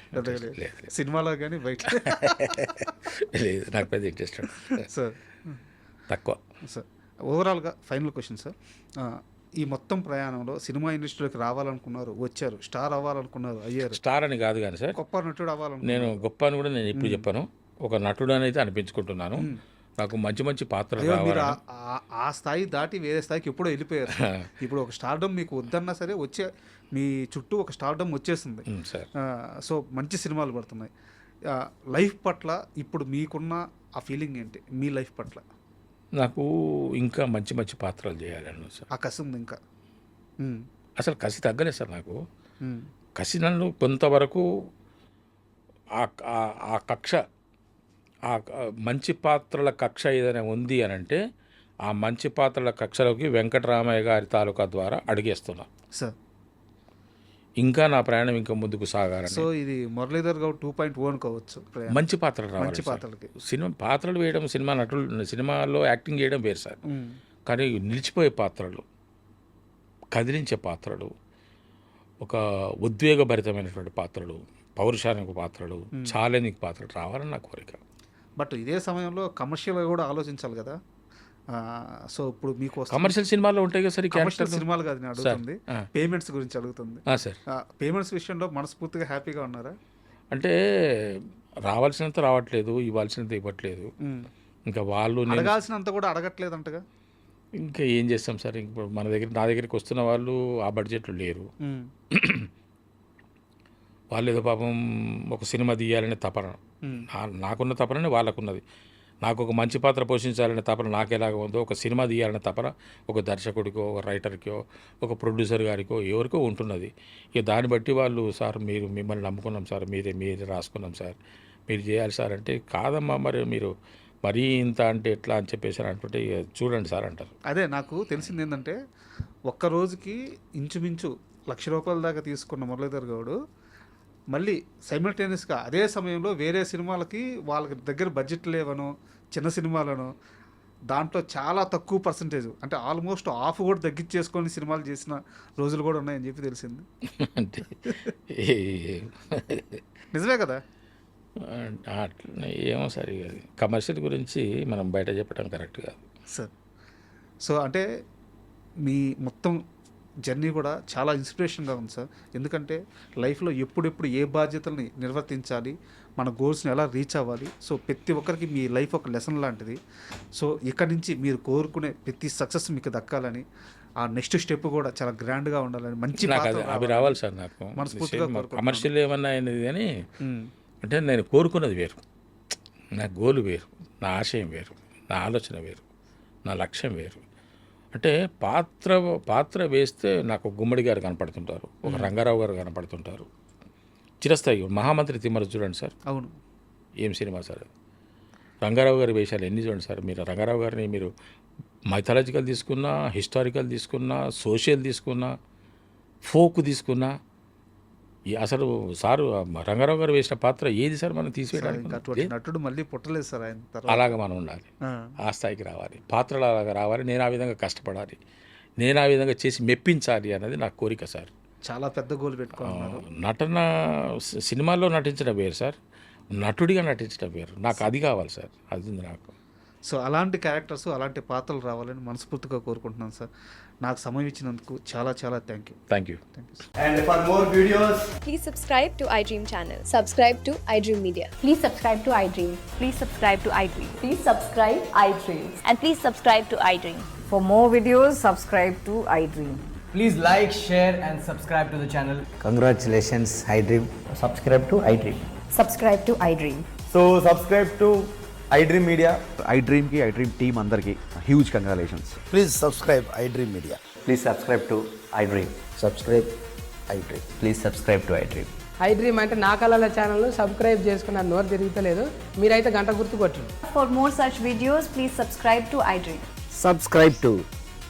లేదు సినిమాలో కానీ బయట లేదు, నాకు పెద్ద ఇంట్రెస్ట్ సార్. తక్కువ. సార్ ఓవరాల్గా ఫైనల్ క్వశ్చన్ సార్, ఈ మొత్తం ప్రయాణంలో సినిమా ఇండస్ట్రీలోకి రావాలనుకున్నారు, వచ్చారు, స్టార్ అవ్వాలనుకున్నారు, అయ్యారు. స్టార్ అని కాదు కానీ సార్, గొప్ప నటుడు అవ్వాలనుకున్నారు. నేను గొప్ప అని కూడా నేను ఇప్పుడు చెప్పాను, ఒక నటుడు అని అయితే అనిపించుకుంటున్నాను. నాకు మంచి మంచి పాత్రలు అయ్యో, మీరు రావాలి. ఆ స్థాయి దాటి వేరే స్థాయికి ఎప్పుడో వెళ్ళిపోయారు. ఇప్పుడు ఒక స్టార్డమ్ మీకు వద్దన్నా సరే వచ్చే మీ చుట్టూ ఒక స్టార్డమ్ వచ్చేసింది. సార్ సో మంచి సినిమాలు పడుతున్నాయి. లైఫ్ పట్ల ఇప్పుడు మీకున్న ఆ ఫీలింగ్ ఏంటి? మీ లైఫ్ పట్ల నాకు ఇంకా మంచి మంచి పాత్రలు చేయాలని సార్. ఆ కసి ఉంది ఇంకా. అసలు కసి తగ్గలేదు సార్ నాకు. కసి నన్ను కొంతవరకు ఆ కక్ష, ఆ మంచి పాత్రల కక్ష ఏదైనా ఉంది అని అంటే ఆ మంచి పాత్రల కక్షలోకి వెంకటరామయ్య గారి తాలూకా ద్వారా అడిగేస్తున్నా సార్. ఇంకా నా ప్రయాణం ఇంకా ముందుకు సాగాలని. సో ఇది మురళీధర్ గౌడ్ 2.0 అనుకోవచ్చు. మంచి పాత్రలు రావాలి. మంచి పాత్రలకి పాత్రలు వేయడం, సినిమాలో యాక్టింగ్ చేయడం వేరు సార్, కానీ నిలిచిపోయే పాత్రలు, కదిలించే పాత్రలు, ఒక ఉద్వేగభరితమైనటువంటి పాత్రలు, పౌరుషానికి పాత్రలు, ఛాలెంజింగ్ పాత్రలు రావాలని నా కోరిక. బట్ ఇదే సమయంలో కమర్షియల్గా కూడా ఆలోచించాలి కదా. సో ఇప్పుడు మీకు కమర్షియల్ సినిమాల్లో ఉంటాయి కదా సార్. కమర్షియల్ సినిమాలు కాదు నేను అడుగుతుంది, పేమెంట్స్ గురించి అడుగుతుంది. సార్ పేమెంట్స్ విషయంలో మనస్ఫూర్తిగా హ్యాపీగా ఉన్నారా? అంటే రావాల్సినంత రావట్లేదు, ఇవ్వాల్సినంత ఇవ్వట్లేదు. ఇంకా వాళ్ళు అడగాల్సినంత కూడా అడగట్లేదు అంటగా. ఇంకా ఏం చేస్తాం సార్, ఇప్పుడు నా దగ్గరికి వస్తున్న వాళ్ళు ఆ బడ్జెట్లు లేరు. వాళ్ళు ఏదో పాపం ఒక సినిమా తీయాలనే తపన, నాకున్న తపననే వాళ్ళకున్నది. నాకు ఒక మంచి పాత్ర పోషించాలనే తపన నాకెలాగ ఉందో, ఒక సినిమా తీయాలనే తపన ఒక దర్శకుడికో, ఒక రైటర్కో, ఒక ప్రొడ్యూసర్ గారికో ఎవరికో ఉంటున్నది. ఇక దాన్ని బట్టి వాళ్ళు, సార్ మీరు మిమ్మల్ని నమ్ముకున్నాం సార్, మీరే రాసుకున్నాం సార్, మీరు చేయాలి సార్ అంటే, కాదమ్మా మరి మీరు మరీ ఇంత అంటే ఎట్లా అని చెప్పేసి అంటుంటే ఇక చూడండి సార్ అంటారు. అదే నాకు తెలిసింది ఏంటంటే, ఒక్క రోజుకి ఇంచుమించు ₹1,00,000 దాకా తీసుకున్న మురళీధర్ గౌడ్ మళ్ళీ సైమల్టేనియస్గా అదే సమయంలో వేరే సినిమాలకి వాళ్ళకి దగ్గర బడ్జెట్ లేవను, చిన్న సినిమాలను దాంట్లో చాలా తక్కువ పర్సంటేజ్, అంటే ఆల్మోస్ట్ హాఫ్ కూడా తగ్గించేసుకొని సినిమాలు చేసిన రోజులు కూడా ఉన్నాయని చెప్పి తెలిసింది. అంటే నిజమే కదా. ఏమో సార్, కమర్షియల్ గురించి మనం బయట చెప్పడం కరెక్ట్ కాదు. సార్ సో అంటే మీ మొత్తం జర్నీ కూడా చాలా ఇన్స్పిరేషన్గా ఉంది సార్. ఎందుకంటే లైఫ్లో ఎప్పుడెప్పుడు ఏ బాధ్యతల్ని నిర్వర్తించాలి, మన గోల్స్ని ఎలా రీచ్ అవ్వాలి, సో ప్రతి ఒక్కరికి మీ లైఫ్ ఒక లెసన్ లాంటిది. సో ఇక్కడి నుంచి మీరు కోరుకునే ప్రతి సక్సెస్ మీకు దక్కాలని, ఆ నెక్స్ట్ స్టెప్ కూడా చాలా గ్రాండ్గా ఉండాలని, మంచి నాకు పాత్ర అవి రావాలి సార్. నాకు మనస్ఫూర్తిగా కోరుకుంటున్నాను. కమర్షియల్ ఏమన్నా అనేది కానీ అంటే నేను కోరుకున్నది వేరు, నా గోలు వేరు, నా ఆశయం వేరు, నా ఆలోచన వేరు, నా లక్ష్యం వేరు. అంటే పాత్ర వేస్తే నాకు గుమ్మడి గారు కనపడుతుంటారు, ఒక రంగారావు గారు కనపడుతుంటారు, చిరస్థాయి మహామంత్రి తిమ్మరు చూడండి సార్. అవును, ఏం సినిమా సార్. రంగారావు గారి వేషాలు ఎన్ని చూడండి సార్. మీరు రంగారావు గారిని మీరు మైథాలజికల్ తీసుకున్నా, హిస్టారికల్ తీసుకున్నా, సోషల్ తీసుకున్నా, ఫోక్ తీసుకున్నా, అసలు సారు రంగారావు గారు వేసిన పాత్ర ఏది సార్ మనం ఇంకా తీసివేయడానికి? అటువంటి నటుడు మళ్ళీ పుట్టలేదు సార్ ఆయన తర్వాత. అలాగ మనం ఉండాలి, ఆ స్థాయికి రావాలి, పాత్రలు అలాగా రావాలి, నేను ఆ విధంగా కష్టపడాలి, నేను ఆ విధంగా చేసి మెప్పించాలి అన్నది నా కోరిక సార్. చాలా పెద్ద గోల్ పెట్టుకున్నారు. నటన సినిమాల్లో నటించడం వేరు సార్, నటుడిగా నటించడం వేరు. నాకు అది కావాలి సార్, అది ఉంది నాకు. సో అలాంటి క్యారెక్టర్స్, అలాంటి పాత్రలు రావాలని మనస్ఫూర్తిగా కోరుకుంటున్నాను సార్. నాకు సమయం ఇచ్చినందుకు చాలా చాలా thank you. Thank you. And for more videos, Please subscribe to iDream channel. Subscribe to iDream Media. Please subscribe to iDream. Please subscribe to iDream. Please subscribe iDream. And please subscribe to iDream. For more videos, subscribe to iDream. please like, share, and subscribe to the channel. Congratulations, iDream. Subscribe to iDream. Subscribe to iDream. So subscribe to iDream Media. iDream ki iDream team andarki huge congratulations. Please subscribe iDream Media. Please subscribe to iDream. Subscribe iDream. Please subscribe to iDream. iDream అంటే నా కళల ఛానల్ను సబ్స్క్రైబ్ చేసుకున్న నోరు తిరుగుతలేదు, మీరైతే గంట గుర్తు కొట్టండి. For more such videos, please subscribe to iDream. Subscribe to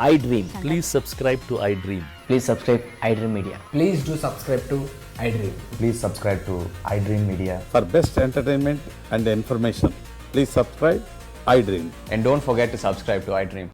iDream. Please subscribe to iDream. Please subscribe iDream Media. Please do subscribe to iDream. Please subscribe to iDream Media. For best entertainment and information, please subscribe iDream. And don't forget to subscribe to iDream.